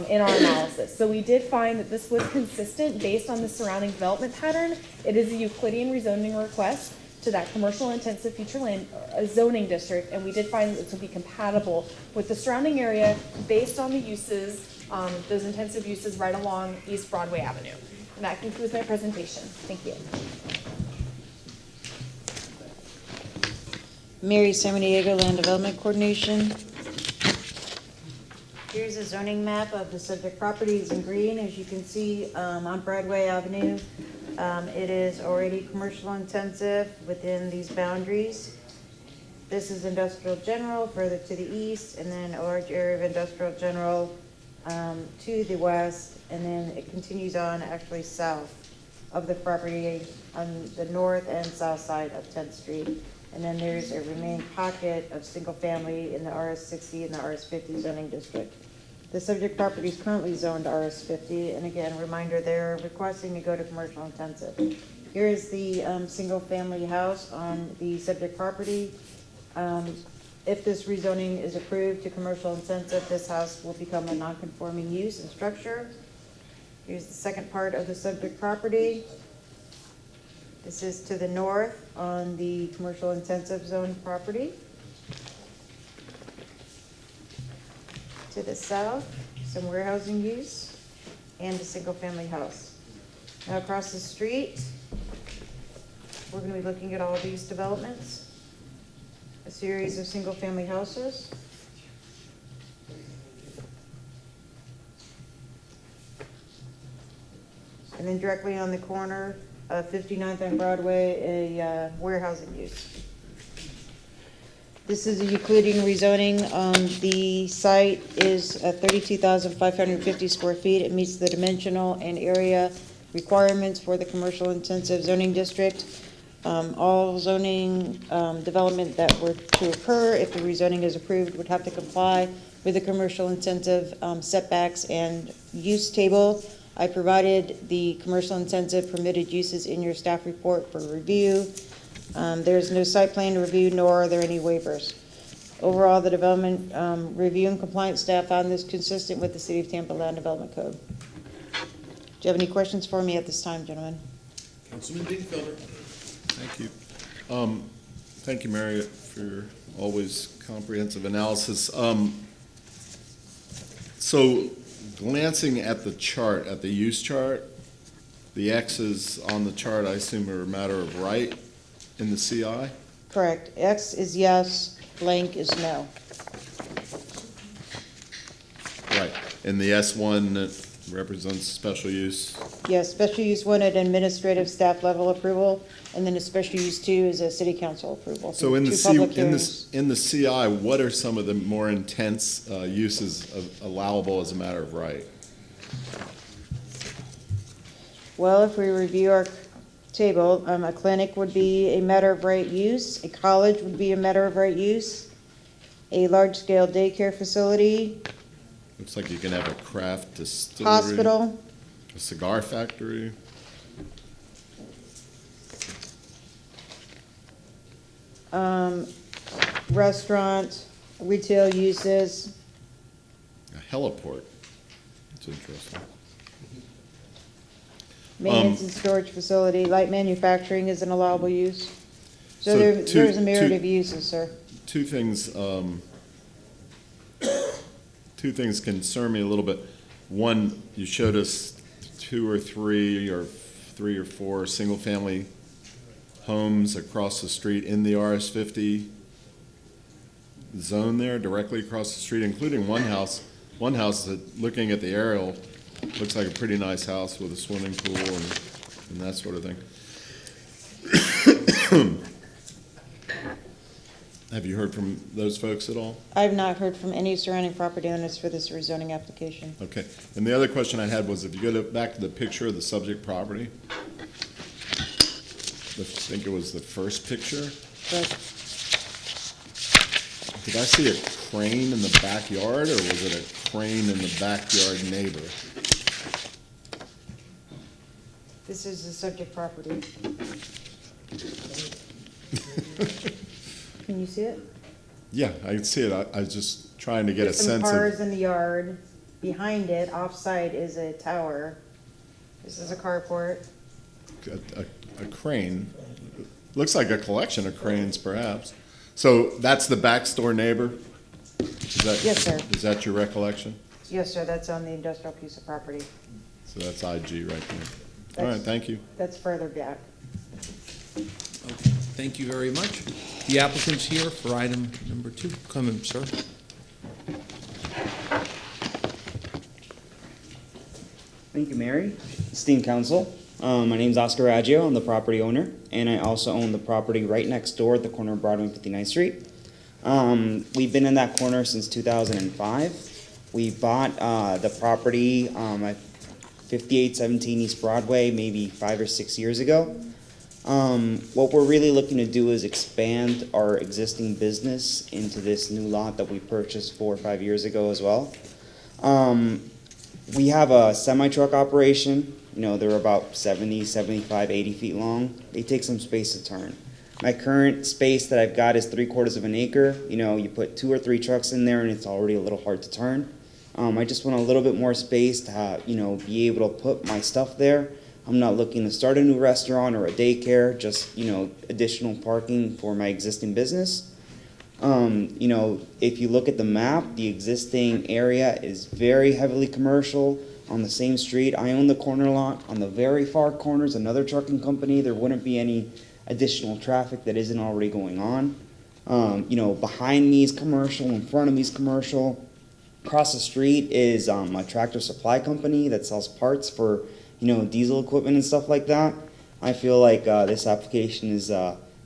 G: in our analysis. So we did find that this was consistent based on the surrounding development pattern. It is a Euclidean rezoning request to that commercial intensive future land zoning district, and we did find that this would be compatible with the surrounding area based on the uses, those intensive uses right along East Broadway Avenue. And that concludes my presentation. Thank you.
F: Mary Samaniego, Land Development Coordination. Here's a zoning map of the subject properties in green. As you can see on Broadway Avenue, it is already commercial intensive within these boundaries. This is industrial general further to the east, and then a large area of industrial general to the west, and then it continues on actually south of the property on the north and south side of 10th Street. And then there's a remaining pocket of single family in the RS60 and the RS50 zoning district. The subject property is currently zoned RS50, and again, reminder, they're requesting to go to commercial intensive. Here is the single family house on the subject property. If this rezoning is approved to commercial intensive, this house will become a non-conforming use and structure. Here's the second part of the subject property. This is to the north on the commercial intensive zone property. To the south, some warehousing use and a single family house. Now across the street, we're going to be looking at all of these developments. A series of single family houses. And then directly on the corner, 59th and Broadway, a warehousing use. This is a Euclidean rezoning. The site is 32,550 square feet. It meets the dimensional and area requirements for the commercial intensive zoning district. All zoning development that were to occur, if the rezoning is approved, would have to comply with the commercial intensive setbacks and use table. I provided the commercial intensive permitted uses in your staff report for review. There's no site plan review, nor are there any waivers. Overall, the development review and compliance staff found this consistent with the City of Tampa Land Development Code. Do you have any questions for me at this time, gentlemen?
A: Councilman Dingfelder.
B: Thank you. Thank you, Marriott, for your always comprehensive analysis. So glancing at the chart, at the use chart, the X's on the chart, I assume, are a matter of right in the CI?
F: Correct. X is yes, blank is no.
B: Right. And the S1 that represents special use?
F: Yes, special use one at administrative staff level approval, and then a special use two is a city council approval.
B: So in the
F: Two public
B: in the CI, what are some of the more intense uses allowable as a matter of right?
F: Well, if we review our table, a clinic would be a matter of right use, a college would be a matter of right use, a large-scale daycare facility,
B: Looks like you can have a craft distillery.
F: hospital,
B: A cigar factory.
F: restaurant, retail uses,
B: A heliport. That's interesting.
F: maintenance and storage facility, light manufacturing is an allowable use. So
B: So
F: there's a myriad
B: two-
F: of uses, sir.
B: Two things concern me a little bit. One, you showed us two or three or four single-family homes across the street in the RS50 zone there, directly across the street, including one house that, looking at the aerial, looks like a pretty nice house with a swimming pool and that sort of thing. Have you heard from those folks at all?
F: I've not heard from any surrounding property owners for this rezoning application.
B: Okay, and the other question I had was if you go back to the picture of the subject property, I think it was the first picture.
F: But
B: Did I see a crane in the backyard, or was it a crane in the backyard neighbor?
F: this is the subject property. Can you see it?
B: Yeah, I can see it. I was just trying to get a
F: There's some
B: sense
F: cars
B: of.
F: in the yard. Behind it, off-site, is a tower. This is a carport.
B: A crane. Looks like a collection of cranes, perhaps. So that's the back store neighbor?
F: Yes, sir.
B: Is that your recollection?
F: Yes, sir, that's on the industrial piece of property.
B: So that's IG right there. All
F: That's-
B: right, thank you.
F: That's further back.
A: Okay, thank you very much. The applicant's here for item number 2. Come in, sir.
N: Thank you, Mary. Esteemed council, my name's Oscar Raggio. I'm the property owner, and I also own the property right next door at the corner of Broadway and 59th Street. We've been in that corner since 2005. We bought the property at 5817 East Broadway maybe 5 or 6 years ago. What we're really looking to do is expand our existing business into this new lot that we purchased 4 or 5 years ago as well. We have a semi-truck operation. You know, they're about 70, 75, 80 feet long. They take some space to turn. My current space that I've got is 3/4 of an acre. You know, you put 2 or 3 trucks in there and it's already a little hard to turn. I just want a little bit more space to have, you know, be able to put my stuff there. I'm not looking to start a new restaurant or a daycare, just, you know, additional parking for my existing business. You know, if you look at the map, the existing area is very heavily commercial on the same street. I own the corner lot. On the very far corner is another trucking company. There wouldn't be any additional traffic that isn't already going on. You know, behind me is commercial, in front of me is commercial. Across the street is a tractor supply company that sells parts for, you know, diesel equipment and stuff like that. I feel like this application is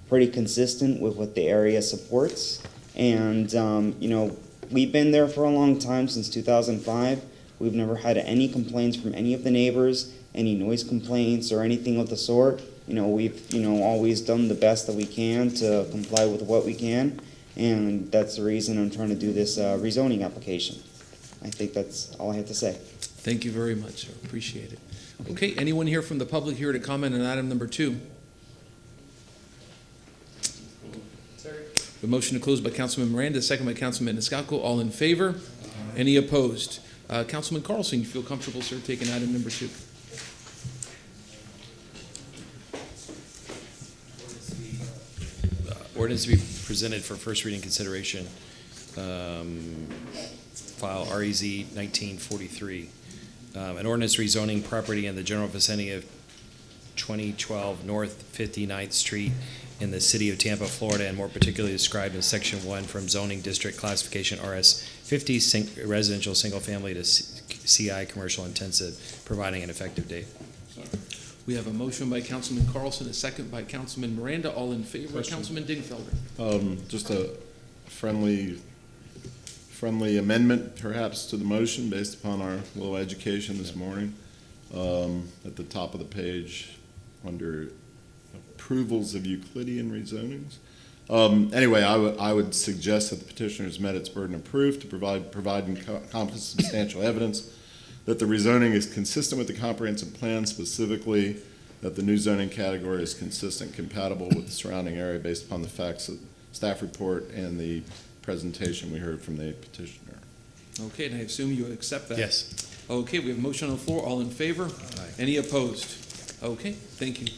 N: pretty consistent with what the area supports. And, you know, we've been there for a long time, since 2005. We've never had any complaints from any of the neighbors, any noise complaints or anything of the sort. You know, we've, you know, always done the best that we can to comply with what we can. And that's the reason I'm trying to do this rezoning application. I think that's all I have to say.
A: Thank you very much, sir. Appreciate it. Okay, anyone here from the public here to comment on item number 2? The motion to close by Councilman Miranda, second by Councilman Maniscalco. All in favor? Any opposed? Councilman Carlson, you feel comfortable, sir, taking item number 2?
I: Ordinance to be presented for first reading consideration, file REZ 1943. An ordinance rezoning property in the general vicinity of 2012 North 59th Street in the city of Tampa, Florida, and more particularly described in Section 1 from zoning district classification RS 50 residential single family to CI commercial intensive, providing an effective date.
A: We have a motion by Councilman Carlson, a second by Councilman Miranda. All in favor?
B: Question.
A: Councilman Dingfelder.
B: Just a friendly friendly amendment perhaps to the motion based upon our little education this morning. At the top of the page, under approvals of Euclidean rezonings. Anyway, I would suggest that the petitioner has met its burden of proof to provide competent substantial evidence that the rezoning is consistent with the comprehensive plan, specifically that the new zoning category is consistent, compatible with the surrounding area based upon the facts of staff report and the presentation we heard from the petitioner.
A: Okay, and I assume you accept that?
I: Yes.
A: Okay, we have a motion on the floor. All in favor? Any opposed? Okay, thank you.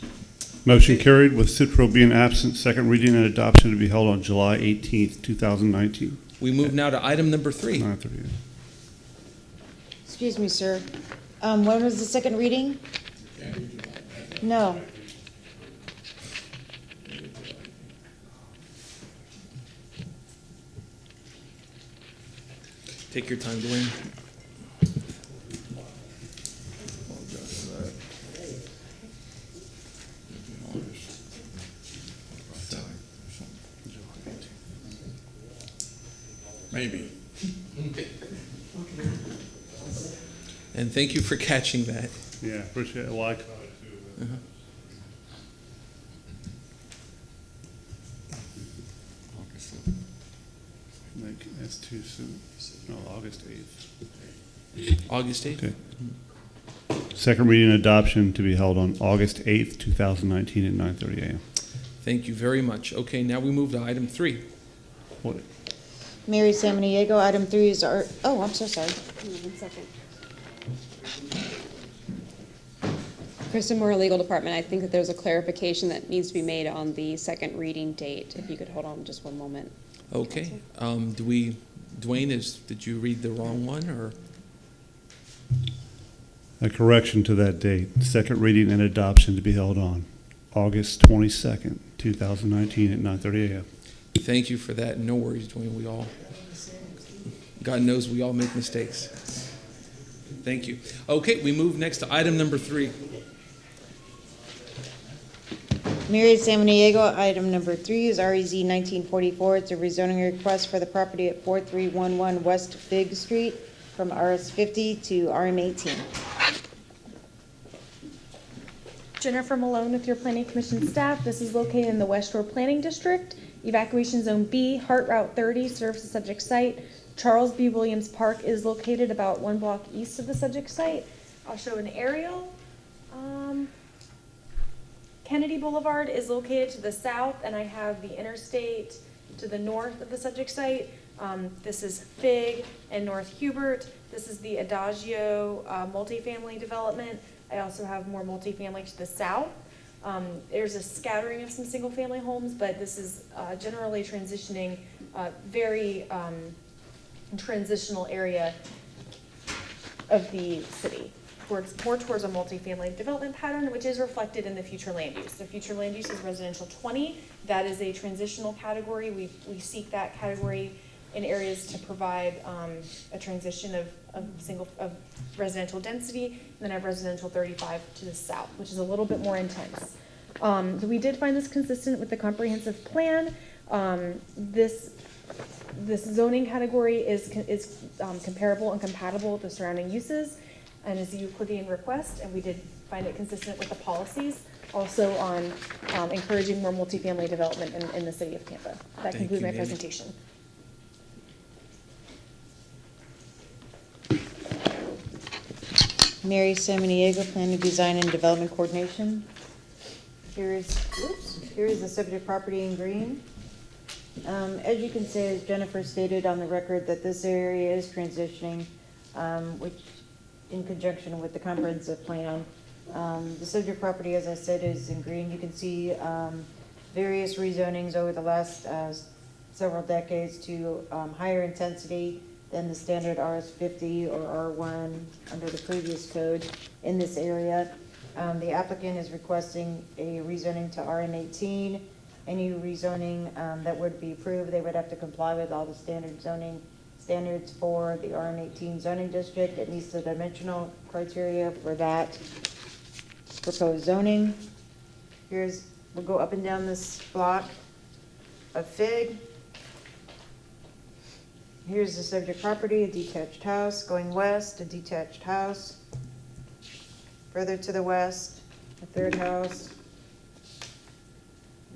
O: Motion
A: Okay.
O: carried with Citro being absent. Second reading and adoption to be held on July 18th, 2019.
A: We move now to item number 3.
O: 9:30.
F: Excuse me, sir. When was the second reading? No.
A: Take your time, Dwayne.
C: Maybe.
A: And thank you for catching that.
O: Yeah, appreciate it. Like.
A: Uh-huh.
O: That's too soon. No, August 8th.
A: August 8th?
O: Okay. Second reading and adoption to be held on August 8th, 2019 at 9:30 a.m.
A: Thank you very much. Okay, now we move to item 3.
O: What?
F: Mary Samaniego, item 3 is our, oh, I'm so sorry.
R: Hang on 1 second. Kristen Moore, Legal Department, I think that there's a clarification that needs to be made on the second reading date. If you could hold on just one moment.
A: Okay. Dwayne, did you read the wrong one, or?
O: A correction to that date. Second reading and adoption to be held on August 22nd, 2019 at 9:30 a.m.
A: Thank you for that. No worries, Dwayne. God knows we all make mistakes. Thank you. Okay, we move next to item number 3.
F: Mary Samaniego, item number 3 is REZ 1944. It's a rezoning request for the property at 4311 West Fig Street from RS50 to RM18.
G: Jennifer Malone with your Planning Commission staff. This is located in the West Shore Planning District. Evacuation Zone B, Hart Route 30 serves the subject site. Charles B. Williams Park is located about 1 block east of the subject site. I'll show an aerial. Kennedy Boulevard is located to the south, and I have the interstate to the north of the subject site. This is Fig and North Hubert. This is the Adagio multifamily development. I also have more multifamily to the south. There's a scattering of some single-family homes, but this is generally transitioning, very transitional area of the city. More towards a multifamily development pattern, which is reflected in the future land use. The future land use is residential 20. That is a transitional category. We seek that category in areas to provide a transition of residential density, and then I have residential 35 to the south, which is a little bit more intense. So we did find this consistent with the comprehensive plan. This zoning category is comparable and compatible with the surrounding uses, and is a Euclidean request, and we did find it consistent with the policies, also on encouraging more multifamily development in the city of Tampa. That concludes my presentation.
F: Mary Samaniego, Planning, Design, and Development Coordination. Here is the subject property in green. As you can see, as Jennifer stated on the record, that this area is transitioning, which in conjunction with the comprehensive plan. The subject property, as I said, is in green. You can see various rezonings over the last several decades to higher intensity than the standard RS50 or R1 under the previous code in this area. The applicant is requesting a rezoning to RM18. Any rezoning that would be approved, they would have to comply with all the standard zoning standards for the RM18 zoning district. It meets the dimensional criteria for that proposed zoning. We'll go up and down this block of Fig. Here's the subject property, a detached house. Going west, a detached house. Further to the west, a third house.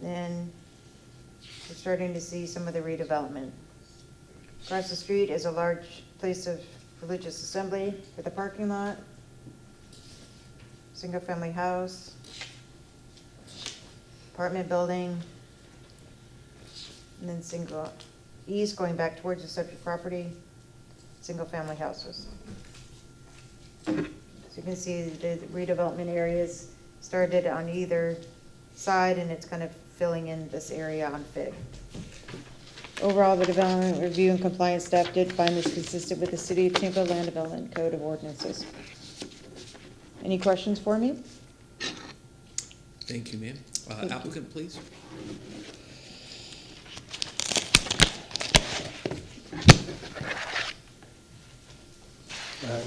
F: Then we're starting to see some of the redevelopment. Across the street is a large place of religious assembly for the parking lot. Single-family house. Apartment building. And then single, east going back towards the subject property, single-family houses. So you can see the redevelopment areas started on either side, and it's kind of filling in this area on Fig. Overall, the development review and compliance staff did find this consistent with the City of Tampa Land Development Code of Ordinances. Any questions for me?
A: Thank you, ma'am. Applicant, please.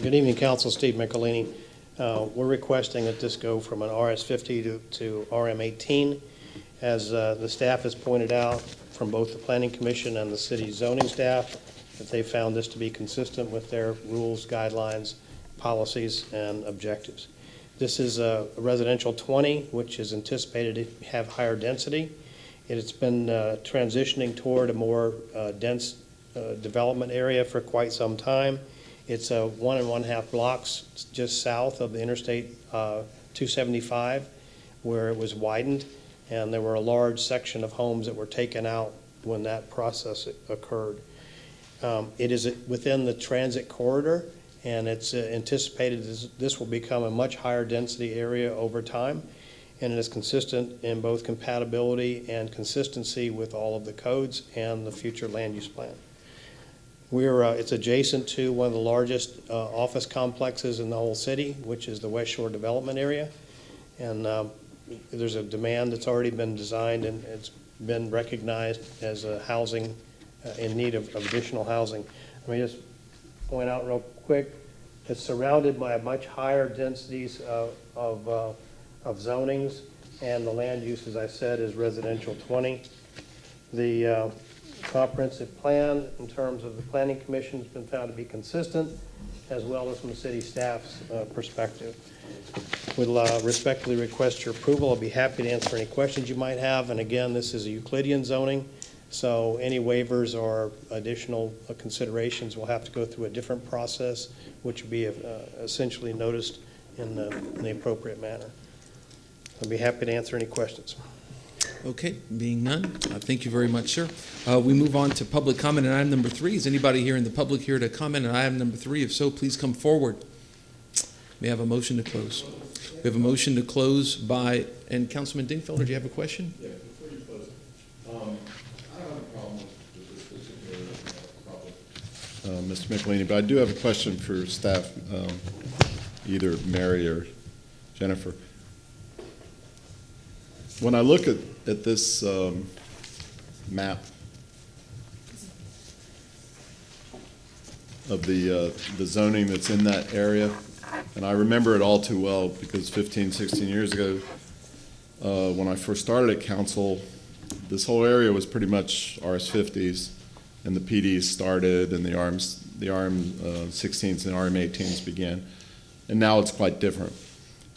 P: Good evening, Council. Steve Michelini. We're requesting that this go from an RS50 to RM18. As the staff has pointed out from both the Planning Commission and the city zoning staff, that they found this to be consistent with their rules, guidelines, policies, and objectives. This is a residential 20, which is anticipated to have higher density. It's been transitioning toward a more dense development area for quite some time. It's 1 1/2 blocks just south of the Interstate 275, where it was widened, and there were a large section of homes that were taken out when that process occurred. It is within the transit corridor, and it's anticipated this will become a much higher density area over time, and it is consistent in both compatibility and consistency with all of the codes and the future land use plan. It's adjacent to one of the largest office complexes in the whole city, which is the West Shore Development Area. And there's a demand that's already been designed, and it's been recognized as a housing in need of additional housing. Let me just point out real quick, it's surrounded by much higher densities of zonings, and the land use, as I said, is residential 20. The comprehensive plan in terms of the Planning Commission has been found to be consistent, as well as from the city staff's perspective. We'll respectfully request your approval. I'll be happy to answer any questions you might have. And again, this is a Euclidean zoning, so any waivers or additional considerations will have to go through a different process, which will be essentially noticed in the appropriate manner. I'll be happy to answer any questions.
A: Okay, being none, thank you very much, sir. We move on to public comment on item number 3. Is anybody here in the public here to comment on item number 3? If so, please come forward. May I have a motion to close? We have a motion to close by, and Councilman Dingfelder, do you have a question?
B: Yeah, before you close, I don't have a problem with this particular topic, Mr. Michelini, but I do have a question for staff, either Mary or Jennifer. When I look at this map of the zoning that's in that area, and I remember it all too well because 15, 16 years ago, when I first started at council, this whole area was pretty much RS50s, and the PDs started, and the RM16s and RM18s began, and now it's quite different.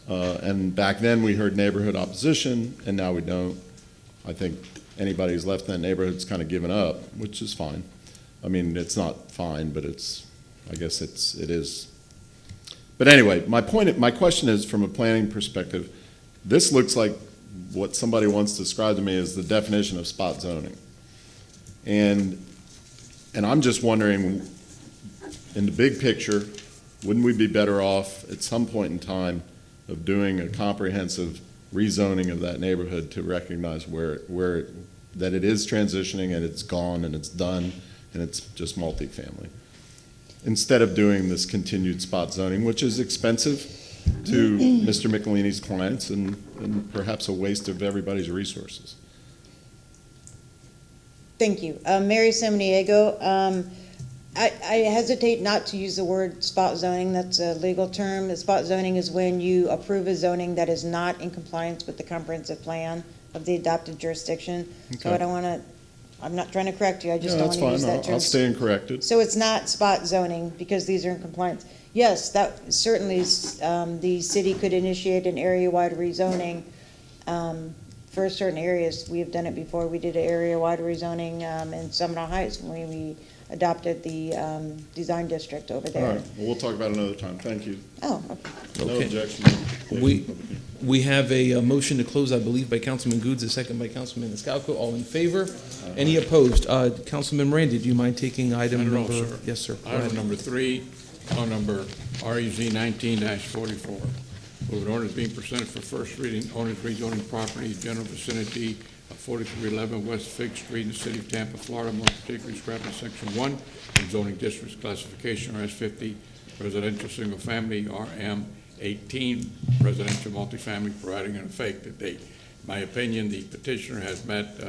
B: And back then we heard neighborhood opposition, and now we don't. I think anybody who's left in that neighborhood's kind of given up, which is fine. I mean, it's not fine, but I guess it is. But anyway, my question is, from a planning perspective, this looks like what somebody once described to me as the definition of spot zoning. And I'm just wondering, in the big picture, wouldn't we be better off at some point in time of doing a comprehensive rezoning of that neighborhood to recognize that it is transitioning and it's gone and it's done and it's just multifamily, instead of doing this continued spot zoning, which is expensive to Mr. Michelini's clients and perhaps a waste of everybody's resources.
F: Thank you. Mary Samaniego. I hesitate not to use the word spot zoning. That's a legal term. The spot zoning is when you approve a zoning that is not in compliance with the comprehensive plan of the adopted jurisdiction.
B: Okay.
F: So I don't want to I'm not trying to correct you, I just
B: No,
F: don't
B: that's
F: want to use
B: fine.
F: that term.
B: I'll stand corrected.
F: So it's not spot zoning because these are in compliance. Yes, that certainly, the city could initiate an area-wide rezoning for certain areas. We have done it before. We did an area-wide rezoning in Seminole Heights when we adopted the design district over
B: All
F: there.
B: right, well, we'll talk about it another time. Thank you.
F: Oh, okay.
B: No
A: Okay.
B: objection.
A: We have a motion to close, I believe, by Councilman Goods, a second by Councilman Escalco. All in favor? Any opposed? Councilman Miranda, do you mind taking item
Q: Not at all,
A: number?
Q: sir.
A: Yes, sir. Go
Q: Item
A: ahead.
Q: number 3, on number REZ 19-44. Move an ordinance being presented for first reading, ordinance rezoning property, general vicinity of 4311 West Fig Street in the city of Tampa, Florida, more particularly scrapping section 1, and zoning districts classification RS50, residential single family, RM18, residential multifamily, providing an effective date. In my opinion, the petitioner has met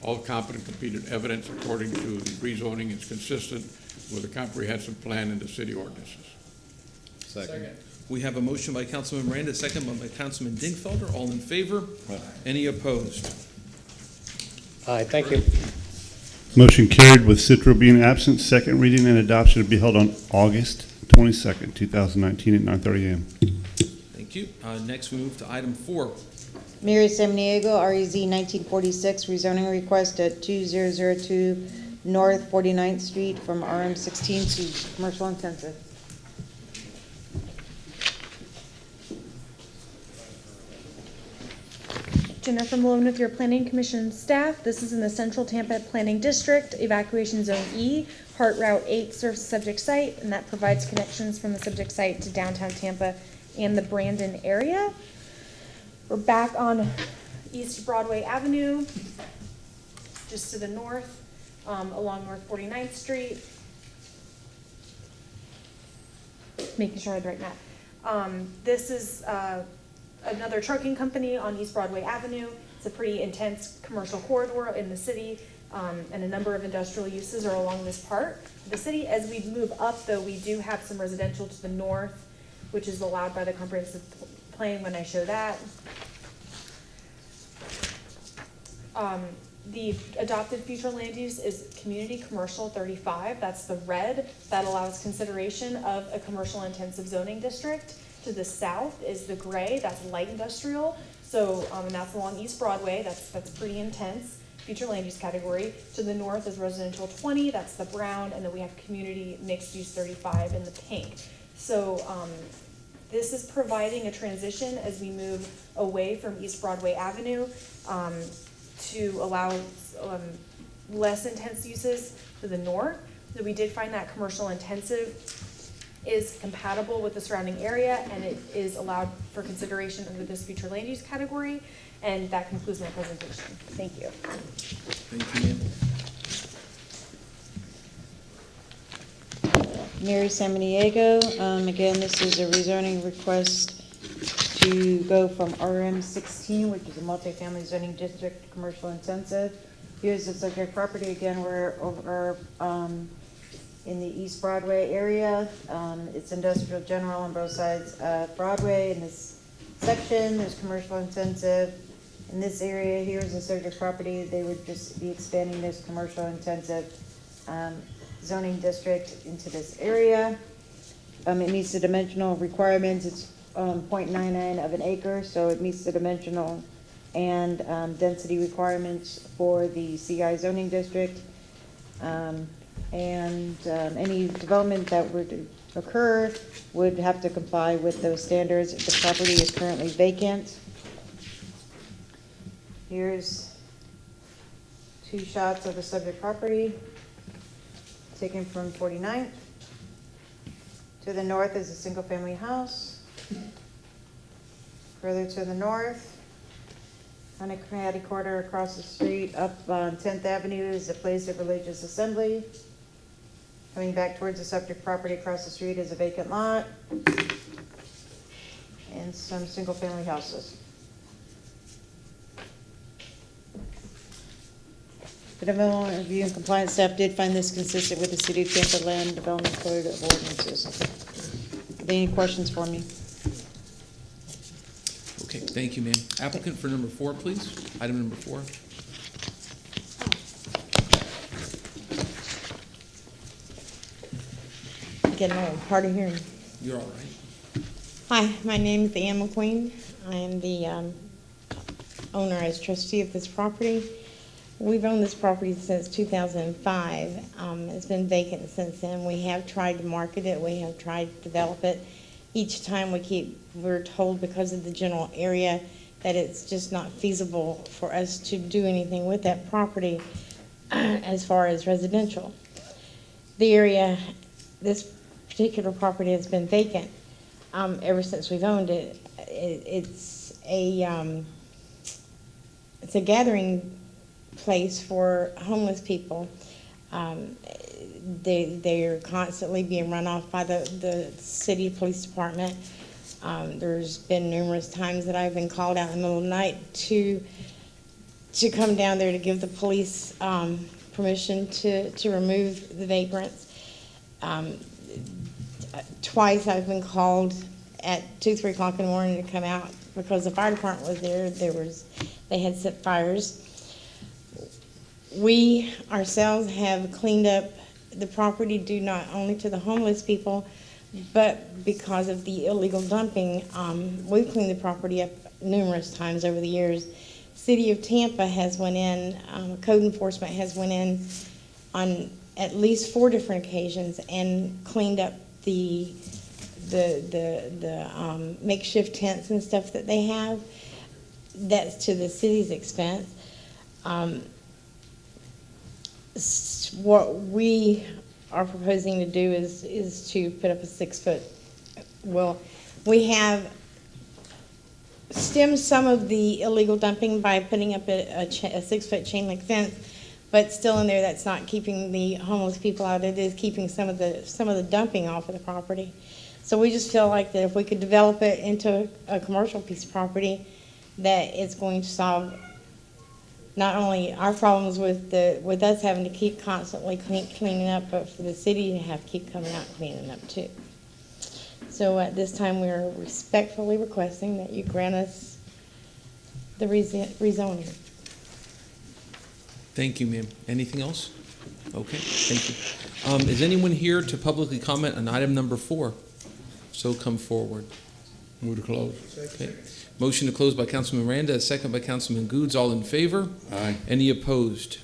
Q: all competent competent evidence according to the rezoning is consistent with a comprehensive plan in the city ordinances.
B: Second.
A: We have a motion by Councilman Miranda, second by Councilman Dingfelder. All in favor? Any opposed?
P: Aye, thank you.
O: Motion carried with Citro being absent. Second reading and adoption to be held on August 22nd, 2019 at 9:30 a.m.
A: Thank you. Next, we move to item 4.
F: Mary Samaniego, REZ 1946, rezoning request at 2002 North 49th Street from RM16 to commercial intensive.
G: Jennifer Malone with your Planning Commission staff. This is in the Central Tampa Planning District, Evacuation Zone E. Part Route 8 serves the subject site, and that provides connections from the subject site to downtown Tampa and the Brandon area. We're back on East Broadway Avenue, just to the north, along North 49th Street. Making sure I have the right map. This is another trucking company on East Broadway Avenue. It's a pretty intense commercial corridor in the city, and a number of industrial uses are along this part of the city. As we move up, though, we do have some residential to the north, which is allowed by the comprehensive plan when I show that. The adopted future land use is community commercial 35. That's the red. That allows consideration of a commercial intensive zoning district. To the south is the gray. That's light industrial. So, and that's along East Broadway. That's pretty intense. Future land use category. To the north is residential 20. That's the brown. And then we have community mixed use 35 in the pink. So, this is providing a transition as we move away from East Broadway Avenue to allow less intense uses to the north. So we did find that commercial intensive is compatible with the surrounding area, and it is allowed for consideration under this future land use category. And that concludes my presentation. Thank you.
A: Thank you, ma'am.
F: Mary Samaniego, again, this is a rezoning request to go from RM16, which is a multifamily zoning district, to commercial intensive. Here's the subject property. Again, we're over in the East Broadway area. It's industrial general on both sides of Broadway. In this section, there's commercial intensive. In this area, here's the subject property. They would just be expanding this commercial intensive zoning district into this area. It meets the dimensional requirements. It's 0.99 of an acre, so it meets the dimensional and density requirements for the CI zoning district. Any development that were to occur would have to comply with those standards. The property is currently vacant. Here's 2 shots of the subject property taken from 49th. To the north is a single-family house. Further to the north, on a catty corner across the street, up on 10th Avenue, is a place of religious assembly. Coming back towards the subject property across the street is a vacant lot and some single-family houses. The Development Review and Compliance staff did find this consistent with the City of Tampa Land Development Code of Ordinances. Are there any questions for me?
A: Okay, thank you, ma'am. Applicant for number 4, please. Item number 4.
S: getting a little hard of hearing.
A: You're all right.
S: Hi, my name is Ann McQueen. I am the owner as trustee of this property. We've owned this property since 2005. It's been vacant since then. We have tried to market it. We have tried to develop it. Each time we're told because of the general area that it's just not feasible for us to do anything with that property as far as residential. The area, this particular property has been vacant ever since we've owned it. It's a gathering place for homeless people. They're constantly being run off by the city police department. There's been numerous times that I've been called out in the middle of the night to come down there to give the police permission to remove the vagrants. Twice I've been called at 2, 3 o'clock in the morning to come out because the fire department was there. They had set fires. We ourselves have cleaned up the property due not only to the homeless people, but because of the illegal dumping. We've cleaned the property up numerous times over the years. City of Tampa has went in, code enforcement has went in on at least 4 different occasions and cleaned up the makeshift tents and stuff that they have. That's to the city's expense. What we are proposing to do is to put up a 6-foot. Well, we have stemmed some of the illegal dumping by putting up a 6-foot chain link fence, but still in there, that's not keeping the homeless people out. It is keeping some of the dumping off of the property. So we just feel like that if we could develop it into a commercial piece of property, that it's going to solve not only our problems with us having to keep constantly cleaning up, but for the city to have to keep coming out and cleaning up too. So at this time, we are respectfully requesting that you grant us the rezoning.
A: Thank you, ma'am. Anything else? Okay, thank you. Is anyone here to publicly comment on item number 4? So come forward.
Q: Move to close.
A: Okay. Motion to close by Councilman Miranda, a second by Councilman Goods. All in favor?
Q: Aye.
A: Any opposed?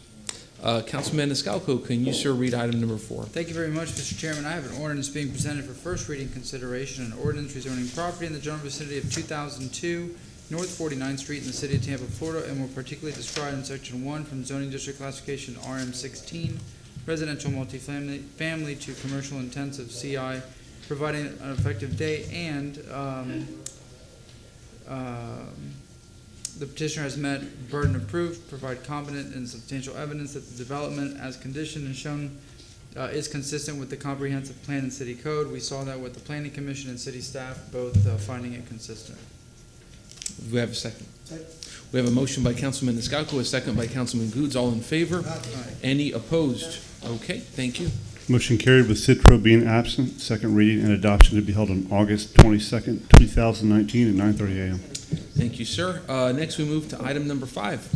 A: Councilman Maniscalco, can you, sir, read item number 4?
T: Thank you very much, Mr. Chairman. I have an ordinance being presented for first reading consideration, an ordinance rezoning property in the general vicinity of 2002 North 49th Street in the city of Tampa, Florida, and more particularly described in Section 1 from zoning district classification RM16, residential multifamily to commercial intensive CI, providing an effective date, and the petitioner has met burden of proof, provide competent and substantial evidence that the development as conditioned and shown is consistent with the comprehensive plan and city code. We saw that with the planning commission and city staff, both finding it consistent.
A: We have a second. We have a motion by Councilman Maniscalco, a second by Councilman Goods. All in favor? Any opposed? Okay, thank you.
O: Motion carried with Citro being absent. Second reading and adoption to be held on August 22nd, 2019 at 9:30 a.m.
A: Thank you, sir. Next, we move to item number 5.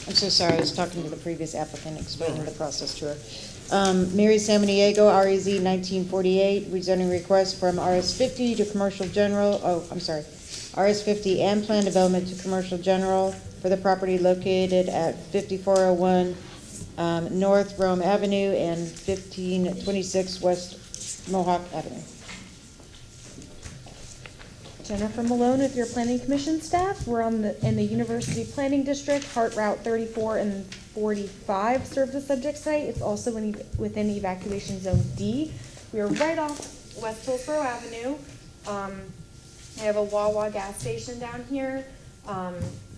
F: I'm so sorry, I was talking to the previous applicant, explaining the process to her. Mary Samaniego, REZ 1948, rezoning request from RS50 to commercial general, RS50 and plan development to commercial general for the property located at 5401 North Rome Avenue and 1526 West Mohawk Avenue.
G: Jennifer Malone with your planning commission staff. We're in the University Planning District. Hart Route 34 and 45 serve the subject site. It's also within evacuation zone D. We are right off West Hillsborough Avenue. I have a Wawa gas station down here.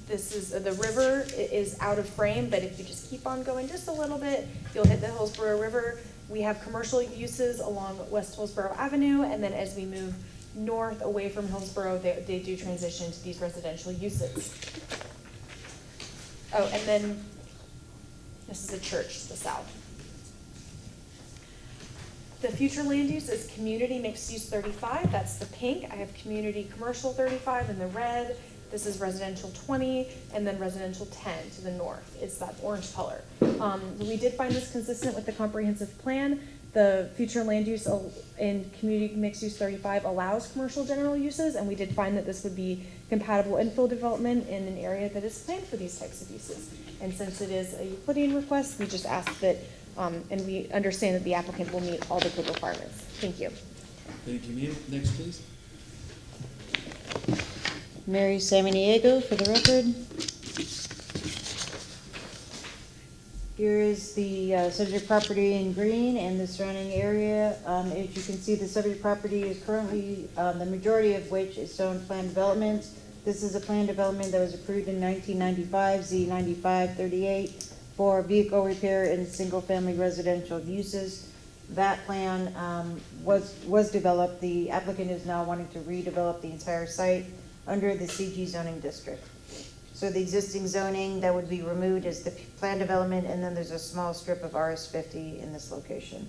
G: This is the river is out of frame, but if you just keep on going just a little bit, you'll hit the Hillsborough River. We have commercial uses along West Hillsborough Avenue, and then as we move north away from Hillsborough, they do transition to these residential uses. Oh, and then this is a church to the south. The future land use is community mixed use 35. That's the pink. I have community commercial 35 in the red. This is residential 20, and then residential 10 to the north. It's that orange color. We did find this consistent with the comprehensive plan. The future land use in community mixed use 35 allows commercial general uses, and we did find that this would be compatible infill development in an area that is planned for these types of uses. And since it is a Euclidean request, we just ask that, and we understand that the applicant will meet all the code requirements. Thank you.
A: Thank you, ma'am. Next, please.
F: Mary Samaniego for the record. Here is the subject property in green and the surrounding area. As you can see, the subject property is currently, the majority of which is zone plan development. This is a plan development that was approved in 1995, Z9538, for vehicle repair and single-family residential uses. That plan was developed. The applicant is now wanting to redevelop the entire site under the CG zoning district. So the existing zoning that would be removed is the plan development, and then there's a small strip of RS50 in this location.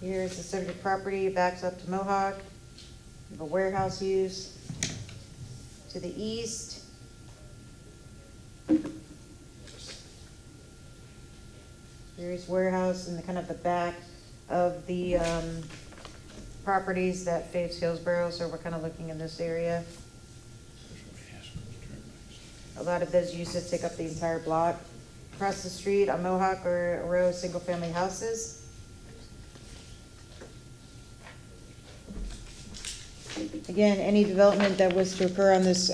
F: Here's the subject property, backs up to Mohawk. We have a warehouse use to the east. Here's warehouse in the kind of the back of the properties that face Hillsborough, so we're kind of looking in this area. A lot of those uses take up the entire block. Across the street on Mohawk are a row of single-family houses. Again, any development that was to occur on this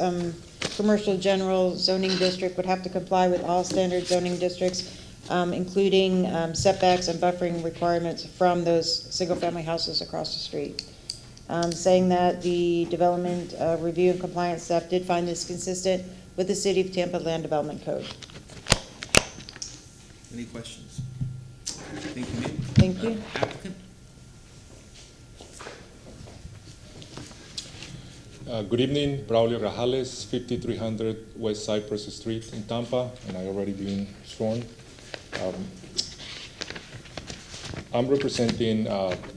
F: commercial general zoning district would have to comply with all standard zoning districts, including setbacks and buffering requirements from those single-family houses across the street. Saying that the development review and compliance staff did find this consistent with the City of Tampa Land Development Code.
A: Any questions? Thank you, ma'am.
F: Thank you.
A: Applicant?
J: Good evening, Braulio Grajales, 5300 West Cypress Street in Tampa, and I already been sworn. I'm representing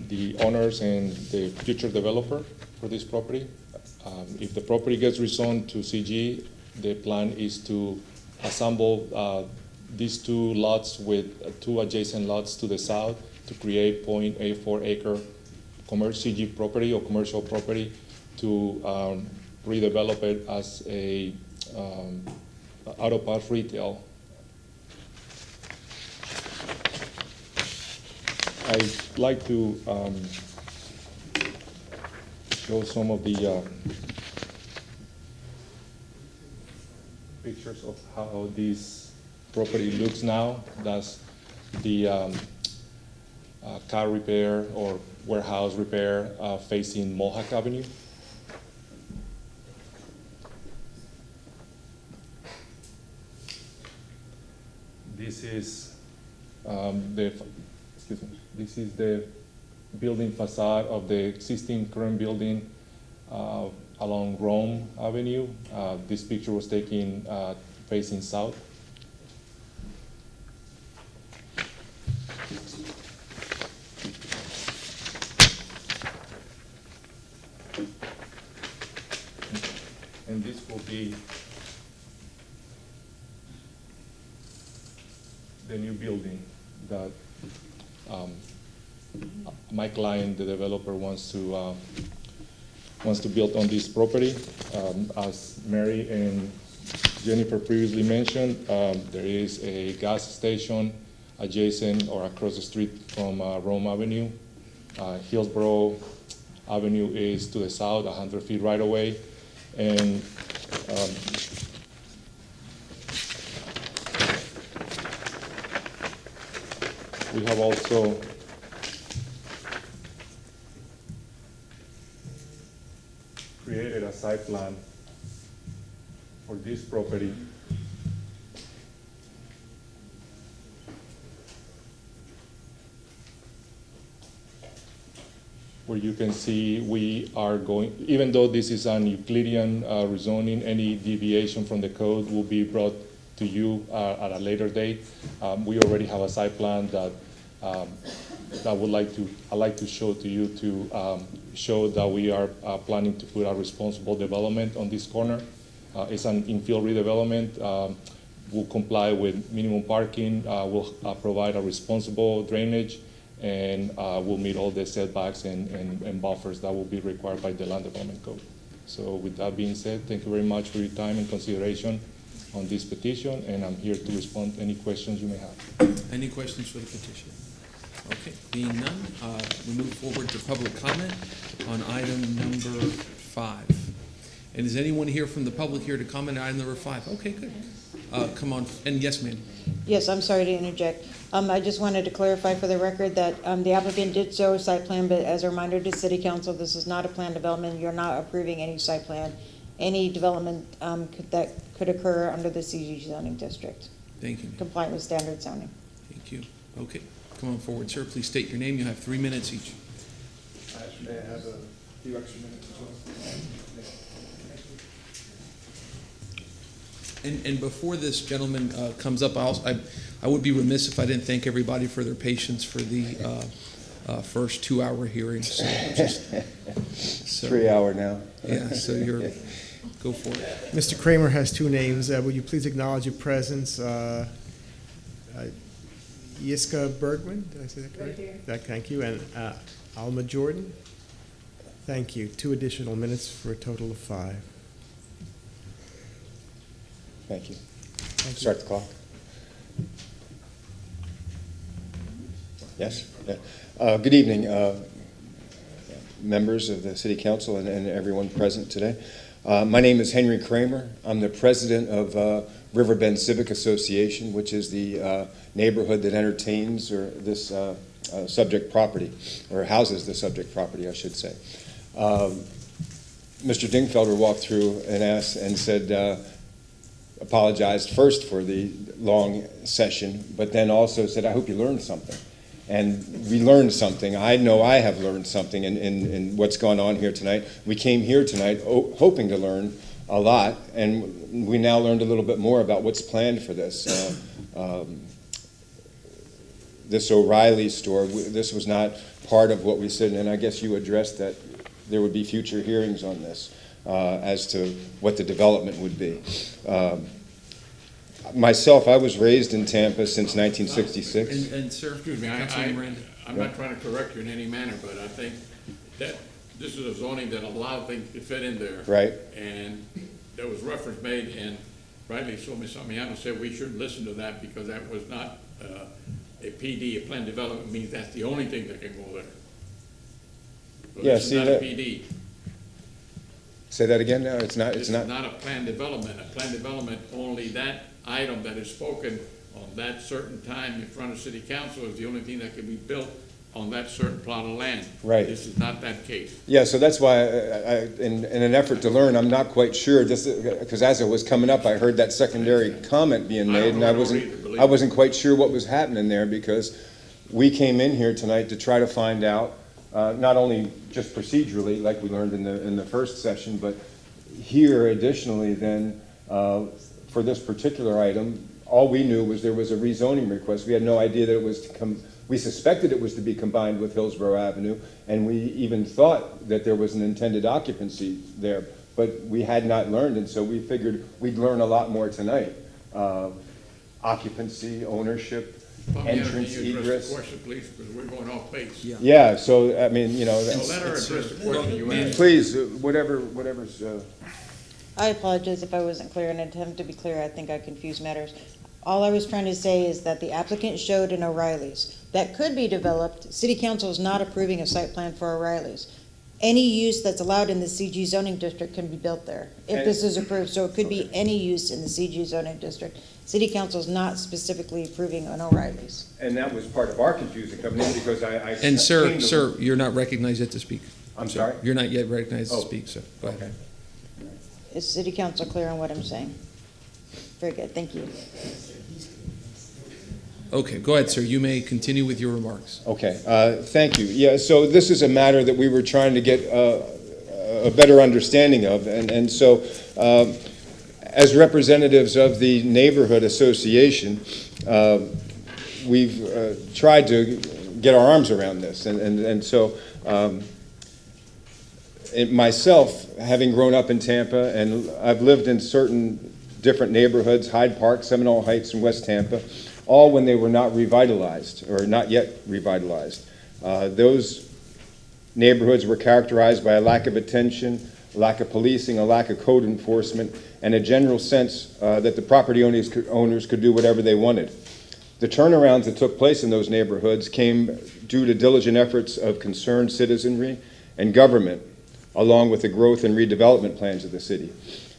J: the owners and the future developer for this property. If the property gets rezoned to CG, the plan is to assemble these two lots with two adjacent lots to the south to create 0.84 acre CG property or commercial property to redevelop it as a auto parts retail. I'd like to show some of the pictures of how this property looks now. That's the car repair or warehouse repair facing Mohawk Avenue. This is This is the building facade of the existing current building along Rome Avenue. This picture was taken facing south. And this will be the new building that my client, the developer, wants to build on this property. As Mary and Jennifer previously mentioned, there is a gas station adjacent or across the street from Rome Avenue. Hillsborough Avenue is to the south, 100 feet right away, and we have also created a site plan for this property. Where you can see we are going, even though this is an Euclidean rezoning, any deviation from the code will be brought to you at a later date. We already have a site plan that I'd like to show to you to showed that we are planning to put a responsible development on this corner. It's an infill redevelopment. Will comply with minimum parking, will provide a responsible drainage, and will meet all the setbacks and buffers that will be required by the land development code. So with that being said, thank you very much for your time and consideration on this petition, and I'm here to respond to any questions you may have.
A: Any questions for the petition? Okay, being none, we move forward to public comment on item number 5. And is anyone here from the public here to comment on item number 5? Okay, good. Come on, and yes, ma'am.
F: Yes, I'm sorry to interject. I just wanted to clarify for the record that the applicant did show a site plan, but as a reminder to City Council, this is not a planned development. You're not approving any site plan, any development that could occur under the CG zoning district.
A: Thank you.
F: Compliant with standard zoning.
A: Thank you. Okay, come on forward, sir. Please state your name. You have 3 minutes each.
K: May I have a few extra minutes as well?
A: And before this gentleman comes up, I would be remiss if I didn't thank everybody for their patience for the first 2-hour hearing. So
K: 3 hour now.
A: Yeah, so go for it.
U: Mr. Kramer has 2 names. Would you please acknowledge your presence? Yiska Bergman, did I say that correct?
F: Right here.
U: Thank you. And Alma Jordan. Thank you. 2 additional minutes for a total of 5.
K: Thank you.
U: Thank you.
K: Start the clock. Yes? Yeah. Good evening, members of the City Council and everyone present today. My name is Henry Kramer. I'm the president of Riverbend Civic Association, which is the neighborhood that entertains this subject property, or houses the subject property, I should say. Mr. Dingfelder walked through and asked and said, apologized first for the long session, but then also said, I hope you learned something. And we learned something. I know I have learned something in what's gone on here tonight. We came here tonight hoping to learn a lot, and we now learned a little bit more about what's planned for this. This O'Reilly store, this was not part of what we said, and I guess you addressed that there would be future hearings on this as to what the development would be. Myself, I was raised in Tampa since 1966.
A: And sir,
Q: excuse me, I'm not trying to correct you in any manner, but I think that this is a zoning that allows things to fit in there.
K: Right.
Q: And there was reference made, and rightly so, Ms. Samiano said we shouldn't listen to that because that was not a PD, a planned development means that's the only thing that can go there. So
K: Yeah,
Q: this is
K: see
Q: not
K: that.
Q: a PD.
K: Say that again now? It's not.
Q: This is not a planned development. A planned development, only that item that is spoken on that certain time in front of City Council is the only thing that can be built on that certain plot of land.
K: Right.
Q: This is not that case.
K: Yeah, so that's why, in an effort to learn, I'm not quite sure, because as it was coming up, I heard that secondary comment being made, and I wasn't quite sure what was happening there, because we came in here tonight to try to find out, not only just procedurally, like we learned in the first session, but here additionally then, for this particular item, all we knew was there was a rezoning request. We had no idea that it was to come. We suspected it was to be combined with Hillsborough Avenue, and we even thought that there was an intended occupancy there, but we had not learned, and so we figured we'd learn a lot more tonight. Occupancy, ownership, entrance, egress.
Q: Question, please, because we're going off base.
K: Yeah, so, I mean, you know.
Q: So let her address the question you asked.
K: Please, whatever's.
F: I apologize if I wasn't clear. In an attempt to be clear, I think I confused matters. All I was trying to say is that the applicant showed an O'Reilly's. That could be developed. City Council is not approving a site plan for O'Reilly's. Any use that's allowed in the CG zoning district can be built there, if this is approved. So it could be any use in the CG zoning district. City Council is not specifically approving an O'Reilly's.
K: And that was part of our confusion coming in, because I
A: And sir, you're not recognized yet to speak.
K: I'm sorry?
A: You're not yet recognized to speak, so go ahead.
F: Is City Council clear on what I'm saying? Very good, thank you.
A: Okay, go ahead, sir. You may continue with your remarks.
K: Okay, thank you. Yeah, so this is a matter that we were trying to get a better understanding of, and so as representatives of the neighborhood association, we've tried to get our arms around this, and so myself, having grown up in Tampa, and I've lived in certain different neighborhoods, Hyde Park, Seminole Heights, and West Tampa, all when they were not revitalized, or not yet revitalized. Those neighborhoods were characterized by a lack of attention, a lack of policing, a lack of code enforcement, and a general sense that the property owners could do whatever they wanted. The turnarounds that took place in those neighborhoods came due to diligent efforts of concerned citizenry and government, along with the growth and redevelopment plans of the city.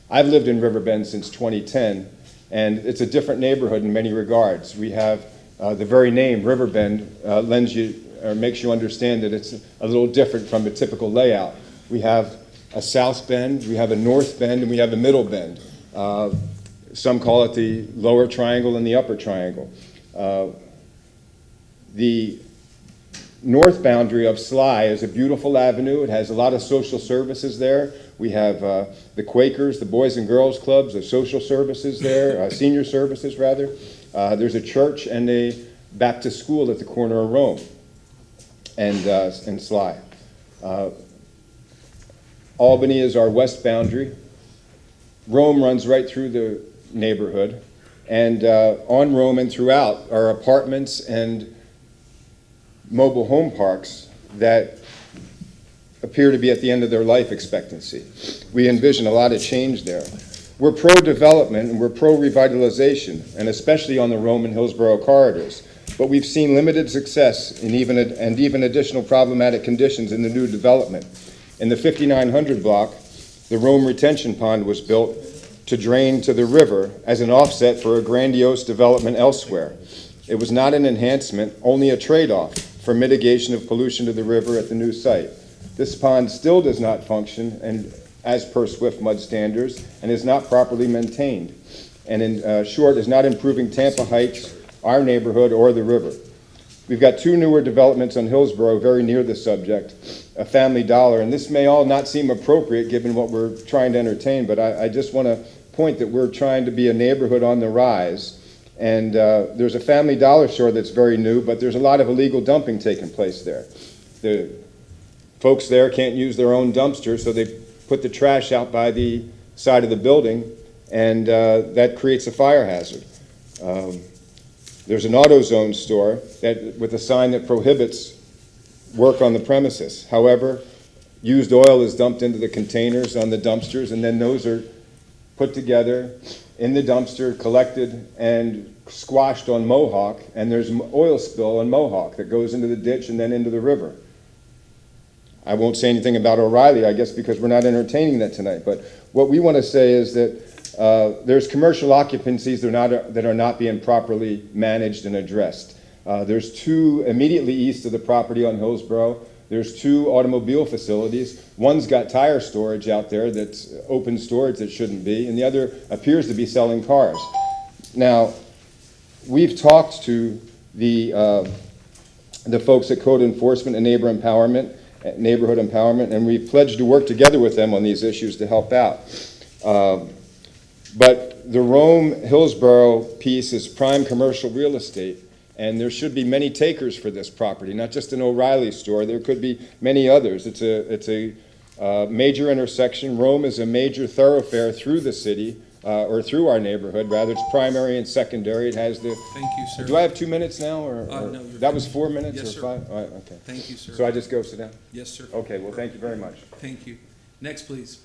K: I've lived in Riverbend since 2010, and it's a different neighborhood in many regards. We have the very name, Riverbend, lends you or makes you understand that it's a little different from a typical layout. We have a south bend, we have a north bend, and we have a middle bend. Some call it the lower triangle and the upper triangle. The north boundary of Sly is a beautiful avenue. It has a lot of social services there. We have the Quakers, the Boys and Girls Clubs, the social services there, senior services rather. There's a church and a Baptist school at the corner of Rome and Sly. Albany is our west boundary. Rome runs right through the neighborhood. And on Rome and throughout are apartments and mobile home parks that appear to be at the end of their life expectancy. We envision a lot of change there. We're pro-development and we're pro-revitalization, and especially on the Rome and Hillsborough corridors. But we've seen limited success in even additional problematic conditions in the new development. In the 5900 block, the Rome retention pond was built to drain to the river as an offset for a grandiose development elsewhere. It was not an enhancement, only a trade-off for mitigation of pollution to the river at the new site. This pond still does not function and as per Swift mud standards and is not properly maintained. And in short, is not improving Tampa Heights, our neighborhood, or the river. We've got two newer developments on Hillsborough very near the subject, a Family Dollar, and this may all not seem appropriate given what we're trying to entertain, but I just want to point that we're trying to be a neighborhood on the rise. And there's a Family Dollar store that's very new, but there's a lot of illegal dumping taking place there. The folks there can't use their own dumpster, so they put the trash out by the side of the building, and that creates a fire hazard. There's an AutoZone store with a sign that prohibits work on the premises. However, used oil is dumped into the containers on the dumpsters, and then those are put together in the dumpster, collected, and squashed on Mohawk, and there's an oil spill on Mohawk that goes into the ditch and then into the river. I won't say anything about O'Reilly, I guess, because we're not entertaining that tonight, but what we want to say is that there's commercial occupancies that are not being properly managed and addressed. There's two immediately east of the property on Hillsborough. There's two automobile facilities. One's got tire storage out there that's open storage that shouldn't be, and the other appears to be selling cars. Now, we've talked to the folks at Code Enforcement and Neighborhood Empowerment, and we've pledged to work together with them on these issues to help out. But the Rome-Hillsborough piece is prime commercial real estate, and there should be many takers for this property, not just an O'Reilly store. There could be many others. It's a major intersection. Rome is a major thoroughfare through the city, or through our neighborhood, rather. It's primary and secondary. It has the...
A: Thank you, sir.
K: Do I have 2 minutes now, or
A: No,
K: that was 4 minutes,
A: yes,
K: or
A: sir.
K: 5? All right, okay.
A: Thank you, sir.
K: So I just go sit down?
A: Yes, sir.
K: Okay, well, thank you very much.
A: Thank you. Next, please.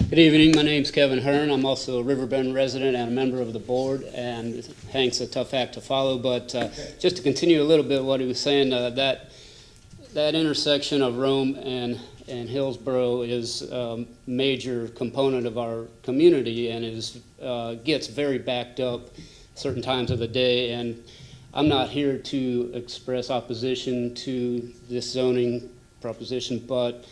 M: Good evening. My name's Kevin Hearn. I'm also a Riverbend resident and a member of the board, and Hank's a tough act to follow, but just to continue a little bit what he was saying, that intersection of Rome and Hillsborough is a major component of our community and gets very backed up certain times of the day, and I'm not here to express opposition to this zoning proposition, but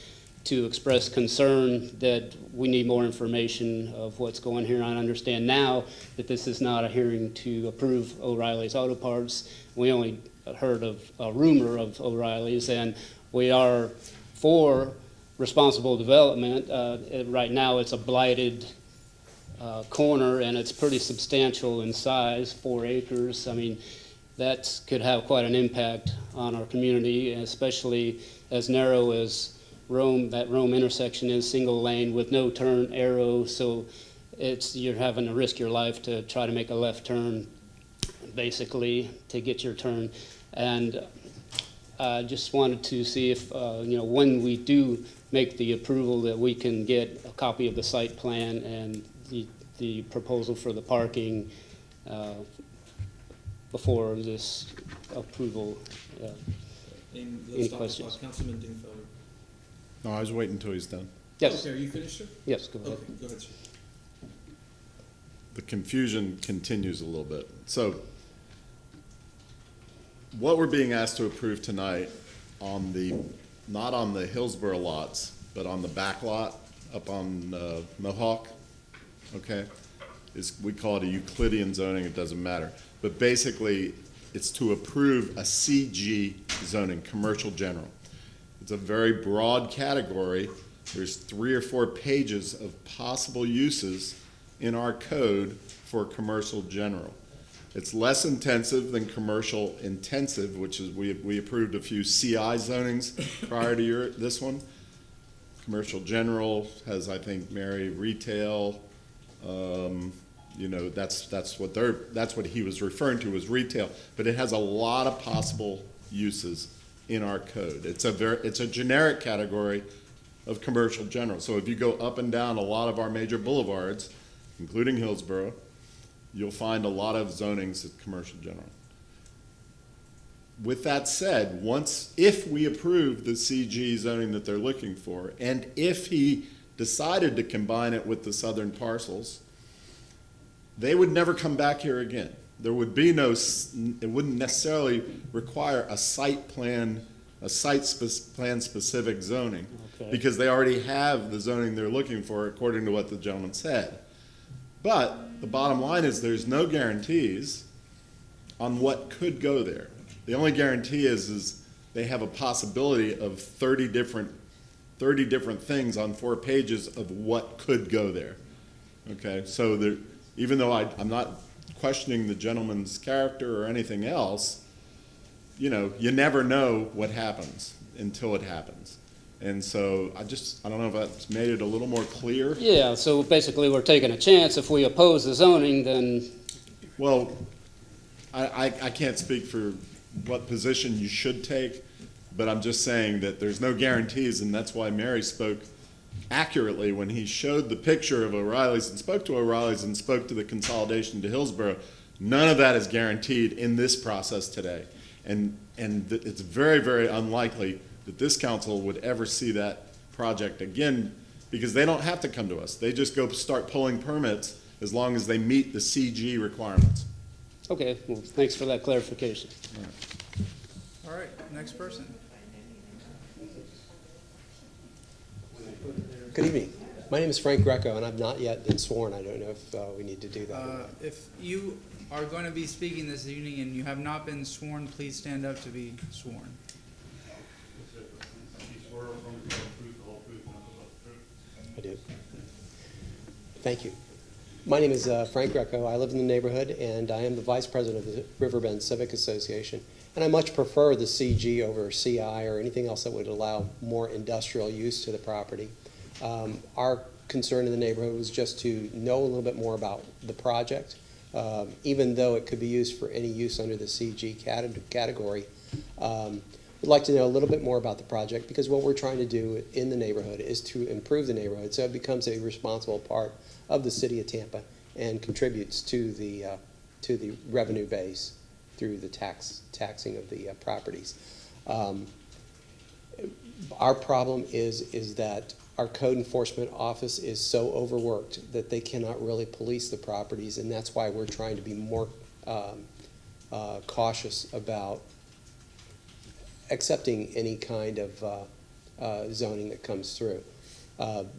M: to express concern that we need more information of what's going here. I understand now that this is not a hearing to approve O'Reilly's Auto Parts. We only heard of a rumor of O'Reilly's, and we are for responsible development. Right now it's a blighted corner, and it's pretty substantial in size, 4 acres. I mean, that could have quite an impact on our community, especially as narrow as that Rome intersection is, single lane with no turn arrow, so you're having to risk your life to try to make a left turn, basically, to get your turn. And I just wanted to see if, when we do make the approval, that we can get a copy of the site plan and the proposal for the parking before this approval. Any questions?
A: Councilman Dingfelder.
B: No, I was waiting until he's done.
M: Yes.
A: Okay, are you finished, sir?
M: Yes, go ahead.
A: Okay, go ahead, sir.
B: The confusion continues a little bit. So what we're being asked to approve tonight not on the Hillsborough lots, but on the back lot up on Mohawk, okay, we call it a Euclidean zoning, it doesn't matter. But basically, it's to approve a CG zoning, commercial general. It's a very broad category. There's 3 or 4 pages of possible uses in our code for commercial general. It's less intensive than commercial intensive, which is, we approved a few CI zonings prior to this one. Commercial general has, I think, Mary, retail, that's what he was referring to as retail, but it has a lot of possible uses in our code. It's a generic category of commercial general. So if you go up and down a lot of our major boulevards, including Hillsborough, you'll find a lot of zonings at commercial general. With that said, if we approve the CG zoning that they're looking for, and if he decided to combine it with the southern parcels, they would never come back here again. There would be it wouldn't necessarily require a site plan specific zoning,
M: Okay.
B: because they already have the zoning they're looking for according to what the gentleman said. But the bottom line is there's no guarantees on what could go there. The only guarantee is they have a possibility of 30 different things on 4 pages of what could go there. Okay, so even though I'm not questioning the gentleman's character or anything else, you never know what happens until it happens. And so I don't know if that's made it a little more clear.
M: Yeah, so basically we're taking a chance. If we oppose the zoning, then...
B: Well, I can't speak for what position you should take, but I'm just saying that there's no guarantees, and that's why Mary spoke accurately when he showed the picture of O'Reilly's and spoke to O'Reilly's and spoke to the consolidation to Hillsborough. None of that is guaranteed in this process today. And it's very, very unlikely that this council would ever see that project again, because they don't have to come to us. They just go start pulling permits as long as they meet the CG requirements.
M: Okay, well, thanks for that clarification.
T: All right, next person.
D: Good evening. My name is Frank Greco, and I've not yet been sworn. I don't know if we need to do that.
T: If you are going to be speaking this evening and you have not been sworn, please stand up to be sworn.
D: I do. Thank you. My name is Frank Greco. I live in the neighborhood, and I am the vice president of the Riverbend Civic Association. And I much prefer the CG over CI or anything else that would allow more industrial use to the property. Our concern in the neighborhood was just to know a little bit more about the project, even though it could be used for any use under the CG category. We'd like to know a little bit more about the project, because what we're trying to do in the neighborhood is to improve the neighborhood so it becomes a responsible part of the city of Tampa and contributes to the revenue base through the taxing of the properties. Our problem is that our code enforcement office is so overworked that they cannot really police the properties, and that's why we're trying to be more cautious about accepting any kind of zoning that comes through.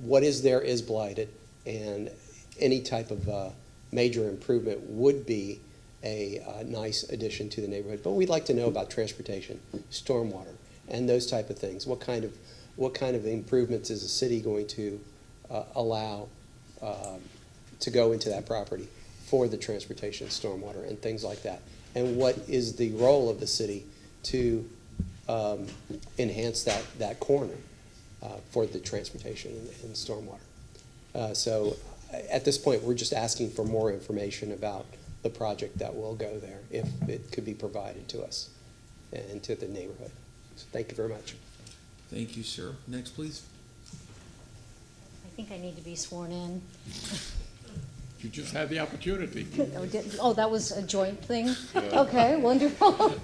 D: What is there is blighted, and any type of major improvement would be a nice addition to the neighborhood. But we'd like to know about transportation, stormwater, and those type of things. What kind of improvements is the city going to allow to go into that property for the transportation, stormwater, and things like that? And what is the role of the city to enhance that corner for the transportation and stormwater. So at this point, we're just asking for more information about the project that will go there, if it could be provided to us and to the neighborhood. So thank you very much.
A: Thank you, sir. Next, please.
L: I think I need to be sworn in.
Q: You just had the opportunity.
L: Oh, that was a joint thing? Okay, wonderful.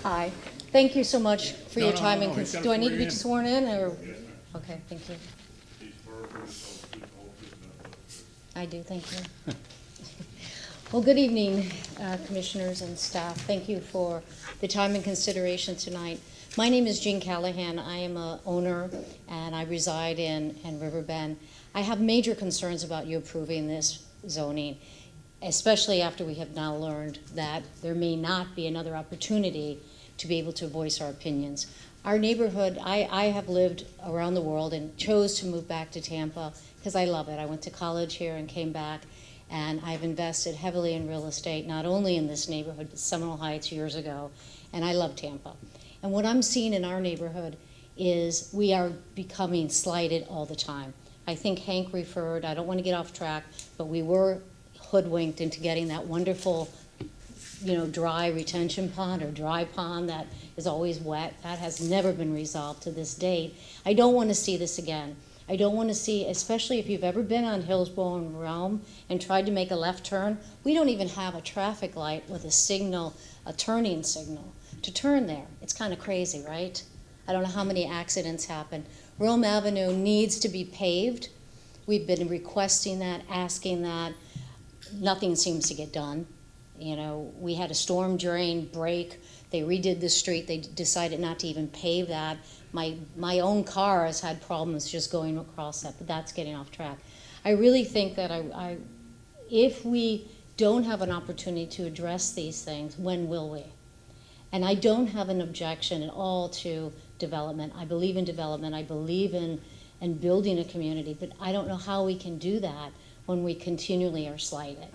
L: Hi. Thank you so much for your time.
Q: No, he's gotta
L: Do I need to
Q: swear
L: be
Q: you in.
L: sworn in, or? Okay, thank you. I do, thank you. Well, good evening, commissioners and staff. Thank you for the time and consideration tonight. My name is Jean Callahan. I am a owner and I reside in Riverbend. I have major concerns about you approving this zoning, especially after we have now learned that there may not be another opportunity to be able to voice our opinions. Our neighborhood, I have lived around the world and chose to move back to Tampa because I love it. I went to college here and came back, and I've invested heavily in real estate, not only in this neighborhood, but Seminole Heights years ago, and I love Tampa. And what I'm seeing in our neighborhood is we are becoming slighted all the time. I think Hank referred, I don't want to get off track, but we were hoodwinked into getting that wonderful, dry retention pond or dry pond that is always wet. That has never been resolved to this date. I don't want to see this again. I don't want to see, especially if you've ever been on Hillsborough and Rome and tried to make a left turn, we don't even have a traffic light with a signal, a turning signal to turn there. It's kind of crazy, right? I don't know how many accidents happen. Rome Avenue needs to be paved. We've been requesting that, asking that. Nothing seems to get done. We had a storm drain break. They redid the street. They decided not to even pave that. My own car has had problems just going across that, but that's getting off track. I really think that if we don't have an opportunity to address these things, when will we? And I don't have an objection at all to development. I believe in development. I believe in building a community, but I don't know how we can do that when we continually are slighted.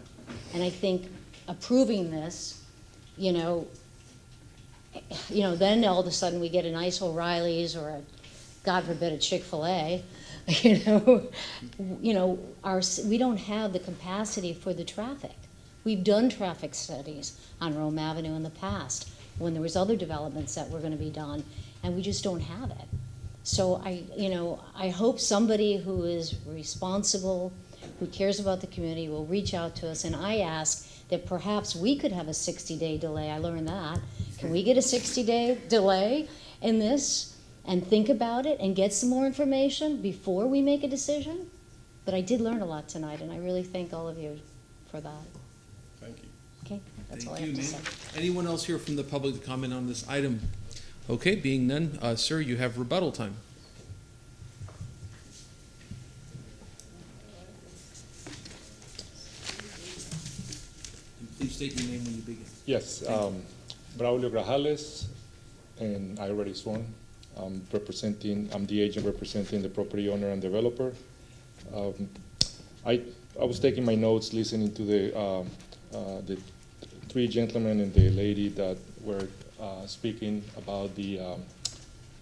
L: And I think approving this, then all of a sudden we get a nice O'Reilly's or a, God forbid, a Chick-fil-A. We don't have the capacity for the traffic. We've done traffic studies on Rome Avenue in the past when there was other developments that were going to be done, and we just don't have it. So I hope somebody who is responsible, who cares about the community, will reach out to us, and I ask that perhaps we could have a 60-day delay. I learned that. Can we get a 60-day delay in this and think about it and get some more information before we make a decision? But I did learn a lot tonight, and I really thank all of you for that.
A: Thank you.
L: Okay, that's all I
A: Thank
L: have
A: you,
L: to
A: ma'am.
L: say.
A: Anyone else here from the public to comment on this item? Okay, being none, sir, you have rebuttal time. And please state your name when you begin.
J: Yes, Braulio Grajales, and I already sworn. I'm the agent representing the property owner and developer. I was taking my notes, listening to the three gentlemen and the lady that were speaking about the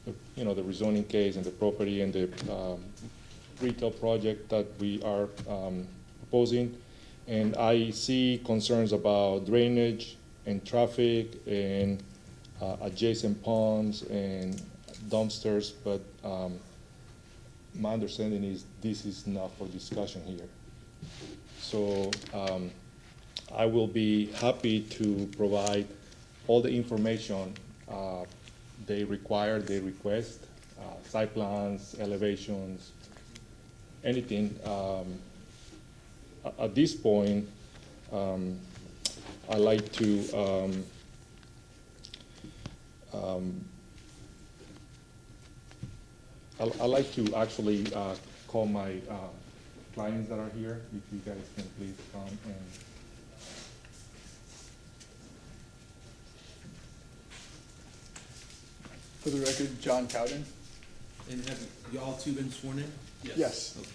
J: rezoning case and the property and the retail project that we are proposing. And I see concerns about drainage and traffic and adjacent ponds and dumpsters, but my understanding is this is not for discussion here. So I will be happy to provide all the information they require, they request, site plans, elevations, anything. At this point, I like to I like to actually call my clients that are here, if you guys can please come and.
V: For the record, John Cowden.
A: And have y'all two been sworn in?
V: Yes.
A: Okay.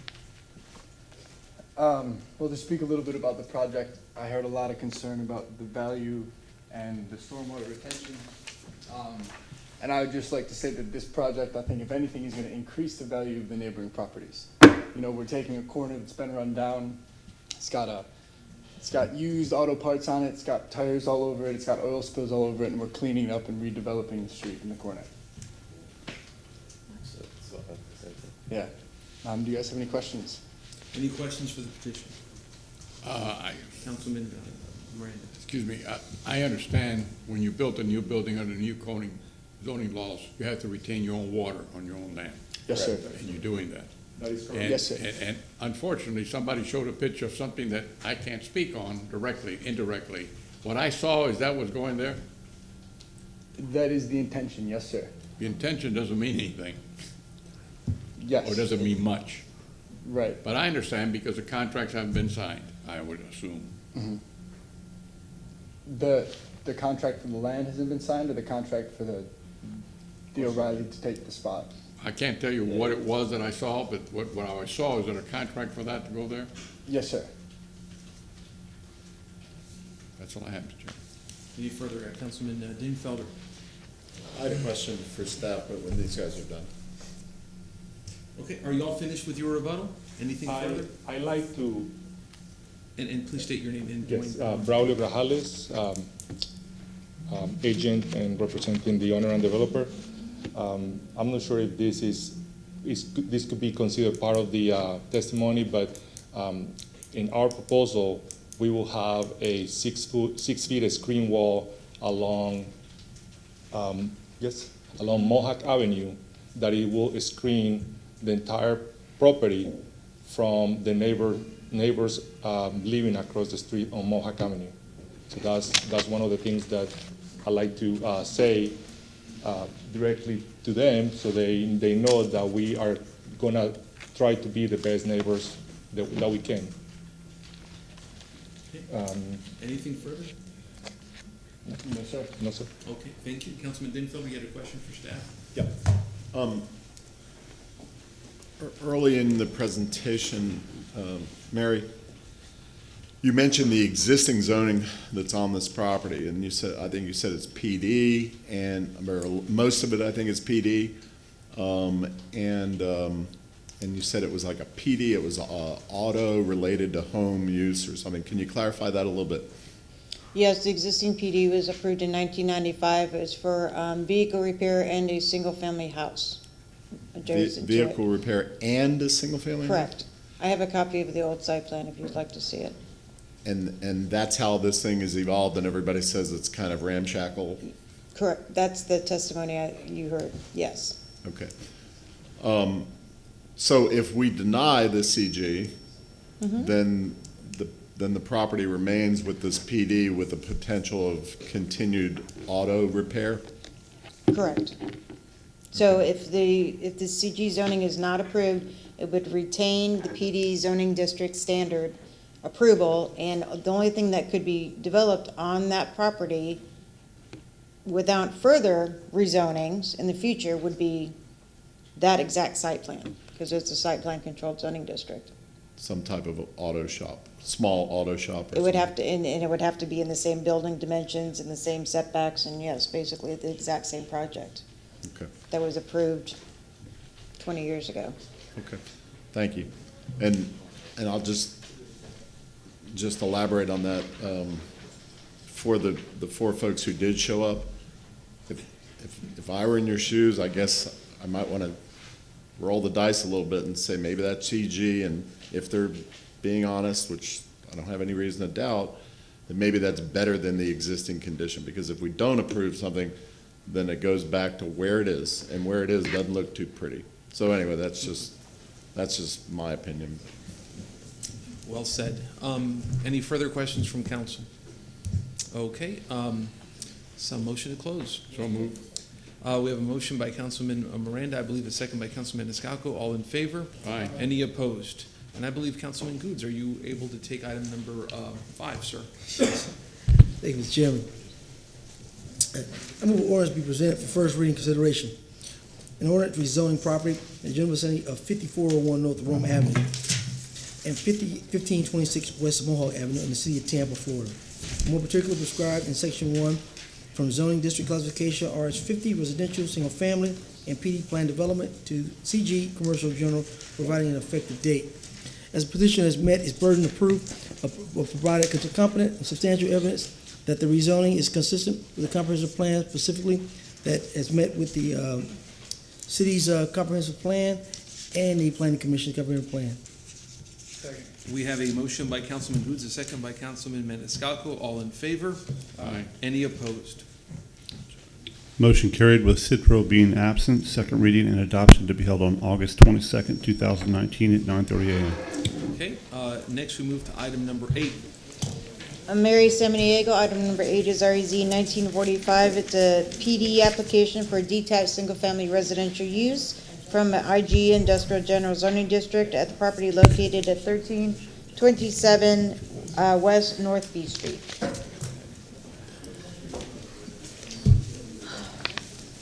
V: Well, to speak a little bit about the project, I heard a lot of concern about the value and the stormwater retention. And I would just like to say that this project, I think if anything, is going to increase the value of the neighboring properties. You know, we're taking a corner that's been run down. It's got used auto parts on it. It's got tires all over it. It's got oil spills all over it, and we're cleaning up and redeveloping the street in the corner. Yeah. Do you guys have any questions?
A: Any questions for the petition? Councilman Miranda.
Q: Excuse me, I understand when you built a new building under new zoning laws, you have to retain your own water on your own land.
V: Yes, sir.
Q: And you're doing that.
V: That is correct.
Q: And-
V: Yes, sir.
Q: And unfortunately, somebody showed a picture of something that I can't speak on directly, indirectly. What I saw, is that what's going there?
V: That is the intention, yes, sir.
Q: The intention doesn't mean anything.
V: Yes.
Q: Or doesn't mean much.
V: Right.
Q: But I understand because the contracts haven't been signed, I would assume.
V: Mhm. The contract for the land hasn't been signed, or the contract for the O'Reilly to take the spot?
Q: I can't tell you what it was that I saw, but what I saw, is there a contract for that to go there?
V: Yes, sir.
Q: That's all I have, Mr. Chairman.
A: Any further, Councilman Dingfelder?
B: I had a question for staff, but when these guys are done.
A: Okay, are you all finished with your rebuttal? Anything further?
J: I like to.
A: And please state your name and
J: Yes,
A: join.
J: Braulio Grajales, agent and representing the owner and developer. I'm not sure if this could be considered part of the testimony, but in our proposal, we will have a 6 feet screen wall along Mohawk Avenue, that it will screen the entire property from the neighbors living across the street on Mohawk Avenue. So that's one of the things that I like to say directly to them, so they know that we are gonna try to be the best neighbors that we can.
A: Anything further?
V: No, sir.
J: No, sir.
A: Okay, thank you. Councilman Dingfelder, you had a question for staff?
B: Yeah. Early in the presentation, Mary, you mentioned the existing zoning that's on this property, and I think you said it's PD, or most of it I think is PD, and you said it was like a PD, it was auto related to home use or something. Can you clarify that a little bit?
F: Yes, the existing PD was approved in 1995. It was for vehicle repair and a single-family house adjacent to it.
B: Vehicle repair and a single family?
F: Correct. I have a copy of the old site plan if you'd like to see it.
B: And that's how this thing has evolved, and everybody says it's kind of ramshackle?
F: Correct. That's the testimony you heard, yes.
B: Okay. So if we deny the CG, then the property remains with this PD with the potential of continued auto repair?
F: Correct. So if the CG zoning is not approved, it would retain the PD zoning district standard approval, and the only thing that could be developed on that property without further rezonings in the future would be that exact site plan, because it's a site plan controlled zoning district.
B: Some type of auto shop, small auto shop or
F: It would
B: something?
F: have to, and it would have to be in the same building dimensions and the same setbacks, and yes, basically the exact same project.
B: Okay.
F: That was approved 20 years ago.
B: Okay, thank you. And I'll just elaborate on that. For the four folks who did show up, if I were in your shoes, I guess I might want to roll the dice a little bit and say maybe that's CG, and if they're being honest, which I don't have any reason to doubt, then maybe that's better than the existing condition, because if we don't approve something, then it goes back to where it is, and where it is doesn't look too pretty. So anyway, that's just my opinion.
A: Well said. Any further questions from council? Okay, some motion to close.
Q: So moved.
A: We have a motion by Councilman Miranda, I believe a second by Councilman Escalco. All in favor?
Q: Aye.
A: Any opposed? And I believe Councilman Goods, are you able to take item number 5, sir?
E: Thank you, Mr. Chairman. I move ordinance be presented for first reading consideration. An ordinance rezoning property in the general vicinity of 5401 North Rome Avenue and 1526 West Mohawk Avenue in the city of Tampa, Florida. More particularly prescribed in section 1 from zoning district classification RS50 residential, single family, and PD plan development to CG commercial general, providing an effective date. As the petitioner has met its burden of proof or provided competent and substantial evidence that the rezoning is consistent with the comprehensive plan, specifically that has met with the city's comprehensive plan and the planning commission's comprehensive plan.
A: We have a motion by Councilman Booth, a second by Councilman Maniscalco. All in favor?
Q: Aye.
A: Any opposed?
O: Motion carried with Citro being absent. Second reading and adoption to be held on August 22nd, 2019 at 9:30 a.m.
A: Okay, next we move to item number 8.
F: Mary Samaniego, item number 8 is REZ 1945. It's a PD application for a detached single-family residential use from IG Industrial General Zoning District at the property located at 1327 West North B Street.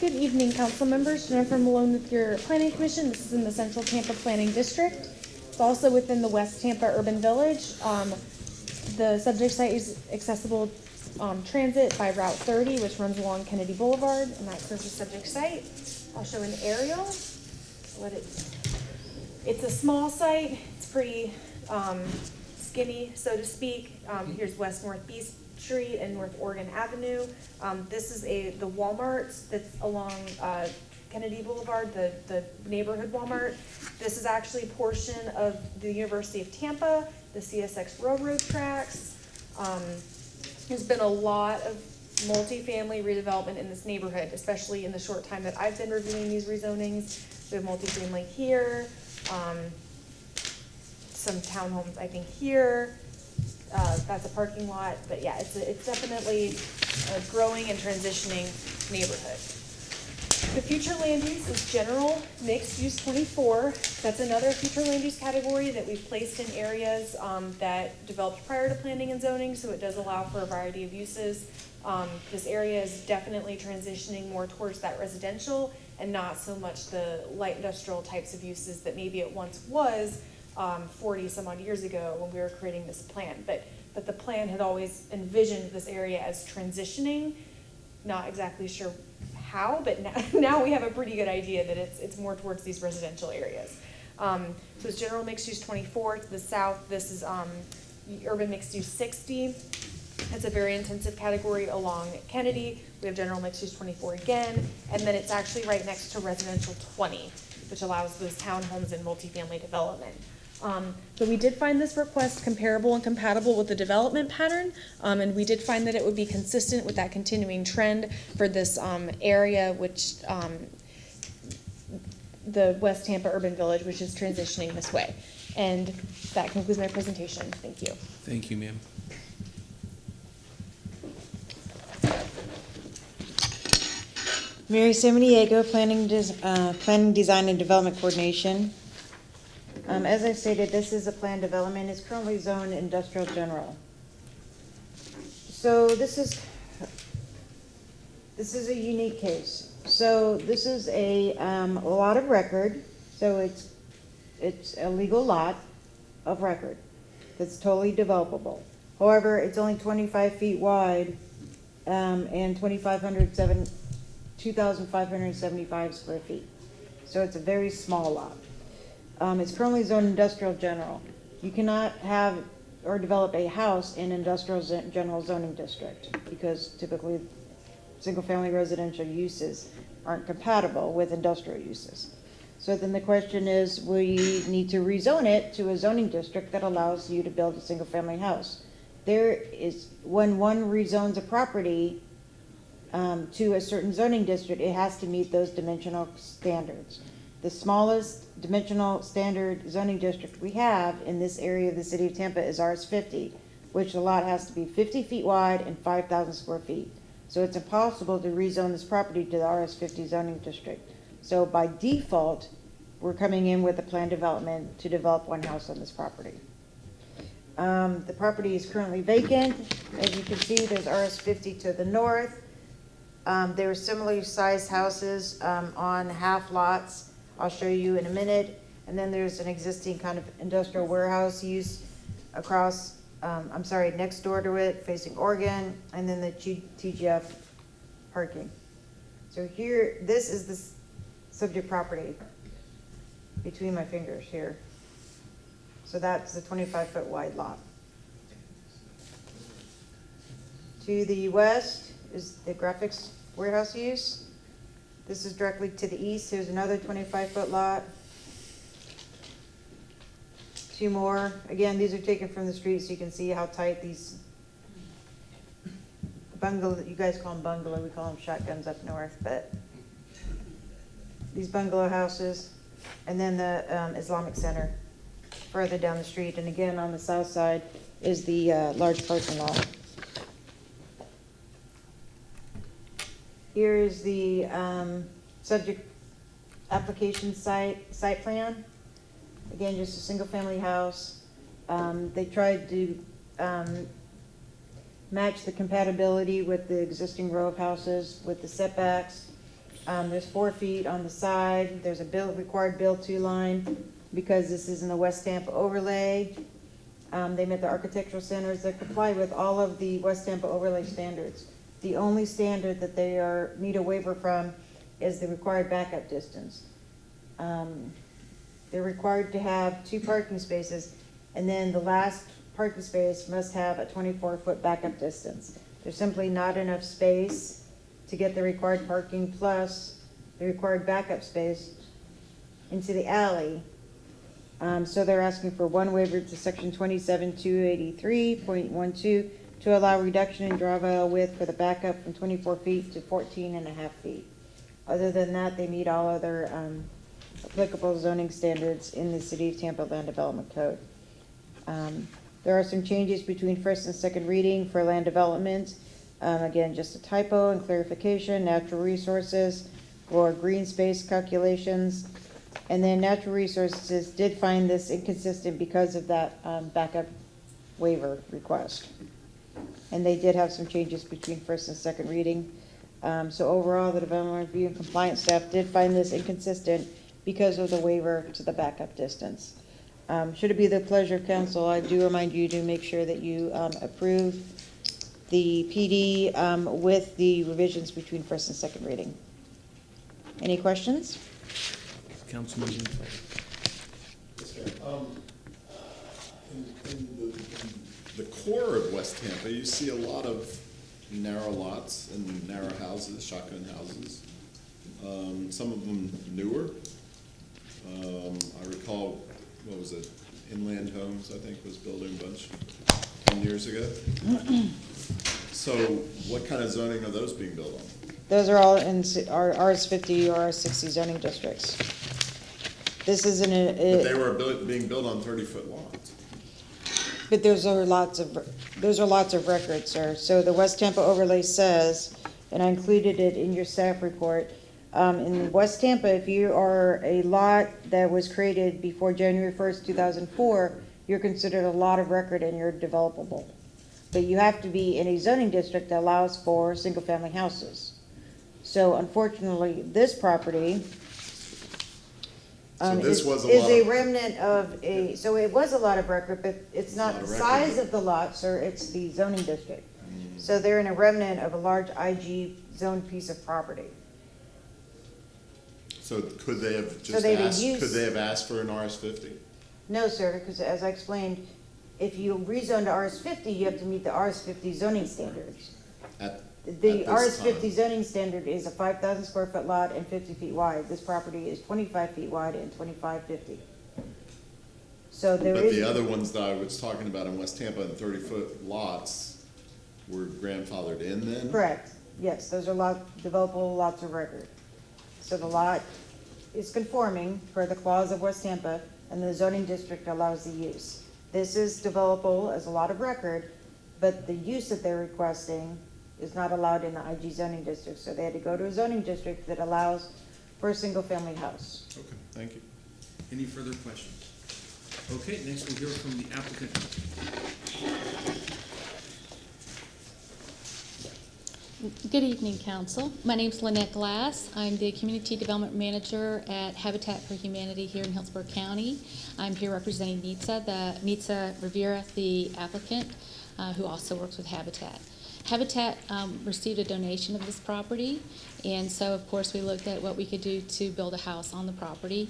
G: Good evening, council members. Jennifer Malone with your Planning Commission. This is in the Central Tampa Planning District. It's also within the West Tampa Urban Village. The subject site is accessible transit by Route 30, which runs along Kennedy Boulevard, and that serves the subject site. I'll show an aerial. It's a small site. It's pretty skinny, so to speak. Here's West North B Street and North Oregon Avenue. This is the Walmart that's along Kennedy Boulevard, the neighborhood Walmart. This is actually a portion of the University of Tampa, the CSX railroad tracks. There's been a lot of multifamily redevelopment in this neighborhood, especially in the short time that I've been reviewing these rezonings. We have multifamily here, some townhomes I think here. That's a parking lot, but yeah, it's definitely a growing and transitioning neighborhood. The future land use is general mixed use 24. That's another future land use category that we've placed in areas that developed prior to planning and zoning, so it does allow for a variety of uses. This area is definitely transitioning more towards that residential and not so much the light industrial types of uses that maybe it once was 40 some odd years ago when we were creating this plan. But the plan had always envisioned this area as transitioning, not exactly sure how, but now we have a pretty good idea that it's more towards these residential areas. So it's general mixed use 24 to the south. This is urban mixed use 60. It's a very intensive category along Kennedy. We have general mixed use 24 again, and then it's actually right next to residential 20, which allows those townhomes and multifamily development. So we did find this request comparable and compatible with the development pattern, and we did find that it would be consistent with that continuing trend for this area, which the West Tampa Urban Village, which is transitioning this way. And that concludes my presentation. Thank you.
A: Thank you, ma'am.
F: Mary Samaniego, Planning Design and Development Coordination. As I stated, this is a planned development. It's currently zoned industrial general. So this is a unique case. So this is a lot of record. So it's a legal lot of record that's totally developable. However, it's only 25 feet wide and 2,575 square feet. So it's a very small lot. It's currently zoned industrial general. You cannot have or develop a house in industrial general zoning district because typically single-family residential uses aren't compatible with industrial uses. So then the question is, we need to rezone it to a zoning district that allows you to build a single-family house. When one rezones a property to a certain zoning district, it has to meet those dimensional standards. The smallest dimensional standard zoning district we have in this area of the city of Tampa is RS50, which the lot has to be 50 feet wide and 5,000 square feet. So it's impossible to rezone this property to the RS50 zoning district. So by default, we're coming in with a planned development to develop one house on this property. The property is currently vacant. As you can see, there's RS50 to the north. There are similarly sized houses on half lots. I'll show you in a minute. And then there's an existing kind of industrial warehouse use across, next door to it, facing Oregon, and then the TGF parking. So here, this is the subject property between my fingers here. So that's the 25-foot wide lot. To the west is the graphics warehouse use. This is directly to the east. There's another 25-foot lot. Two more. Again, these are taken from the street so you can see how tight these bungalow, you guys call them bungalow, we call them shotguns up north, but these bungalow houses, and then the Islamic Center further down the street. And again, on the south side is the large parking lot. Here is the subject application site plan. Again, just a single-family house. They tried to match the compatibility with the existing row of houses with the setbacks. There's 4 feet on the side. There's a required build-to line because this is in the West Tampa overlay. They met the architectural standards that comply with all of the West Tampa overlay standards. The only standard that they need a waiver from is the required backup distance. They're required to have 2 parking spaces, and then the last parking space must have a 24-foot backup distance. There's simply not enough space to get the required parking plus the required backup space into the alley. So they're asking for 1 waiver to section 27283.12 to allow reduction in drive aisle width for the backup from 24 feet to 14.5 feet. Other than that, they meet all other applicable zoning standards in the City of Tampa Land Development Code. There are some changes between first and second reading for land development. Again, just a typo and clarification, natural resources for green space calculations. And then natural resources did find this inconsistent because of that backup waiver request. And they did have some changes between first and second reading. So overall, the development review and compliance staff did find this inconsistent because of the waiver to the backup distance. Should it be the pleasure of council, I do remind you to make sure that you approve the PD with the revisions between first and second reading. Any questions?
A: Councilman.
B: In the core of West Tampa, you see a lot of narrow lots and narrow houses, shotgun houses. Some of them newer. I recall, what was it, Inland Homes, I think, was building a bunch 10 years ago. So what kind of zoning are those being built on?
F: Those are all in our RS50 or RS60 zoning districts. This isn't
B: But they were being built on 30-foot lots.
F: But those are lots of records, sir. So the West Tampa overlay says, and I included it in your staff report, in West Tampa, if you are a lot that was created before January 1st, 2004, you're considered a lot of record and you're developable. But you have to be in a zoning district that allows for single-family houses. So unfortunately, this property is a remnant of so it was a lot of record, but it's not the size of the lot, sir, it's the zoning district. So they're in a remnant of a large IG zoned piece of property.
B: So could they have
F: Could
B: they have asked for an RS50?
F: No, sir, because as I explained, if you rezone to RS50, you have to meet the RS50 zoning standards. The RS50 zoning standard is a 5,000 square foot lot and 50 feet wide. This property is 25 feet wide and 2550. So there is.
B: But the other ones that I was talking about in West Tampa and 30-foot lots were grandfathered in then?
F: Correct. Yes, those are developable lots of record. So the lot is conforming for the clause of West Tampa, and the zoning district allows the use. This is developable as a lot of record, but the use that they're requesting is not allowed in the IG zoning district. So they had to go to a zoning district that allows for a single-family house.
B: Okay, thank you.
A: Any further questions? Okay, next we'll hear from the applicant.
H: Good evening, Council. My name is Lynette Glass. I'm the Community Development Manager at Habitat for Humanity here in Hillsborough County. I'm here representing NITSA Rivera, the applicant. who also works with Habitat. Habitat received a donation of this property, and so of course we looked at what we could do to build a house on the property.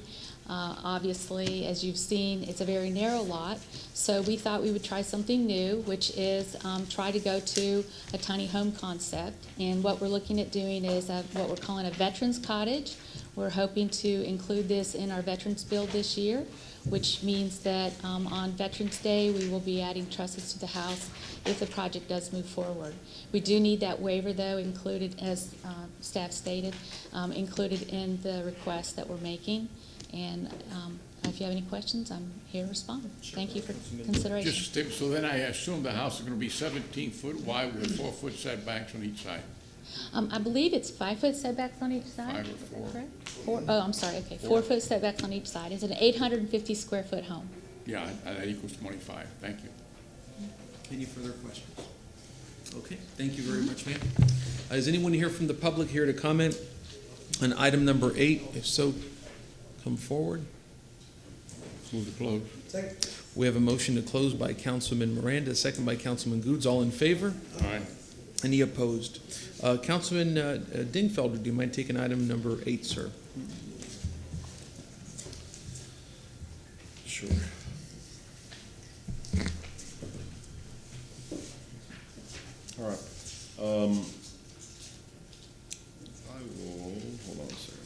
H: Obviously, as you've seen, it's a very narrow lot, so we thought we would try something new, which is try to go to a tiny home concept. And what we're looking at doing is what we're calling a veterans cottage. We're hoping to include this in our veterans build this year, which means that on Veterans Day, we will be adding trusses to the house if the project does move forward. We do need that waiver, though, included, as staff stated, included in the request that we're making. And if you have any questions, I'm here to respond. Thank you for consideration.
Q: So then I assume the house is going to be 17 foot wide with 4 foot setbacks on each side.
H: I believe it's 5 foot setbacks on each side.
Q: 5 or 4.
H: Is that correct? Oh, I'm sorry. Okay, 4 foot setbacks on each side. It's an 850 square foot home.
Q: Yeah, that equals 25. Thank you.
A: Any further questions? Okay, thank you very much, ma'am. Is anyone here from the public here to comment on item number 8? If so, come forward.
Q: Move to close.
E: Second.
A: We have a motion to close by Councilman Miranda, second by Councilman Goods. All in favor?
Q: Aye.
A: Any opposed? Councilman Dingfelder, do you mind taking item number 8, sir?
B: Sure. All right. I will, hold on a second.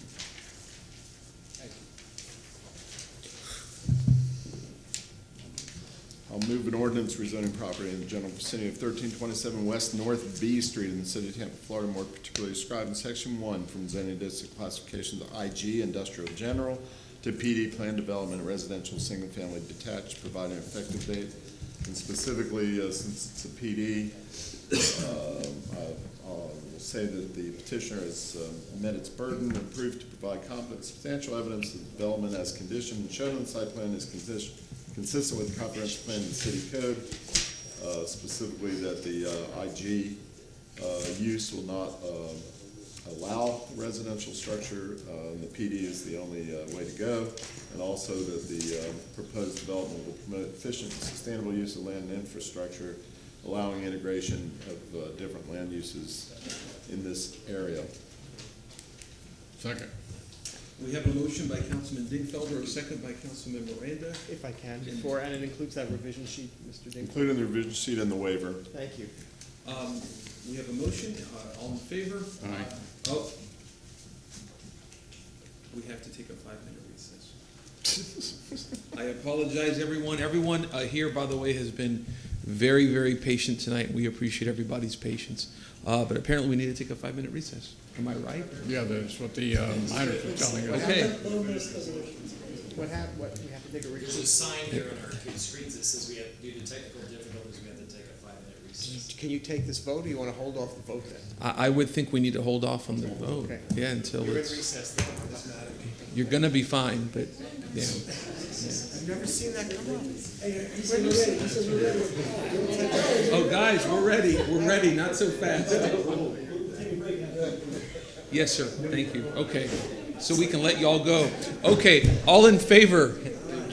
B: I'll move an ordinance rezoning property in the general vicinity of 1327 West North B Street in the city of Tampa, Florida, more particularly described in section 1 from zoning district classification to IG, industrial general, to PD, planned development, residential, single-family detached, providing an effective date. And specifically, since it's a PD, I will say that the petitioner has met its burden and proved to provide competent, substantial evidence that the development as conditioned and shown in the site plan is consistent with the comprehensive plan of the city code, specifically that the IG use will not allow residential structure, and the PD is the only way to go, and also that the proposed development will promote efficient and sustainable use of land and infrastructure, allowing integration of different land uses in this area.
Q: Second.
A: We have a motion by Councilman Dingfelder, a second by Councilman Miranda.
U: If I can, before, and it includes that revision sheet, Mr. Dingfelder.
B: Including the revision sheet and the waiver.
U: Thank you.
A: We have a motion. All in favor?
Q: Aye.
A: Oh. We have to take a 5-minute recess. I apologize, everyone. Everyone here, by the way, has been very, very patient tonight. We appreciate everybody's patience. But apparently we need to take a 5-minute recess. Am I right?
Q: Yeah, that's what the miners were telling us.
A: Okay.
U: What, we have to take a recess?
I: There's a sign here on our screens that says we have, due to technical difficulties, we have to take a 5-minute recess.
U: Can you take this vote, or you want to hold off the vote then?
A: I would think we need to hold off on the vote.
U: Okay.
A: Yeah, until
I: You're in
A: it's.
I: recess, though. It doesn't matter.
A: You're gonna be fine, but yeah.
U: I've never seen that come up.
A: Oh, guys, we're ready. We're ready. Not so fast. Yes, sir. Thank you. Okay. So we can let y'all go. Okay. All in favor?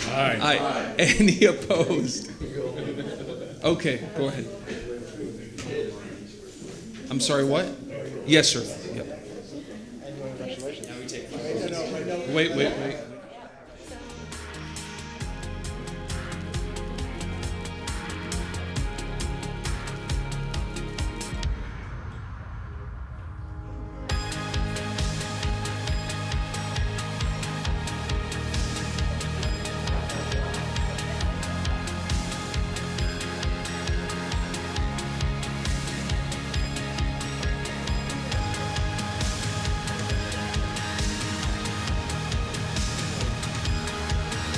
Q: Aye.
A: Aye. Any opposed? Okay. Go ahead. I'm sorry, what? Yes, sir. Yep.
U: Congratulations.
I: Now we take
A: Wait.